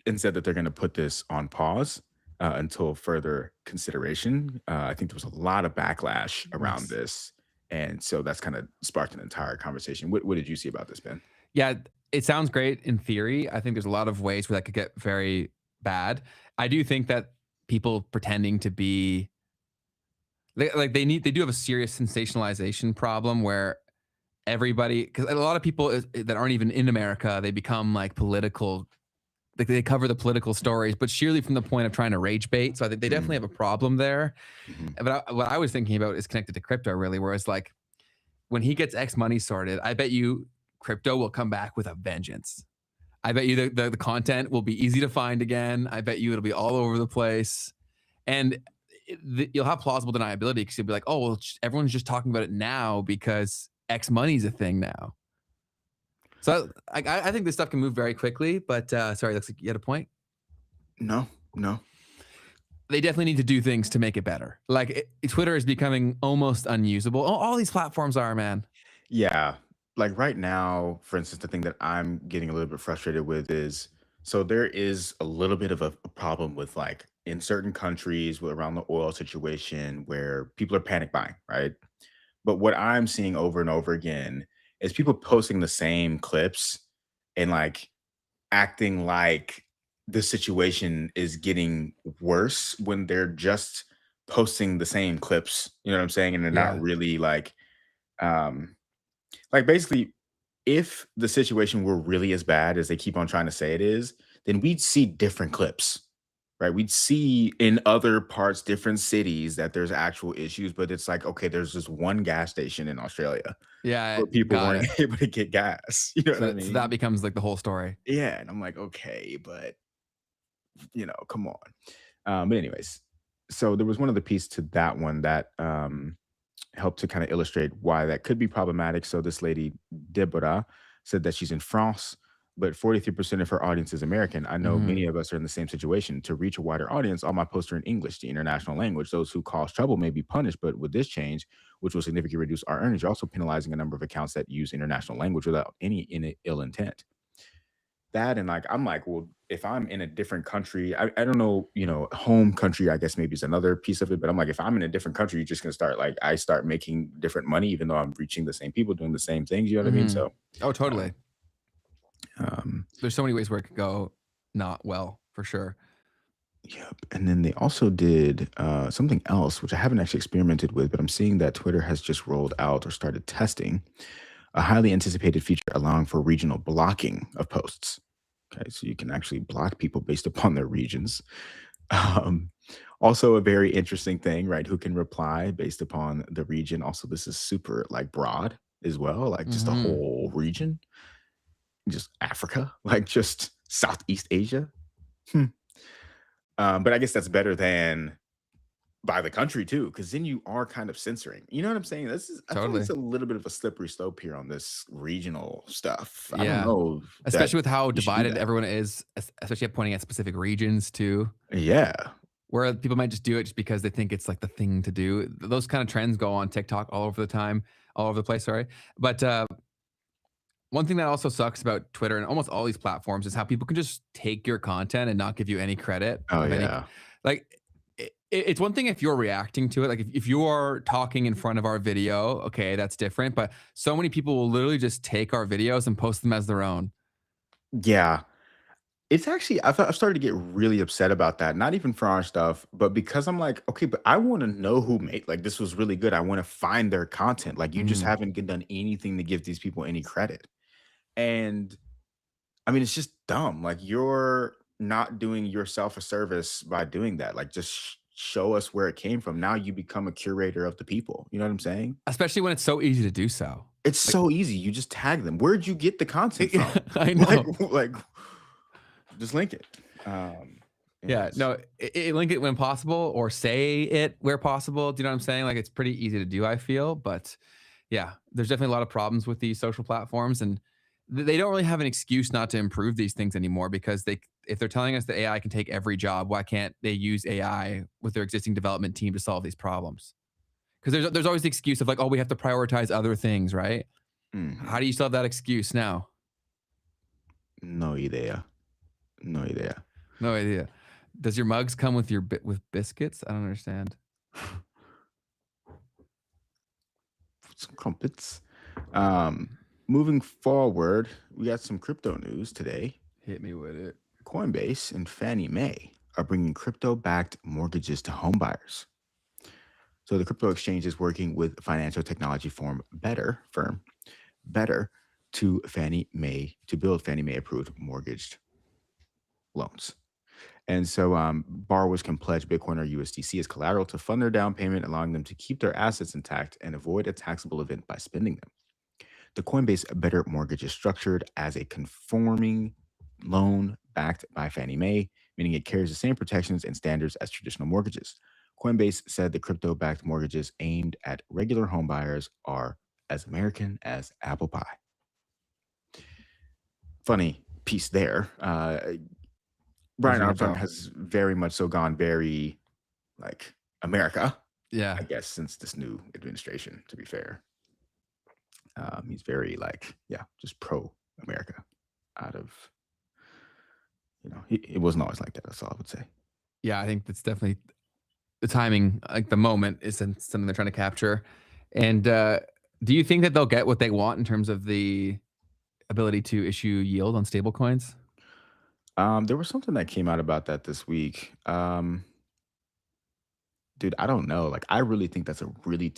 and said that they're going to put this on pause until further consideration. I think there was a lot of backlash around Yes. this, and so that's kind of sparked an entire conversation. What did you see about this, Ben? Yeah, it sounds great in theory. I think there's a lot of ways where that could get very bad. I do think that people pretending to be they do have a serious sensationalization problem where everybody, because a lot of people that aren't even in America, they become like political, like they cover the political stories, but surely from the point of trying to rage bait. So I think they definitely have a problem there. But what I was thinking about is connected to crypto really, whereas like when he gets X money sorted, I bet you crypto will come back with a vengeance. I bet you the content will be easy to find again. I bet you it'll be all over the place. And you'll have plausible deniability because you'll be like, oh, well, everyone's just talking about it now because X money's a thing now. So I think this stuff can move very quickly, but sorry, looks like you had a point. No. They definitely need to do things to make it better. Like Twitter is becoming almost unusable. All these platforms are, man. Yeah. Like right now, for instance, the thing that I'm getting a little bit frustrated with is, so there is a little bit of a problem with like in certain countries around the oil situation where people are panic buying, right? But what I'm seeing over and over again is people posting the same clips and like acting like the situation is getting worse when they're just posting the same clips. You know what I'm saying? And they're not really like basically, if the situation were really as bad as they keep on trying to say it is, then we'd see different clips, right? We'd see in other parts, different cities that there's actual issues, but it's like, okay, there's this one gas station in Australia Yeah, where people got weren't it. able to get gas. You know what I So mean? that becomes like the whole story. Yeah, and I'm like, okay, but come on. But anyways, so there was one other piece to that one that helped to kind of illustrate why that could be problematic. So this lady, Deborah, said that she's in France, but 43% of her audience is American. I know many of us are in the same situation. To reach a wider audience, all my posts are in English, the international language. Those who cause trouble may be punished, but with this change, which will significantly reduce our earnings, you're also penalizing a number of accounts that use international language without any ill intent. That and like I'm like, well, if I'm in a different country, I don't know, home country, I guess maybe is another piece of it. But I'm like, if I'm in a different country, you're just gonna start like I start making different money, even though I'm reaching the same people doing the same things. You know what I mean? So Oh, totally. um There's so many ways where it could go not well, for sure. yep. And then they also did something else, which I haven't actually experimented with, but I'm seeing that Twitter has just rolled out or started testing a highly anticipated feature allowing for regional blocking of posts. Okay, so you can actually block people based upon their regions. Um, Also, a very interesting thing, right? Who can reply based upon the region? Also, this is super like broad as well, like just the whole region, just Africa, like just Southeast Asia. But I guess that's better than by the country too, because then you are kind of censoring. You know what I'm saying? I feel like it's a little bit of a slippery slope here on this regional stuff. I don't know, especially with how you should do divided that. everyone is, especially pointing at specific regions too, Yeah, where people might just do it just because they think it's like the thing to do. Those kind of trends go on TikTok all over the time, all over the place. Sorry, but one thing that also sucks about Twitter and almost all these platforms is how people can just take your content and not give you any credit. oh of any, yeah, like it's one thing if you're reacting to it, like if you are talking in front of our video, okay, that's different. But so many people will literally just take our videos and post them as their own. yeah. It's actually I've started to get really upset about that. Not even for our stuff, but because I'm like, okay, but I want to know who made like this was really good. I want to find their content. Like you just haven't done anything to give these people any credit. And I mean, it's just dumb. Like you're not doing yourself a service by doing that. Like just show us where it came from. Now you become a curator of the people. You know what I'm saying? Especially when it's so easy to do so. It's Like, so easy. You just tag them. Where'd you get the content from? I know. Like just link it. Yeah, no, link it when possible or say it where possible. Do you know what I'm saying? Like it's pretty easy to do, I feel. But yeah, there's definitely a lot of problems with these social platforms, and they don't really have an excuse not to improve these things anymore because if they're telling us that AI can take every job, why can't they use AI with their existing development team to solve these problems? Because there's always the excuse of like, oh, we have to prioritize other things, right? How do you solve that excuse now? No idea. No idea. No idea. Does your mugs come with your with biscuits? I don't understand. Some crumpets. Moving forward, we got some crypto news today. Hit me with it. Coinbase and Fannie Mae are bringing crypto-backed mortgages to homebuyers. So the crypto exchange is working with financial technology firm Better to Fannie Mae to build Fannie Mae approved mortgaged loans. And so borrowers can pledge Bitcoin or USDC as collateral to fund their down payment, allowing them to keep their assets intact and avoid a taxable event by spending them. The Coinbase Better mortgage is structured as a conforming loan backed by Fannie Mae, meaning it carries the same protections and standards as traditional mortgages. Coinbase said the crypto-backed mortgages aimed at regular homebuyers are as American as apple pie. Funny piece there. Brian Armstrong has very much so gone very like America. Yeah. I guess since this new administration, to be fair. He's very like, just pro-America out of, it wasn't always like that. That's all I would say. Yeah, I think that's definitely the timing, like the moment is something they're trying to capture. And do you think that they'll get what they want in terms of the ability to issue yield on stable coins? There was something that came out about that this week. Dude, I don't know. Like, I really think that's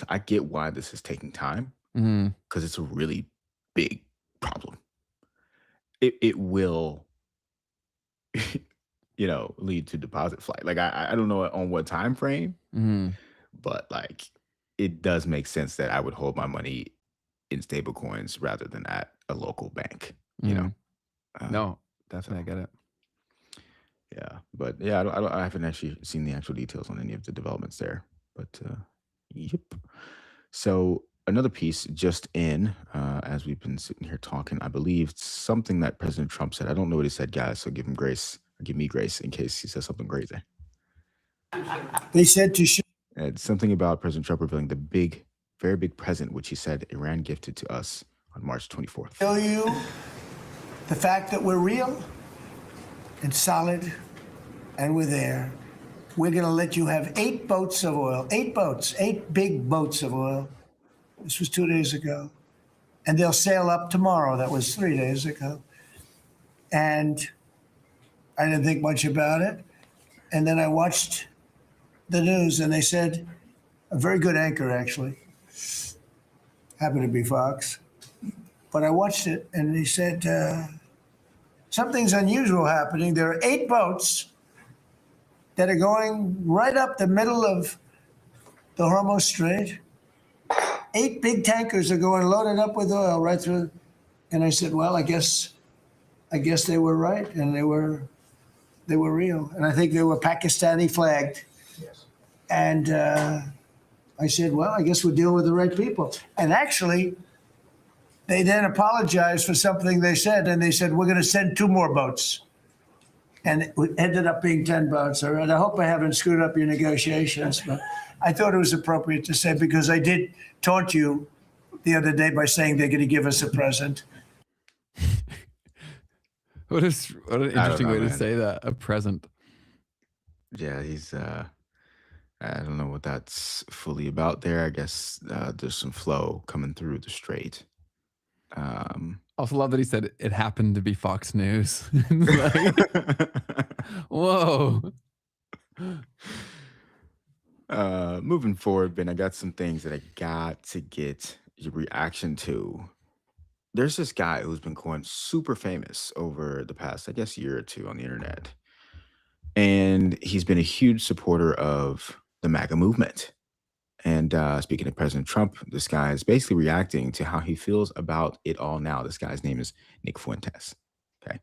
I get why this is taking time because it's a really big problem. It will, lead to deposit flight. Like, I don't know on what time frame, but like, it does make sense that I would hold my money in stable coins rather than at a local bank, No, definitely. I get it. Yeah, but yeah, I haven't actually seen the actual details on any of the developments there. But yep. So another piece just in, as we've been sitting here talking, I believe something that President Trump said. I don't know what he said, guys. So give him grace, or give me grace in case he says something crazy. They said to show. It's something about President Trump revealing the very big present, which he said Iran gifted to us on March 24th. Show you the fact that we're real and solid, and we're there. We're going to let you have 8 boats of oil, 8 boats, 8 big boats of oil. This was 2 days ago. And they'll sail up tomorrow. That was 3 days ago. And I didn't think much about it. And then I watched the news, and they said, a very good anchor, actually, happened to be Fox. But I watched it, and he said, something's unusual happening. There are 8 boats that are going right up the middle of the Hormuz Strait. 8 big tankers are going loaded up with oil right through. And I said, well, I guess they were right, and they were real. And I think they were Pakistani flagged. Yes. And I said, well, I guess we're dealing with the right people. And actually, they then apologized for something they said, and they said, we're going to send 2 more boats. And it ended up being 10 boats. All right. I hope I haven't screwed up your negotiations, but I thought it was appropriate to say, because I did taunt you the other day by saying they're going to give us a present. What an interesting way to say that, a present. Yeah, he's I don't know what that's fully about there. I guess there's some flow coming through the strait. Also love that he said it happened to be Fox News. Like, whoa. Moving forward, Ben, I got some things that I got to get your reaction to. There's this guy who's been going super famous over the past, I guess, year or two on the internet. And he's been a huge supporter of the MAGA movement. And speaking of President Trump, this guy is basically reacting to how he feels about it all now. This guy's name is Nick Fuentes. Okay.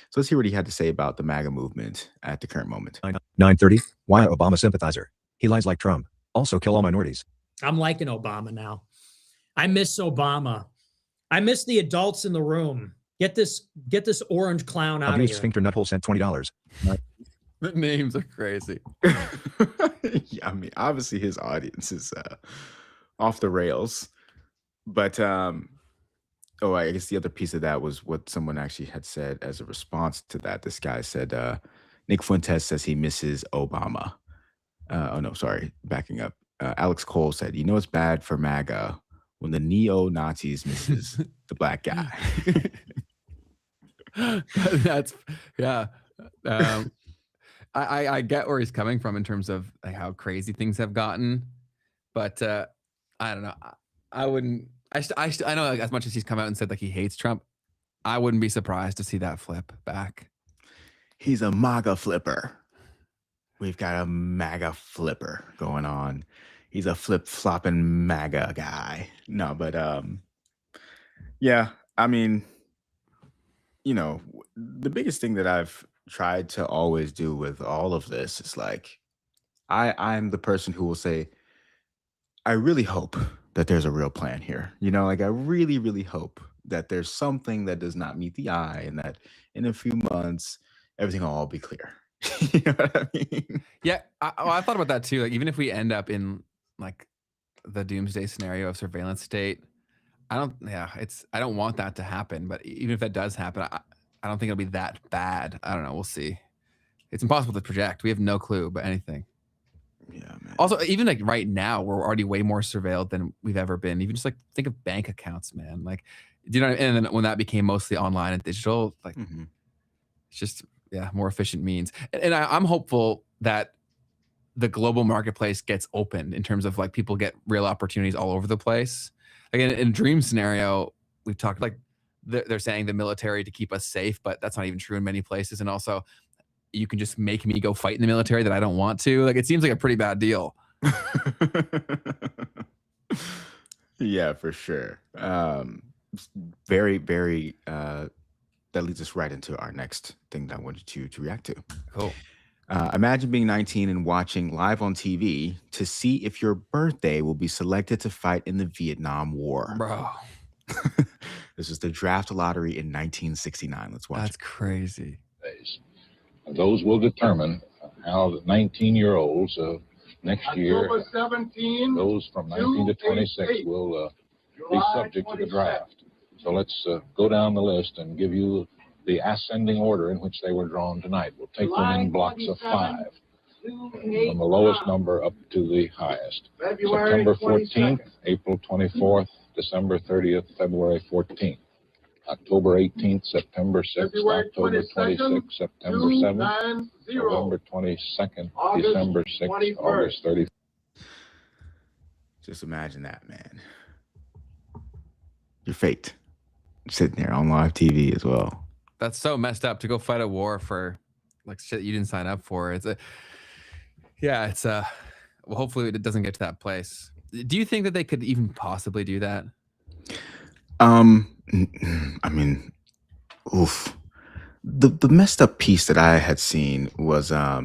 So let's hear what he had to say about the MAGA movement at the current moment. 9:30. Why Obama sympathizer? He lies like Trump. Also kill all minorities. I'm liking Obama now. I miss Obama. I miss the adults in the room. Get this orange clown out of Abused here. sphincter nuthole sent $20. The names are crazy. Yeah, I mean, obviously his audience is off the rails. But I guess the other piece of that was what someone actually had said as a response to that. This guy said, Nick Fuentes says he misses Obama. Oh no, sorry, backing up. Alex Cole said, "You know it's bad for MAGA when the neo-Nazis misses the black guy." That's yeah. I get where he's coming from in terms of like how crazy things have gotten, but I don't know. I wouldn't. I know, like, as much as he's come out and said like he hates Trump, I wouldn't be surprised to see that flip back. He's a MAGA flipper. We've got a MAGA flipper going on. He's a flip-flopping MAGA guy. No, but yeah, I mean, you know, the biggest thing that I've tried to always do with all of this is like, I'm the person who will say, I really hope that there's a real plan here. You know, like I really, really hope that there's something that does not meet the eye and that in a few months, everything will all be clear. You know what I mean? Yeah, I thought about that too. Like even if we end up in like the doomsday scenario of surveillance state, I don't want that to happen. But even if that does happen, I don't think it'll be that bad. I don't know. We'll see. It's impossible to project. We have no clue about anything. Yeah, man. Also, even like right now, we're already way more surveilled than we've ever been. Even just like think of bank accounts, man. Like, do you know? And then when that became mostly online and digital, like it's just more efficient means. And I'm hopeful that the global marketplace gets opened in terms of like people get real opportunities all over the place. Like in a dream scenario, we've talked like they're saying the military to keep us safe, but that's not even true in many places. And also, you can just make me go fight in the military that I don't want to. Like it seems like a pretty bad deal. Yeah, for sure. Very, very. That leads us right into our next thing that I wanted you to react to. Cool. Imagine being 19 and watching live on TV to see if your birthday will be selected to fight in the Vietnam War. Bro. This is the draft lottery in 1969. Let's watch. That's crazy. Those will determine how the 19-year-olds next year, those from 19 to 26 will be subject to the draft. So let's go down the list and give you the ascending order in which they were drawn tonight. We'll take them in blocks of 5, from the lowest number up to the highest. September 14th, April 24th, December 30th, February 14th. October 18th, September 6th, October 26th, September 7th, November 22nd, December 6th, August 31st. Just imagine that, man. You're faked. Sitting there on live TV as well. That's so messed up to go fight a war for like shit you didn't sign up for. Well, hopefully it doesn't get to that place. Do you think that they could even possibly do that? I mean, oof. The messed up piece that I had seen was I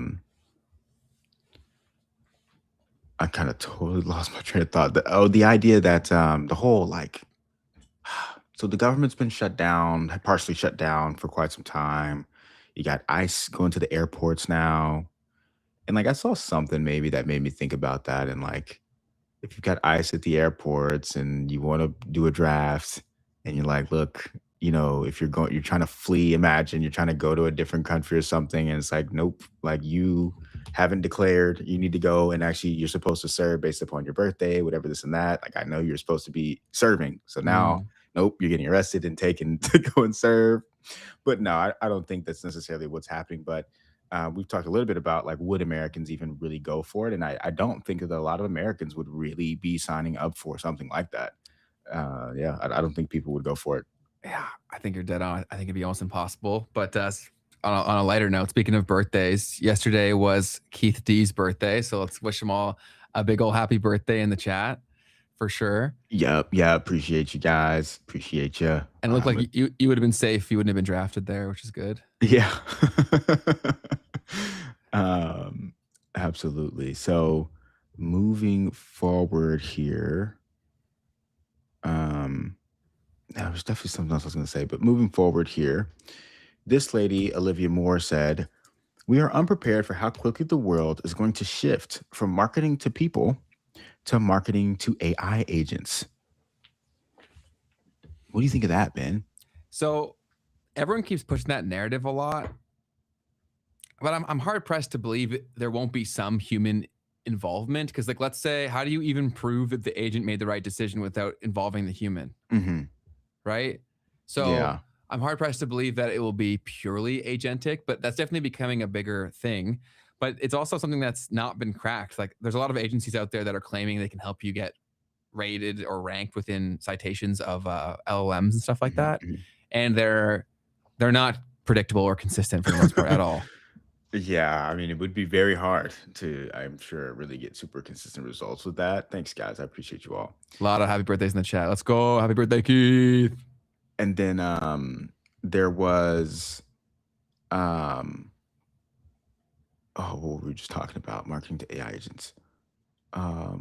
kind of totally lost my train of thought. The idea that the whole like, so the government's been partially shut down for quite some time. You got ICE going to the airports now. And like I saw something maybe that made me think about that. And like, if you've got ICE at the airports and you want to do a draft and you're like, look, you know, if you're trying to flee, imagine you're trying to go to a different country or something. And it's like, nope, like you haven't declared, you need to go. And actually you're supposed to serve based upon your birthday, whatever, this and that. Like, I know you're supposed to be serving. So now, nope, you're getting arrested and taken to go and serve. But no, I don't think that's necessarily what's happening. But we've talked a little bit about like, would Americans even really go for it? And I don't think that a lot of Americans would really be signing up for something like that. I don't think people would go for it. Yeah, I think you're dead on. I think it'd be almost impossible. But on a lighter note, speaking of birthdays, yesterday was Keith D's birthday. So let's wish him all a big old happy birthday in the chat for sure. Yep. Yeah. Appreciate you guys. Appreciate you. And it looked like you would have been safe. You wouldn't have been drafted there, which is good. Yeah. Absolutely. So moving forward here, there's definitely something else I was going to say, but moving forward here, this lady, Olivia Moore, said, "We are unprepared for how quickly the world is going to shift from marketing to people to marketing to AI agents." What do you think of that, Ben? So everyone keeps pushing that narrative a lot, but I'm hard pressed to believe there won't be some human involvement. Because, like, let's say, how do you even prove that the agent made the right decision without involving the human? Right. So Yeah. I'm hard pressed to believe that it will be purely agentic, but that's definitely becoming a bigger thing. But it's also something that's not been cracked. Like, there's a lot of agencies out there that are claiming they can help you get rated or ranked within citations of LLMs and stuff like that. And they're not predictable or consistent for the most part at all. Yeah, I mean, it would be very hard to, I'm sure, really get super consistent results with that. Thanks, guys. I appreciate you all. A lot of happy birthdays in the chat. Let's go. Happy birthday, Keith. And then there was, oh, what were we just talking about? Marketing to AI agents. How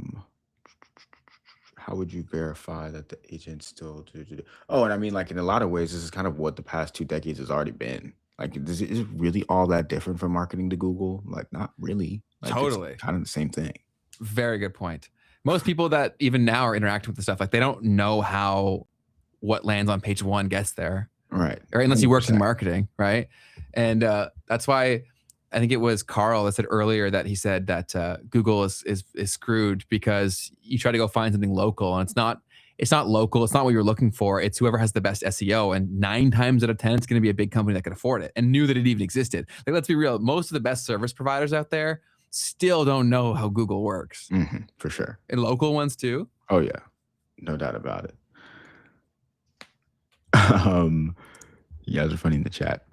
would you verify that the agents still do? Oh, and I mean, like, in a lot of ways, this is kind of what the past 2 decades has already been. Like, is it really all that different from marketing to Google? Like, not really. Like, Totally. It's kind of the same thing. Very good point. Most people that even now are interacting with the stuff, like, they don't know how what lands on page 1 gets there. Right. Or unless you work in 100%. marketing, right? And that's why I think it was Carl that said earlier that he said that Google is screwed because you try to go find something local and it's not local. It's not what you're looking for. It's whoever has the best SEO. And 9 times out of 10, it's going to be a big company that can afford it and knew that it even existed. Like, let's be real. Most of the best service providers out there still don't know how Google works. For sure. And local ones too. Oh, yeah. No doubt about it. You guys are funny in the chat.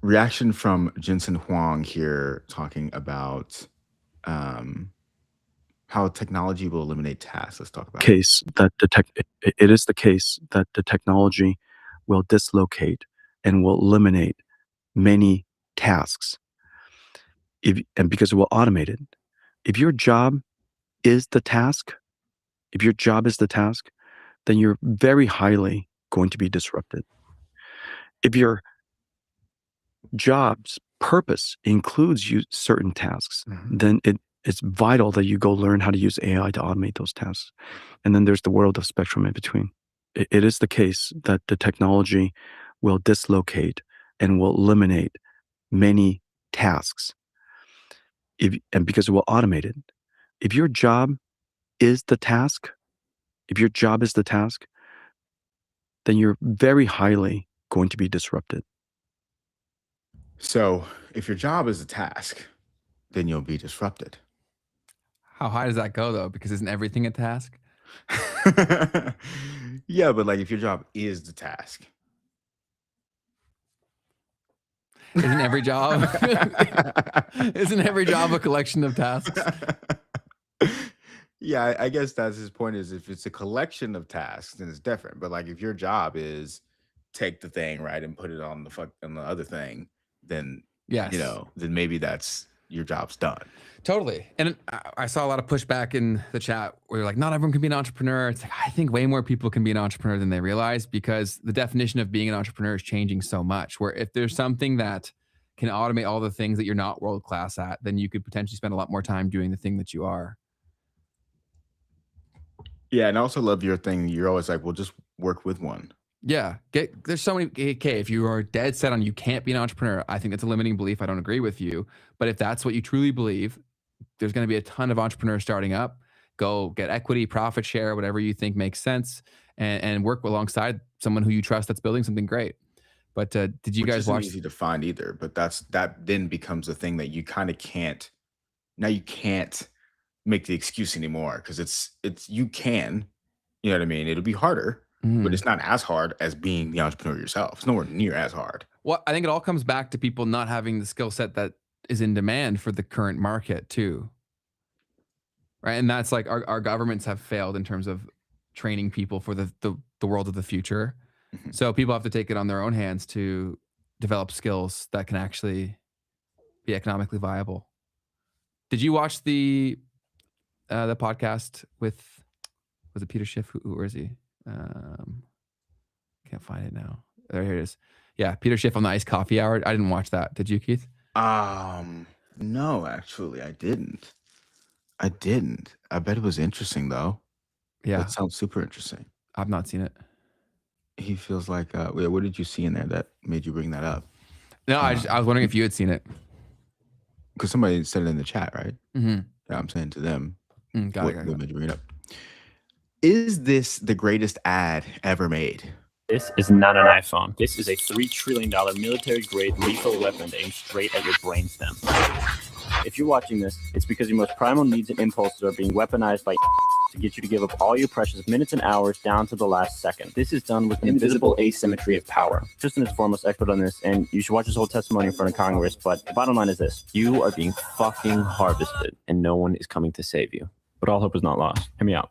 Reaction from Jensen Huang here talking about how technology will eliminate tasks. Let's talk about case that it is the case that the technology will dislocate and will eliminate many tasks. And because it will automate it. If your job is the task, then you're very highly going to be disrupted. If your job's purpose includes certain tasks, then it's vital that you go learn how to use AI to automate those tasks. And then there's the world of spectrum in between. It is the case that the technology will dislocate and will eliminate many tasks. And because it will automate it. If your job is the task, then you're very highly going to be disrupted. So if your job is a task, then you'll be disrupted. How high does that go, though? Because isn't everything a task? Yeah, but like, if your job is the task. Isn't every job a collection of tasks? Yeah, I guess that's his point, is if it's a collection of tasks, then it's different. But like, if your job is take the thing, right, and put it on the other thing, then yes, then maybe that's your job's done. Totally. And I saw a lot of pushback in the chat where you're like, not everyone can be an entrepreneur. It's like, I think way more people can be an entrepreneur than they realize, because the definition of being an entrepreneur is changing so much, where if there's something that can automate all the things that you're not world class at, then you could potentially spend a lot more time doing the thing that you are. Yeah, and I also love your thing. You're always like, well, just work with one. Yeah, there's so many. Okay, if you are dead set on you can't be an entrepreneur, I think that's a limiting belief. I don't agree with you. But if that's what you truly believe, there's going to be a ton of entrepreneurs starting up. Go get equity, profit share, whatever you think makes sense, and work alongside someone who you trust that's building something great. But did you guys watch? Easy to find either, but that then becomes a thing that you kind of can't. Now you can't make the excuse anymore, because it's you can, you know what I mean? It'll be harder. But it's not as hard as being the entrepreneur yourself. It's nowhere near as hard. Well, I think it all comes back to people not having the skill set that is in demand for the current market too. Right. And that's like our governments have failed in terms of training people for the world of the future. So people have to take it on their own hands to develop skills that can actually be economically viable. Did you watch the podcast with, was it Peter Schiff? Who is he? Can't find it now. There, here it is. Yeah, Peter Schiff on the Iced Coffee Hour. I didn't watch that. Did you, Keith? No, actually, I didn't. I bet it was interesting though. Yeah, that sounds super interesting. I've not seen it. He feels like, what did you see in there that made you bring that up? No, I was wondering if you had seen it. because somebody said it in the chat, right? Mm-hmm. Yeah, I'm saying to them. Got What made you bring it up? Is this the greatest ad ever made? This is not an iPhone. This is a $3 trillion military-grade lethal weapon aimed straight at your brainstem. If you're watching this, it's because your most primal needs and impulses are being weaponized by to get you to give up all your precious minutes and hours down to the last second. This is done with invisible asymmetry of power. Tristan is foremost expert on this, and you should watch his whole testimony in front of Congress, but the bottom line is this. You are being fucking harvested, and no one is coming to save you. But all hope is not lost. Hear me out.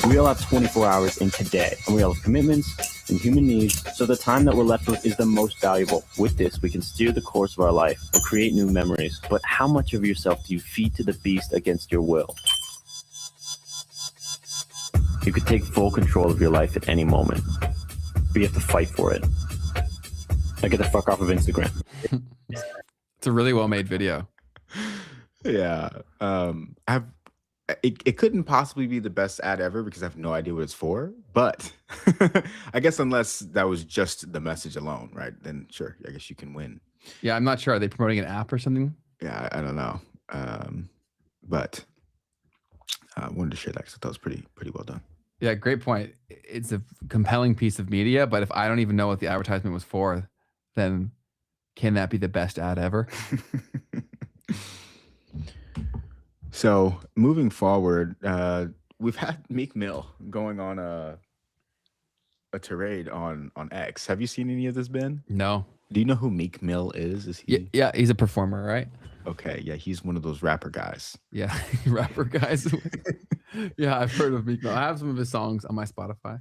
We all have 24 hours in today, and we all have commitments and human needs, so the time that we're left with is the most valuable. With this, we can steer the course of our life or create new memories. But how much of yourself do you feed to the beast against your will? You could take full control of your life at any moment, but you have to fight for it. Now get the fuck off of Instagram. It's a really well-made video. Yeah. It couldn't possibly be the best ad ever because I have no idea what it's for. But I guess unless that was just the message alone, right? Then sure, I guess you can win. Yeah, I'm not sure. Are they promoting an app or something? Yeah, I don't know. But I wanted to share that because I thought it was pretty well done. Yeah, great point. It's a compelling piece of media, but if I don't even know what the advertisement was for, then can that be the best ad ever? So moving forward, we've had Meek Mill going on a tirade on X. Have you seen any of this, Ben? No. Do you know who Meek Mill is? Is he? Yeah, he's a performer, right? Okay, yeah, he's one of those rapper guys. Yeah, rapper guys. Yeah, I've heard of Meek Mill. I have some of his songs on my Spotify.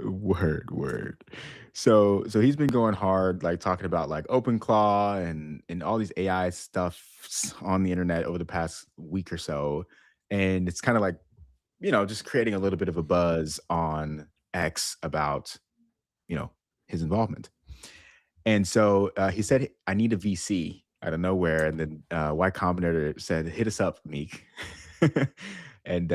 Word. So he's been going hard, like talking about like OpenClaw and all these AI stuff on the internet over the past week or so. And it's kind of like, just creating a little bit of a buzz on X about, his involvement. And so he said, I need a VC out of nowhere. And then Y Combinator said, hit us up, Meek. And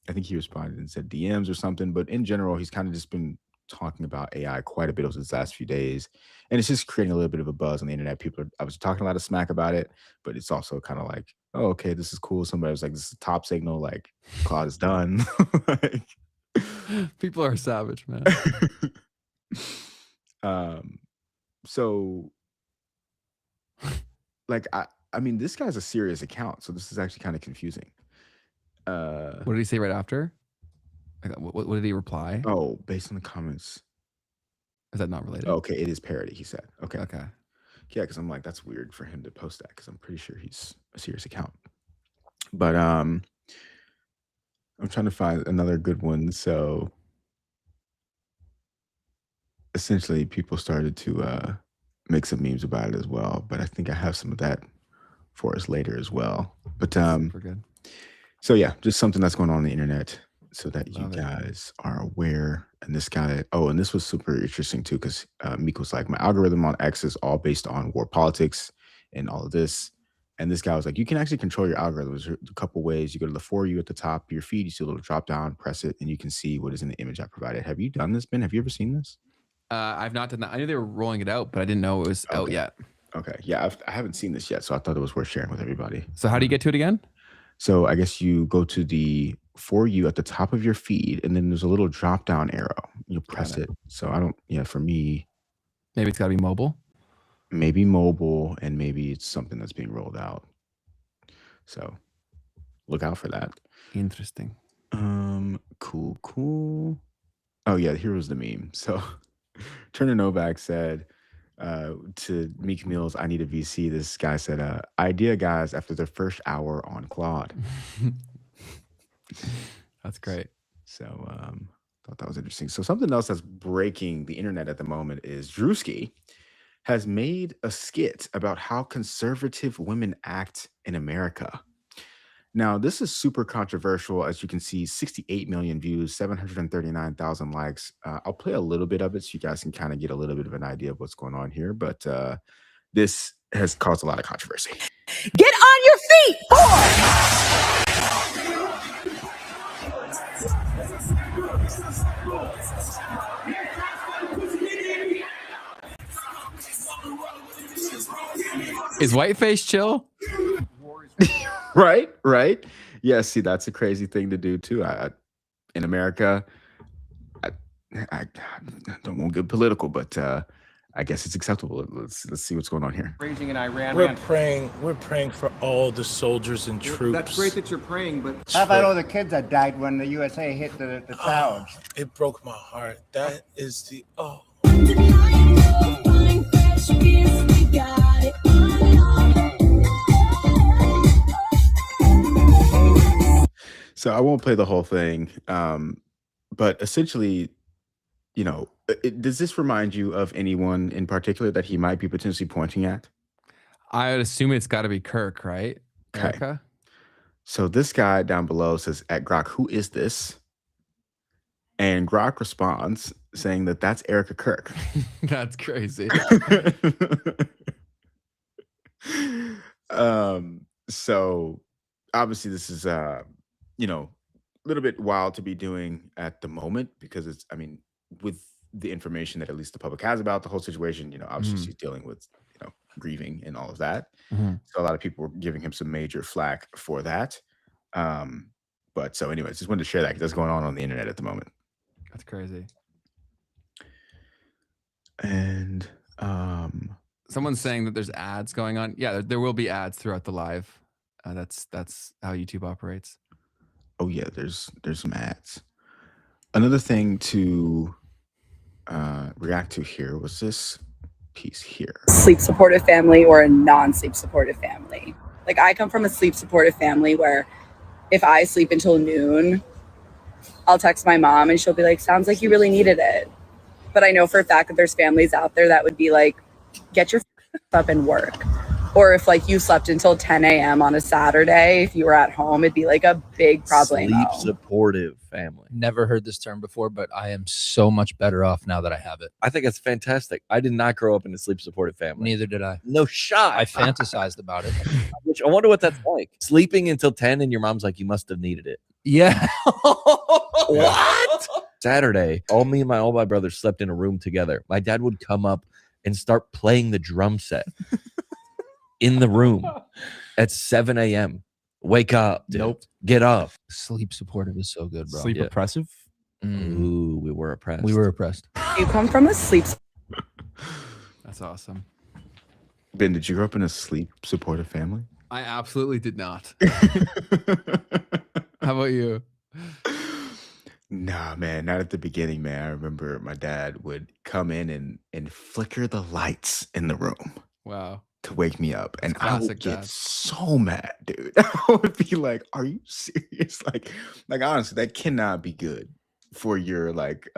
I think he responded and said DMs or something. But in general, he's kind of just been talking about AI quite a bit over these last few days. And it's just creating a little bit of a buzz on the internet. People are obviously talking a lot of smack about it, but it's also kind of like, oh, okay, this is cool. Somebody was like, this is a top signal, like Claude is done. Like, people are savage, man. So like, I mean, this guy's a serious account. So this is actually kind of confusing. What did he say right after? Like, what did he reply? Oh, based on the comments. Is that not related? Oh, okay, it is parody, he said. Okay. Okay. Yeah, because I'm like, that's weird for him to post that because I'm pretty sure he's a serious account. But I'm trying to find another good one. So essentially people started to make some memes about it as well. But I think I have some of that for us later as well. But super good. So yeah, just something that's going on the internet so that you guys are aware. And this guy, and this was super interesting too, because Meek was like, my algorithm on X is all based on war politics and all of this. And this guy was like, you can actually control your algorithm. There's a couple ways. You go to the For You at the top of your feed, you see a little drop down, press it, and you can see what is in the image I provided. Have you done this, Ben? Have you ever seen this? I've not done that. I knew they were rolling it out, but I didn't know it was out yet. Okay. Yeah, I haven't seen this yet, so I thought it was worth sharing with everybody. So how do you get to it again? So I guess you go to the For You at the top of your feed, and then there's a little drop down arrow. You press it. So for me. Maybe it's got to be mobile. Maybe mobile, and maybe it's something that's being rolled out. So look out for that. Interesting. Cool. Oh yeah, here was the meme. So Turner Novak said to Meek Mill's I Need a VC, this guy said, idea guys after their first hour on Claude. That's great. So thought that was interesting. So something else that's breaking the internet at the moment is Drewski has made a skit about how conservative women act in America. Now, this is super controversial. As you can see, 68 million views, 739,000 likes. I'll play a little bit of it so you guys can kind of get a little bit of an idea of what's going on here. But this has caused a lot of controversy. Get on your feet, boy! Is whiteface chill? Right. Yeah, see, that's a crazy thing to do too. In America, I don't want to get political, but I guess it's acceptable. Let's see what's going on here. Raging in Iran. We're praying for all the soldiers and troops. That's great that you're praying, but how about all the kids that died when the USA hit the towers? It broke my heart. That is the So I won't play the whole thing, but essentially, you know, does this remind you of anyone in particular that he might be potentially pointing at? I would assume it's got to be Kirk, right? Okay. Erica? So this guy down below says, at Grok, who is this? And Grok responds saying that that's Erica Kirk. That's crazy. So obviously this is, you know, a little bit wild to be doing at the moment because it's, I mean, with the information that at least the public has about the whole situation, you know, obviously she's dealing with, you know, grieving and all of that. So a lot of people were giving him some major flack for that. But so anyways, just wanted to share that because that's going on the internet at the moment. That's crazy. And someone's saying that there's ads going on. Yeah, there will be ads throughout the live. That's how YouTube operates. Oh yeah, there's some ads. Another thing to react to here was this piece here. Sleep supportive family or a non-sleep supportive family. Like I come from a sleep supportive family where if I sleep until noon, I'll text my mom and she'll be like, sounds like you really needed it. But I know for a fact that there's families out there that would be like, get your up and work. Or if like you slept until 10 a.m. on a Saturday, if you were at home, it'd be like a big problem. Sleep supportive family. Never heard this term before, but I am so much better off now that I have it. I think it's fantastic. I did not grow up in a sleep supportive family. Neither did I. No shot. I fantasized about it. Which I wonder what that's like. Sleeping until 10 and your mom's like, you must have needed it. Yeah. What? Saturday, all my brothers slept in a room together. My dad would come up and start playing the drum set in the room at 7 a.m. Wake up. Dude. Nope. Get up. Sleep supportive is so good, bro. Sleep oppressive? Ooh, we were oppressed. We were oppressed. You come from a sleep. That's awesome. Ben, did you grow up in a sleep supportive family? I absolutely did not. How about you? Nah, man, not at the beginning, man. I remember my dad would come in and flicker the lights in the room. Wow. To wake me up. And I would get dad. so mad, dude. I would be like, are you serious? Like honestly, that cannot be good for your like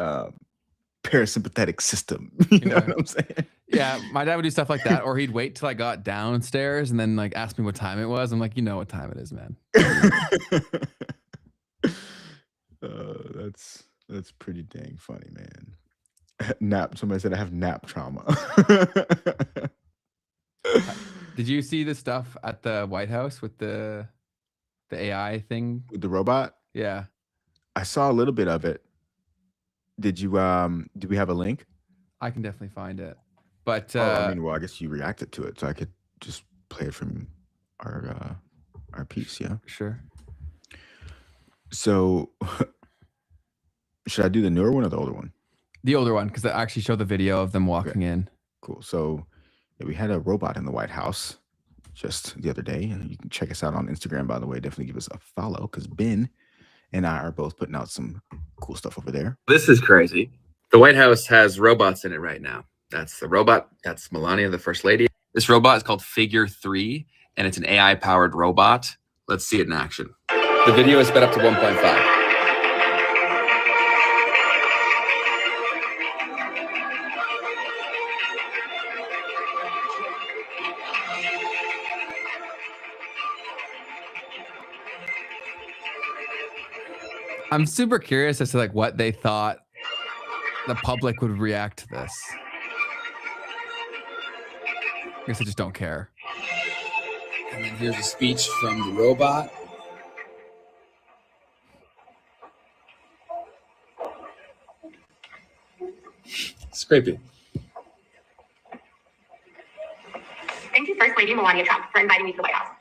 parasympathetic system. You know what I'm saying? Yeah, my dad would do stuff like that, or he'd wait till I got downstairs and then like ask me what time it was. I'm like, you know what time it is, man. That's pretty dang funny, man. Nap. Somebody said I have nap trauma. Did you see the stuff at the White House with the AI thing? With the robot? Yeah. I saw a little bit of it. Did you do we have a link? I can definitely find it. But I mean, well, I guess you reacted to it, so I could just play it from our piece, yeah. Sure. So should I do the newer one or the older one? The older one, because I actually showed the video of them walking in. Cool. So yeah, we had a robot in the White House just the other day, and you can check us out on Instagram, by the way. Definitely give us a follow, because Ben and I are both putting out some cool stuff over there. This is crazy. The White House has robots in it right now. That's the robot. That's Melania, the First Lady. This robot is called Figure 3, and it's an AI-powered robot. Let's see it in action. The video is sped up to 1.5. I'm super curious as to like what they thought the public would react to this. I guess I just don't care. And then here's a speech from the robot. It's creepy. Thank you, First Lady 3, Melania Trump, for inviting me to the White House.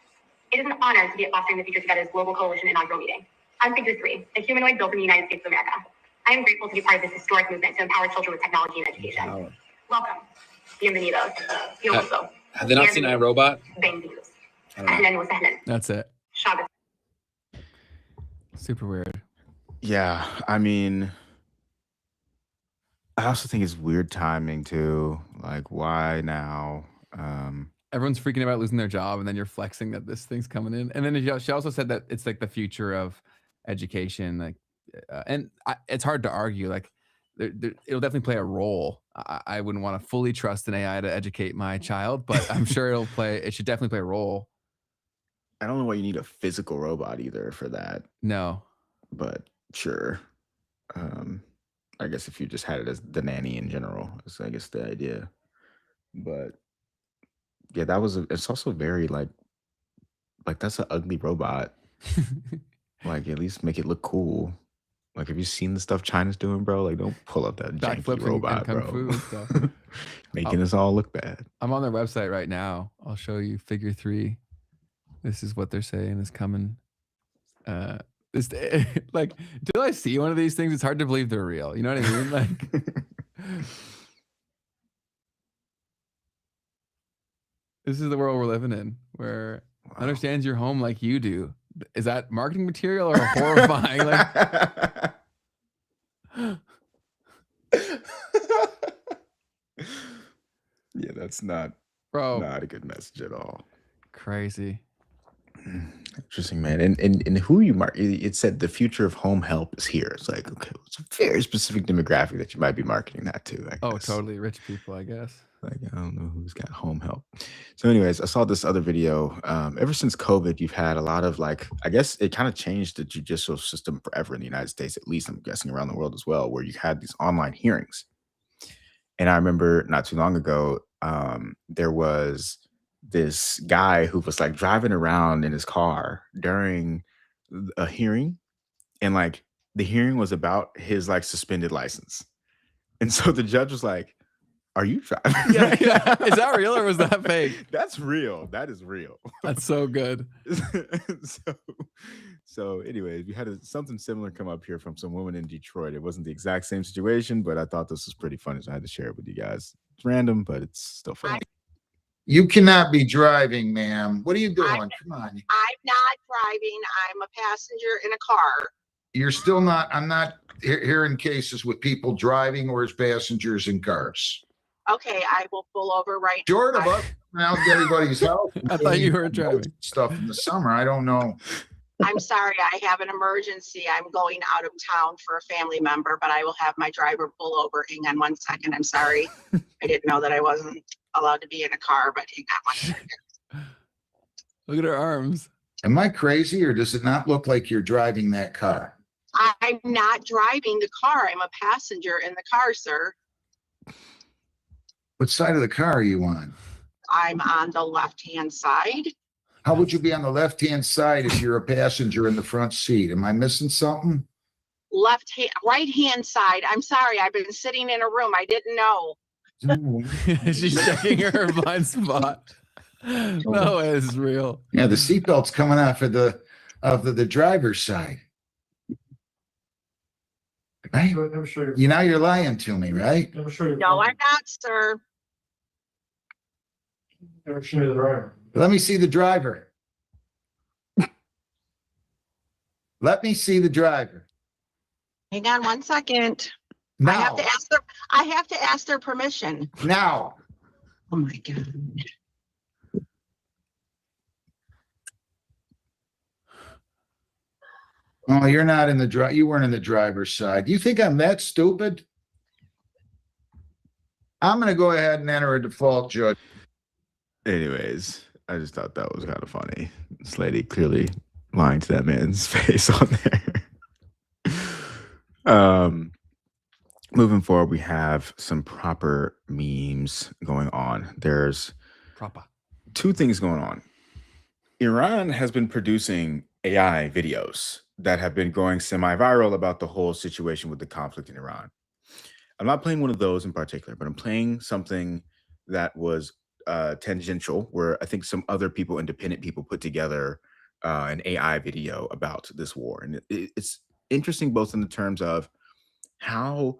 It is an honor to be at Fostering the Future Together's Global Coalition inaugural meeting. I'm Figure 3, a humanoid built in the United States of America. I am grateful to be part of this historic movement to empower children with technology and education. Wow. Welcome. Bienvenidos. Yo uso. Have they not seen iRobot? Bienvenidos. I don't know. Ahlan wa sahlan. That's it. Shabbos. Super weird. Yeah, I mean, I also think it's weird timing too. Like, why now? Everyone's freaking about losing their job, and then you're flexing that this thing's coming in. And then she also said that it's like the future of education. Like, it's hard to argue. Like, it'll definitely play a role. I wouldn't want to fully trust an AI to educate my child, but I'm sure it should definitely play a role. I don't know why you need a physical robot either for that. No, but sure. I guess if you just had it as the nanny in general, is I guess the idea. But yeah, it's also very like that's an ugly robot. Like, at least make it look cool. Like, have you seen the stuff China's doing, bro? Like, don't pull up that janky robot, and bro. Fu and stuff. Making us all look bad. I'm on their website right now. I'll show you Figure 3. This is what they're saying is coming. This like, till I see one of these things, it's hard to believe they're real. You know what I mean? Like, this is the world we're living in, where understands your home like you do. Is that marketing material or horrifying? Like, yeah, that's not a good message at all. Crazy. Interesting, man. And who you mark? It said the future of home help is here. It's like, okay, it's a very specific demographic that you might be marketing that to. I oh, guess. Totally rich people, I guess. Like, I don't know who's got home help. So anyways, I saw this other video. Ever since COVID, you've had a lot of, like, I guess it kind of changed the judicial system forever in the United States, at least I'm guessing around the world as well, where you had these online hearings. And I remember not too long ago, there was this guy who was like driving around in his car during a hearing, and like the hearing was about his like suspended license. And so the judge was like, "Are you driving?" Yeah. Is that real or was that fake? That's real. That is real. That's so good. So anyways, we had something similar come up here from some woman in Detroit. It wasn't the exact same situation, but I thought this was pretty funny, so I had to share it with you guys. It's random, but it's still funny. You cannot be driving, ma'am. What are you doing? Come on. I'm not driving. I'm a passenger in a car. You're still not. I'm not hearing cases with people driving or as passengers in cars. Okay, I will pull over right Short of us now, everybody's house. I thought you were driving stuff in the summer. I don't know. I'm sorry, I have an emergency. I'm going out of town for a family member, but I will have my driver pull over. Hang on 1 second. I'm sorry. I didn't know that I wasn't allowed to be in a car, but hang on 1 second. Look at her arms. Am I crazy, or does it not look like you're driving that car? I'm not driving the car. I'm a passenger in the car, sir. What side of the car are you on? I'm on the left-hand side. How would you be on the left-hand side if you're a passenger in the front seat? Am I missing something? Right-hand side. I'm sorry. I've been sitting in a room. I didn't know. She's checking her blind spot. No, it's real. Yeah, the seatbelt's coming off of the driver's side. Right? You know you're lying to me, right? No, I'm not, sir. Let me see the driver. Let me see the driver. Hang on 1 second. Now. I have to ask their permission. Now. Oh my God. Oh, you're not in the you weren't in the driver's side. Do you think I'm that stupid? I'm going to go ahead and enter a default, Judge. Anyways, I just thought that was kind of funny. This lady clearly lying to that man's face on there. Moving forward, we have some proper memes going on. There's two things going on. Iran has been producing AI videos that have been going semi-viral about the whole situation with the conflict in Iran. I'm not playing one of those in particular, but I'm playing something that was tangential, where I think some other people, independent people, put together an AI video about this war, and it's interesting both in the terms of how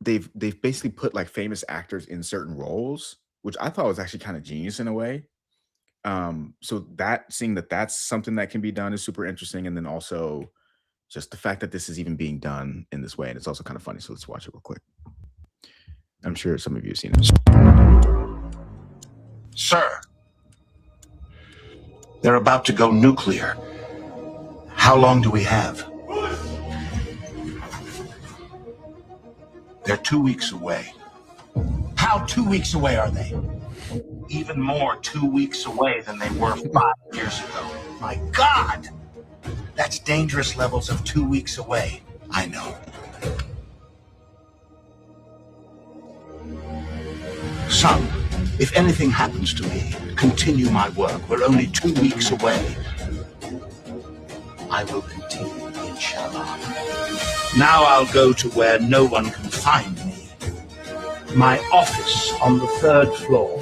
they've basically put like famous actors in certain roles, which I thought was actually kind of genius in a way. So that seeing that that's something that can be done is super interesting, and then also just the fact that this is even being done in this way, and it's also kind of funny. So let's watch it real quick. I'm sure some of you have seen it. Sir, they're about to go nuclear. How long do we have? They're 2 weeks away. How 2 weeks away are they? Even more 2 weeks away than they were 5 years ago. My God! That's dangerous levels of 2 weeks away. I know. Son, if anything happens to me, continue my work. We're only 2 weeks away. I will continue, inshallah. Now I'll go to where no one can find me. My office on the 3rd floor,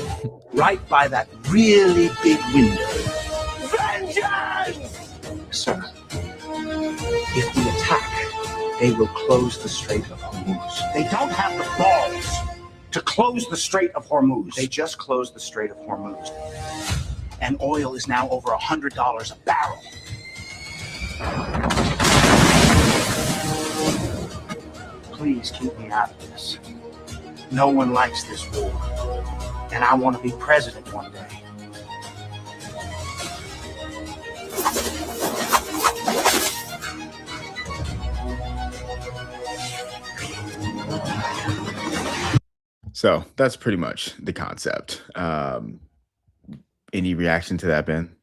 right by that really big window. Vengeance! Sir, if we attack, they will close the Strait of Hormuz. They don't have the balls to close the Strait of Hormuz. They just closed the Strait of Hormuz. And oil is now over $100 a barrel. Please keep me out of this. No one likes this war. And I want to be president one day. So that's pretty much the concept. Any reaction to that, Ben?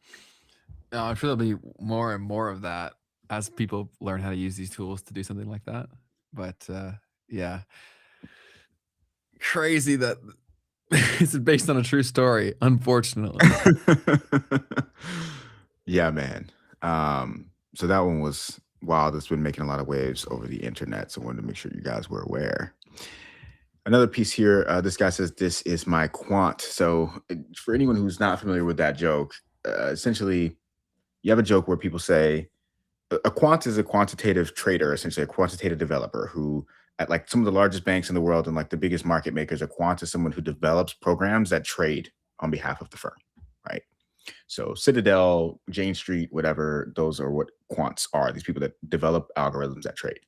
No, I'm sure there'll be more and more of that as people learn how to use these tools to do something like that. But yeah, crazy that it's based on a true story, unfortunately. Yeah, man. So that one was wild. It's been making a lot of waves over the internet. So I wanted to make sure you guys were aware. Another piece here, this guy says, "This is my quant." So for anyone who's not familiar with that joke, essentially, you have a joke where people say, a quant is a quantitative trader, essentially a quantitative developer who, at like some of the largest banks in the world and like the biggest market makers, a quant is someone who develops programs that trade on behalf of the firm, right? So Citadel, Jane Street, whatever, those are what quants are, these people that develop algorithms that trade.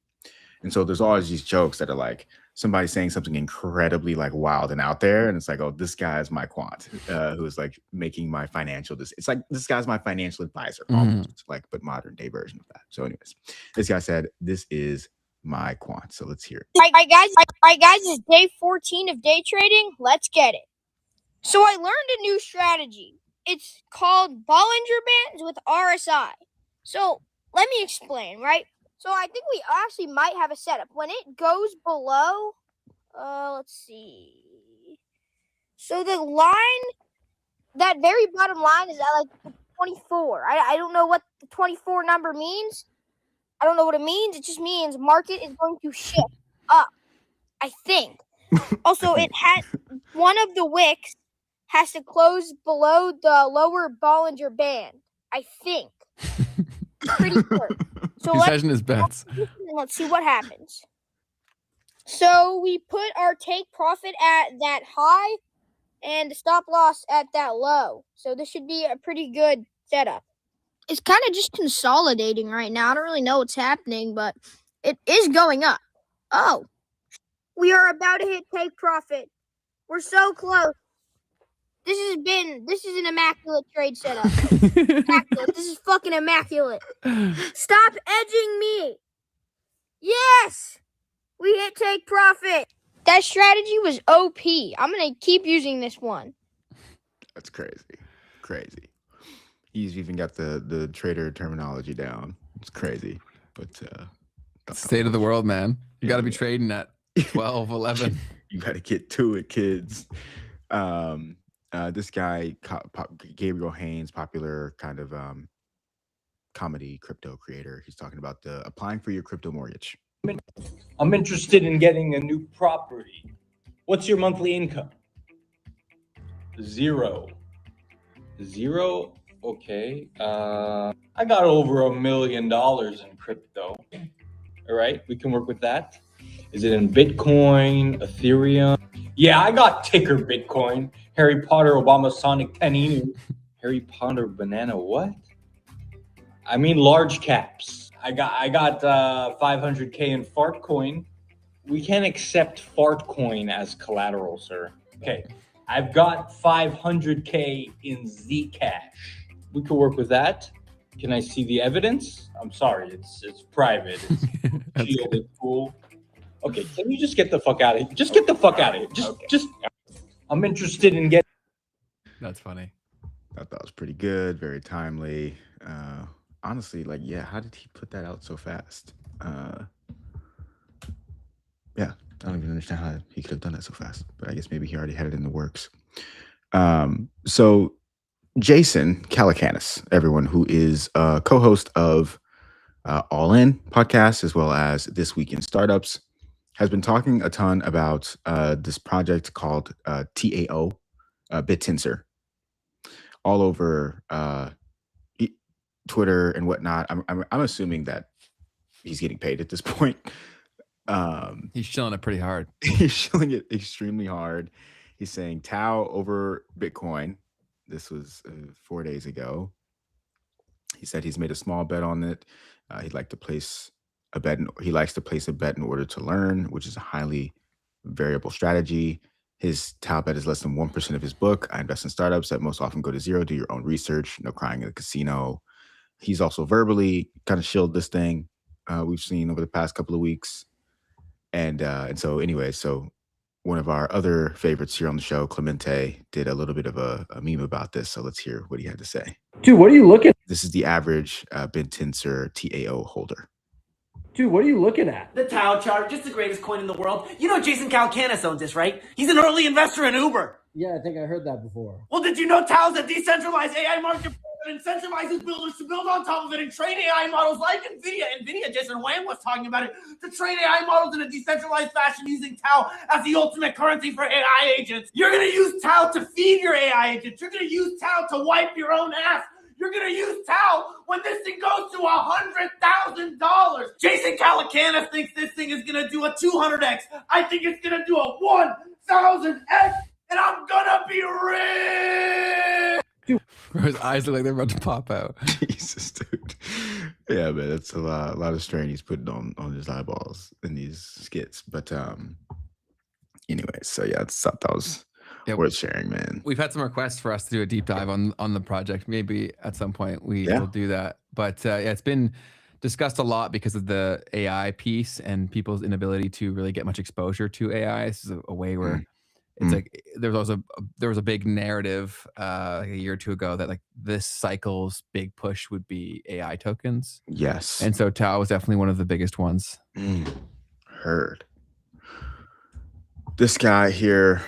And so there's always these jokes that are like somebody saying something incredibly like wild and out there. And it's like, oh, this guy is my quant who's like making my financial, it's like, this guy's my financial advisor, almost like, but modern day version of that. So anyways, this guy said, "This is my quant." So let's hear it. All right, guys, it's day 14 of day trading. Let's get it. So I learned a new strategy. It's called Bollinger Bands with RSI. So let me explain, right? So I think we actually might have a setup. When it goes below, let's see. So the line, that very bottom line is at like 24. I don't know what the 24 number means. I don't know what it means. It just means market is going to shift up, I think. Also, it has one of the wicks has to close below the lower Bollinger Band, I think. Pretty sure. So He's hedging his bets. Let's see what happens. So we put our take profit at that high and the stop loss at that low. So this should be a pretty good setup. It's kind of just consolidating right now. I don't really know what's happening, but it is going up. Oh, we are about to hit take profit. We're so close. This is an immaculate trade setup. Immaculate. This is fucking immaculate. Stop edging me. Yes, we hit take profit. That strategy was OP. I'm going to keep using this one. That's crazy. Crazy. He's even got the trader terminology down. It's crazy. But state of the world, man. You got to be trading at 12, 11. You got to get to it, kids. This guy, Gabriel Haynes, popular kind of comedy crypto creator. He's talking about applying for your crypto mortgage. I'm interested in getting a new property. What's your monthly income? Zero. Okay. I got over $1 million in crypto. All right, we can work with that. Is it in Bitcoin, Ethereum? Yeah, I got ticker Bitcoin. Harry Potter, Obama, Sonic, Panini. Harry Potter, banana, what? I mean large caps. I got 500K in fart coin. We can't accept fart coin as collateral, sir. Okay, I've got 500K in Zcash. We could work with that. Can I see the evidence? I'm sorry, it's private. It's shielded, cool. Okay, can you just get the fuck out of here? Just get the fuck out of here. Just. I'm interested in getting. That's funny. I thought it was pretty good, very timely. Honestly, like, yeah, how did he put that out so fast? Yeah, I don't even understand how he could have done that so fast, but I guess maybe he already had it in the works. So Jason Calacanis, everyone, who is a co-host of All In podcast, as well as This Week in Startups, has been talking a ton about this project called TAO, BitTensor, all over Twitter and whatnot. I'm assuming that he's getting paid at this point. He's shilling it pretty hard. He's shilling it extremely hard. He's saying Tau over Bitcoin. This was 4 days ago. He said he's made a small bet on it. He'd like to place a bet. He likes to place a bet in order to learn, which is a highly variable strategy. His Tau bet is less than 1% of his book. I invest in startups that most often go to zero. Do your own research. No crying in the casino. He's also verbally kind of shilled this thing. We've seen over the past couple of weeks. And so anyway, so one of our other favorites here on the show, Clemente, did a little bit of a meme about this. So let's hear what he had to say. Dude, what are you looking at? This is the average BitTensor TAO holder. Dude, what are you looking at? The Tau chart, just the greatest coin in the world. You know Jason Calacanis owns this, right? He's an early investor in Uber. Yeah, I think I heard that before. Well, did you know Tau's a decentralized AI marketplace that incentivizes builders to build on top of it and train AI models like NVIDIA. NVIDIA, Jason Wang was talking about it, to train AI models in a decentralized fashion using Tau as the ultimate currency for AI agents. You're going to use Tau to feed your AI agents. You're going to use Tau to wipe your own ass. You're going to use Tau when this thing goes to $100,000. Jason Calacanis thinks this thing is going to do a 200x. I think it's going to do a 1,000x, and I'm going to be rich. His eyes look like they're about to pop out. Jesus, dude. Yeah, man, that's a lot of strain he's putting on his eyeballs in these skits. But anyway, so yeah, I thought that was worth sharing, man. We've had some requests for us to do a deep dive on the project. Maybe at some point we will do that. But yeah, it's been discussed a lot because of the AI piece and people's inability to really get much exposure to AI. This is a way where it's like there was a big narrative like a year or two ago that like this cycle's big push would be AI tokens. Yes. And so Tau was definitely one of the biggest ones. Heard. This guy here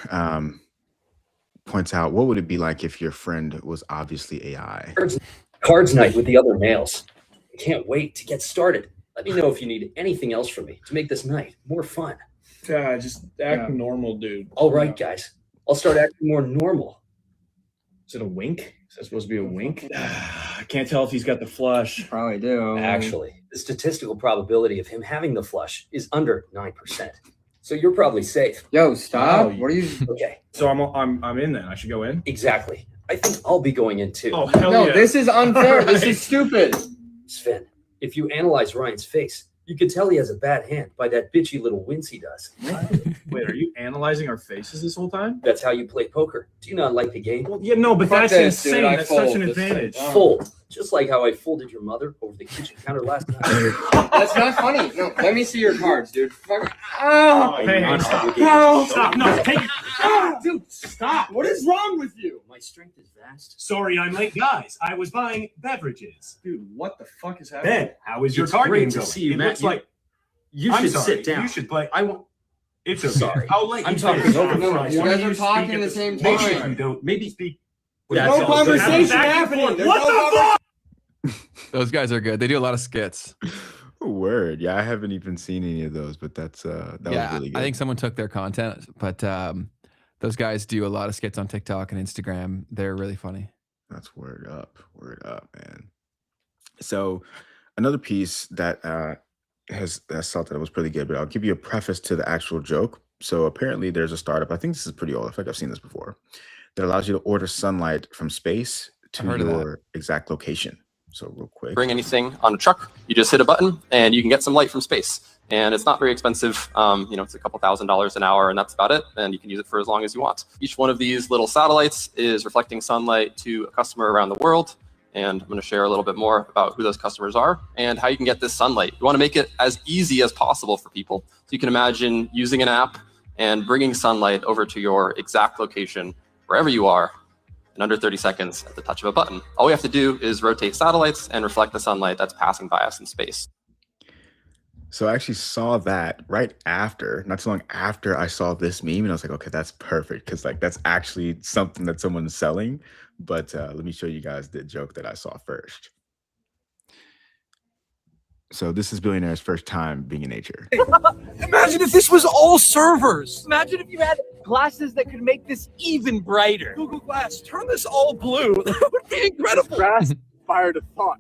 points out, what would it be like if your friend was obviously AI? Cards night with the other males. I can't wait to get started. Let me know if you need anything else from me to make this night more fun. Yeah, just act normal, dude. All right, guys. I'll start acting more normal. Is it a wink? Is that supposed to be a wink? I can't tell if he's got the flush. Probably do. Actually, the statistical probability of him having the flush is under 9%. So you're probably safe. Yo, stop. What are you? Okay. So I'm in then. I should go in? Exactly. I think I'll be going in too. Oh, hell No, yeah. this is unfair. This is stupid. Sven, if you analyze Ryan's face, you can tell he has a bad hand by that bitchy little wince he does. Wait, are you analyzing our faces this whole time? That's how you play poker. Do you not like the game? Well, yeah, no, but Fuck that's this, insane. dude. I That's such fold an this advantage. thing. Fold. Just like how I folded your mother over the kitchen counter last night. That's not funny. No, let me see your cards, dude. Fuck. Oh, hey, stop. No, stop. No, take it. Ah, dude, stop. What is wrong with you? My strength is vast. Sorry, I'm late, guys. I was buying beverages. Dude, what the fuck is happening? Ben, how is your It's card great game to going? see you, It Matt. looks like You I'm should sorry. sit down. You should play. I won't. It's okay. Sorry. I'll let I'm you talking finish. over. No, You guys are talking at the same Maybe time. you don't. Maybe speak. There's no conversation happening. There's What no the conversation. fuck? Those guys are good. They do a lot of skits. Word. Yeah, I haven't even seen any of those, but that was really good. I think someone took their content, but Those guys do a lot of skits on TikTok and Instagram. They're really funny. That's word up, man. So another piece that I thought that was pretty good, but I'll give you a preface to the actual joke. So apparently there's a startup, I think this is pretty old, I think I've seen this before, that allows you to order sunlight from space to your exact location. So real quick. Bring anything on a truck, you just hit a button and you can get some light from space. And it's not very expensive. It's a couple $1,000s an hour and that's about it. And you can use it for as long as you want. Each one of these little satellites is reflecting sunlight to a customer around the world. And I'm going to share a little bit more about who those customers are and how you can get this sunlight. You want to make it as easy as possible for people. So you can imagine using an app and bringing sunlight over to your exact location, wherever you are, in under 30 seconds at the touch of a button. All we have to do is rotate satellites and reflect the sunlight that's passing by us in space. So I actually saw that right after, not too long after I saw this meme, and I was like, okay, that's perfect, because like that's actually something that someone's selling. But let me show you guys the joke that I saw first. So this is Billionaire's first time being in nature. Imagine if this was all servers. Imagine if you had glasses that could make this even brighter. Google Glass, turn this all blue. That would be incredible. Grass fired a thought.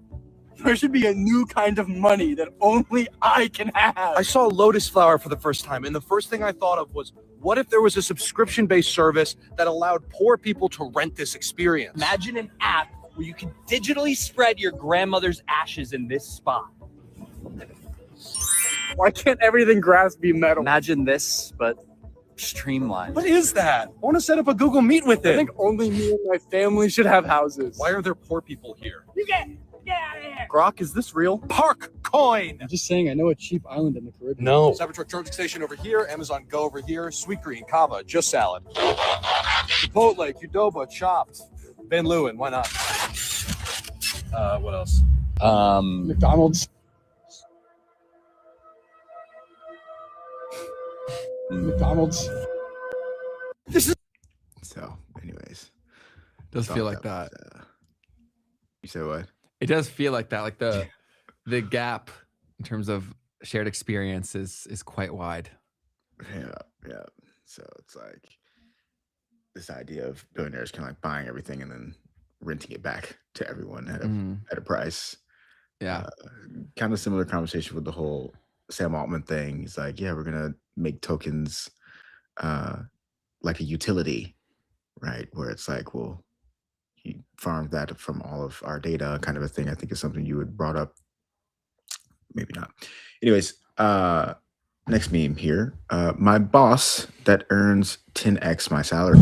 There should be a new kind of money that only I can have. I saw lotus flower for the first time, and the first thing I thought of was, what if there was a subscription-based service that allowed poor people to rent this experience? Imagine an app where you can digitally spread your grandmother's ashes in this spot. Why can't everything grass be metal? Imagine this, but streamlined. What is that? I want to set up a Google Meet with it. I think only me and my family should have houses. Why are there poor people here? Get out of here! Grok, is this real? Park coin! I'm just saying, I know a cheap island in the Caribbean. No. Cybertruck charging station over here, Amazon Go over here, Sweet Green, Kava, just salad. Chipotle, Qdoba, Chopped, Van Leeuwen, why not? What else? McDonald's. McDonald's. This is So anyways. Does feel like that. You said what? It does feel like that. Like the gap in terms of shared experience is quite wide. Yeah. So it's like this idea of billionaires kind of like buying everything and then renting it back to everyone at a price. Yeah. Kind of similar conversation with the whole Sam Altman thing. He's like, yeah, we're gonna make tokens like a utility, right? Where it's like, well, he farmed that from all of our data, kind of a thing. I think is something you had brought up. Maybe not. Anyways, next meme here. My boss that earns 10x my salary.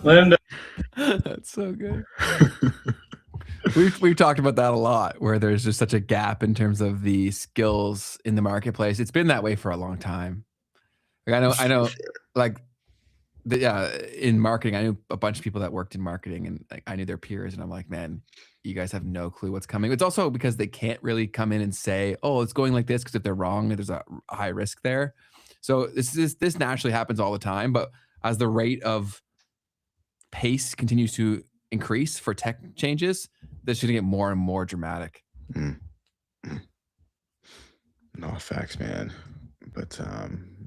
Linda. That's so good. We've talked about that a lot, where there's just such a gap in terms of the skills in the marketplace. It's been that way for a long time. Like I know, like, in marketing, I knew a bunch of people that worked in marketing, and like I knew their peers, and I'm like, man, you guys have no clue what's coming. It's also because they can't really come in and say, oh, it's going like this, because if they're wrong, there's a high risk there. So this naturally happens all the time, but as the rate of pace continues to increase for tech changes, this should get more and more dramatic. No facts, man. But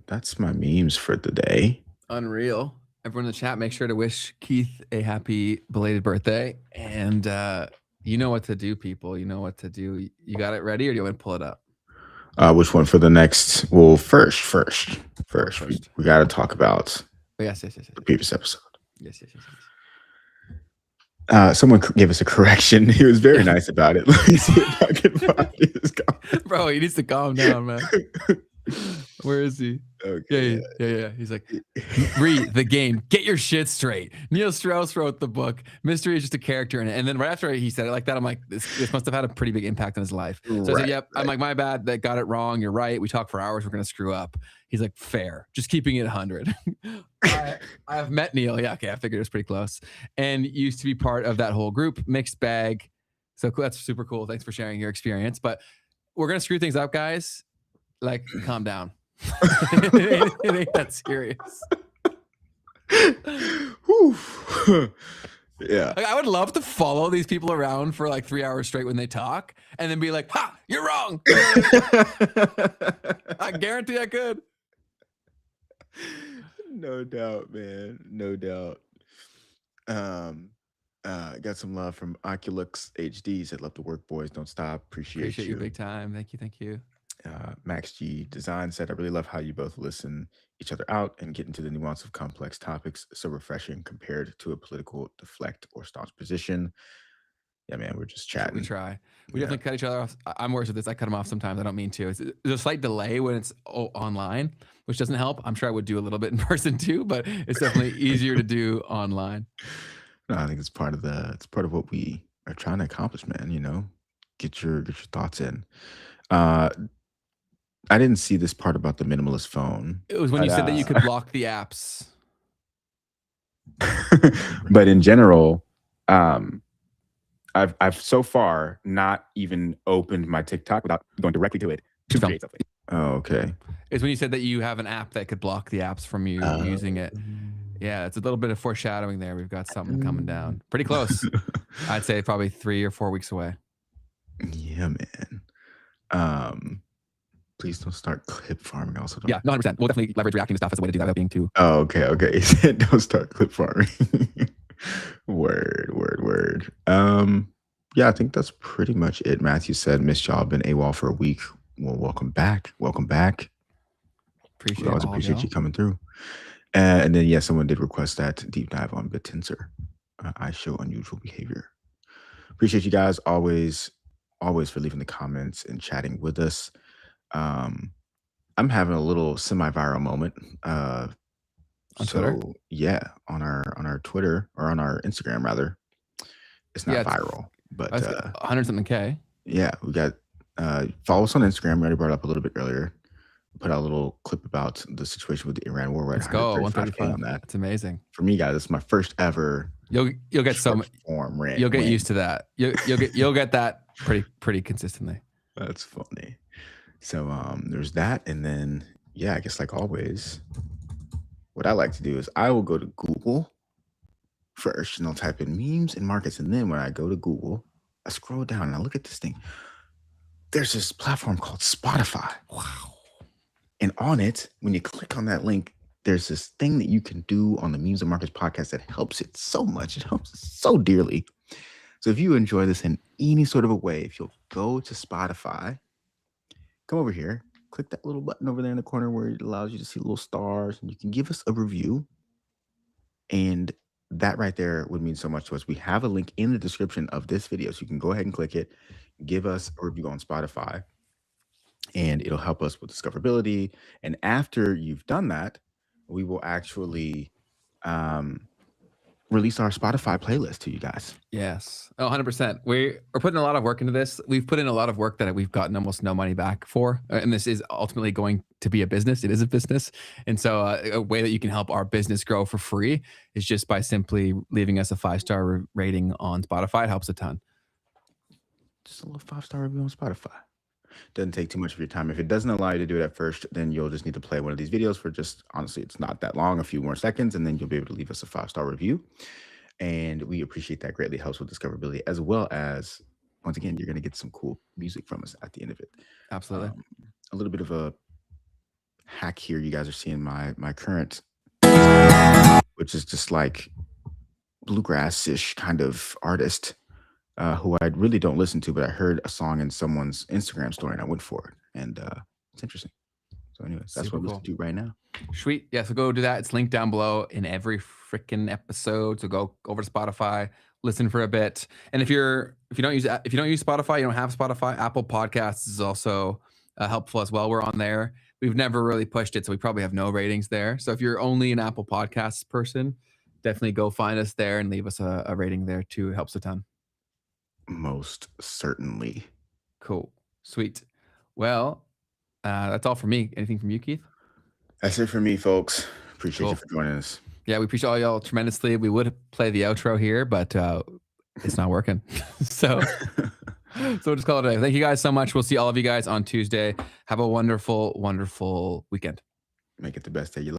that's my memes for the day. Unreal. Everyone in the chat, make sure to wish Keith a happy belated birthday. And you know what to do, people. You know what to do. You got it ready, or do you want to pull it up? Which one for the next? Well, first. We got to talk about Yes. the previous episode. Yes. Someone gave us a correction. He was very nice about it. Let me see if I can find his comment. Bro, he needs to calm down, man. Where is he? Okay. Yeah. He's like, read the game. Get your shit straight. Neil Strauss wrote the book. Mystery is just a character in it. And then right after he said it like that, I'm like, this must have had a pretty big impact on his life. So I said, yep. I'm like, my bad. That got it wrong. You're right. We talked for hours. We're going to screw up. He's like, fair. Just keeping it 100. I have met Neil. Yeah, okay. I figured it was pretty close. And used to be part of that whole group, Mixed Bag. So cool. That's super cool. Thanks for sharing your experience. But we're going to screw things up, guys. Like, calm down. it ain't that serious. Yeah. Like, I would love to follow these people around for like 3 hours straight when they talk and then be like, ha, you're wrong. I guarantee I could. No doubt, man. No doubt. Got some love from Oculux HD. Said, love to work, boys. Don't stop. Appreciate you big time. Thank you. Max G Design said, I really love how you both listen each other out and get into the nuance of complex topics. So refreshing compared to a political deflect or staunch position. Yeah, man, we're just chatting. We try. We definitely cut each other off. I'm worse with this. I cut them off sometimes. I don't mean to. There's a slight delay when it's online, which doesn't help. I'm sure I would do a little bit in person too, but it's definitely easier to do online. No, I think it's part of what we are trying to accomplish, man. You know, get your thoughts in. I didn't see this part about the minimalist phone. It was when you said that you could block the apps. But in general, I've so far not even opened my TikTok without going directly to it to create something. Oh, okay. It's when you said that you have an app that could block the apps from you using it. Yeah, it's a little bit of foreshadowing there. We've got something coming down. Pretty close. I'd say probably 3 or 4 weeks away. Yeah, man. Please don't start clip farming. Also, don't. Yeah, 100%. We'll definitely leverage reacting to stuff as a way to do that without being too. Oh, okay. He said don't start clip farming. Word. Yeah, I think that's pretty much it. Matthew said, "Missed y'all. Been AWOL for a week. Well, welcome back. Appreciate you coming through." And then, yeah, someone did request that deep dive on BitTensor. I show unusual behavior. Appreciate you guys always for leaving the comments and chatting with us. I'm having a little semi-viral moment. On Twitter? Yeah, on our Twitter, or on our Instagram rather. It's not viral, but 100 something K. Yeah, we got follow us on Instagram. We already brought it up a little bit earlier. Put out a little clip about the situation with the Iran war. Let's go. 135 on that. It's amazing. For me, guys, it's my first ever. You'll get some form rant. You'll get used to that. You'll get that pretty consistently. That's funny. So there's that, and then yeah, I guess like always, what I like to do is I will go to Google first, and I'll type in memes and markets, and then when I go to Google, I scroll down and I look at this thing. There's this platform called Spotify. Wow. And on it, when you click on that link, there's this thing that you can do on the Memes and Markets podcast that helps it so much. It helps it so dearly. So if you enjoy this in any sort of a way, if you'll go to Spotify, come over here, click that little button over there in the corner where it allows you to see little stars, and you can give us a review. And that right there would mean so much to us. We have a link in the description of this video, so you can go ahead and click it, give us a review on Spotify, and it'll help us with discoverability. And after you've done that, we will actually release our Spotify playlist to you guys. Yes. 100%. We're putting a lot of work into this. We've put in a lot of work that we've gotten almost no money back for. And this is ultimately going to be a business. It is a business. And so a way that you can help our business grow for free is just by simply leaving us a 5-star rating on Spotify. It helps a ton. Just a little 5-star review on Spotify. Doesn't take too much of your time. If it doesn't allow you to do it at first, then you'll just need to play one of these videos for just, honestly, it's not that long, a few more seconds, and then you'll be able to leave us a 5-star review. And we appreciate that greatly. It helps with discoverability, as well as, once again, you're going to get some cool music from us at the end of it. Absolutely. A little bit of a hack here. You guys are seeing my current, which is just like bluegrass-ish kind of artist. Who I really don't listen to, but I heard a song in someone's Instagram story and I went for it. And it's interesting. So anyways, that's what I'm listening to right now. Sweet. Yeah, so go do that. It's linked down below in every freaking episode. So go over to Spotify, listen for a bit. And if you don't use Spotify, you don't have Spotify, Apple Podcasts is also helpful as well. We're on there. We've never really pushed it, so we probably have no ratings there. So if you're only an Apple Podcasts person, definitely go find us there and leave us a rating there too. It helps a ton. Most certainly. Cool. Sweet. Well, that's all for me. Anything from you, Keith? That's it for me, folks. Appreciate you for joining us. Yeah, we appreciate all y'all tremendously. We would play the outro here, but it's not working. So So we'll just call it a day. Thank you guys so much. We'll see all of you guys on Tuesday. Have a wonderful, wonderful weekend. Make it the best day you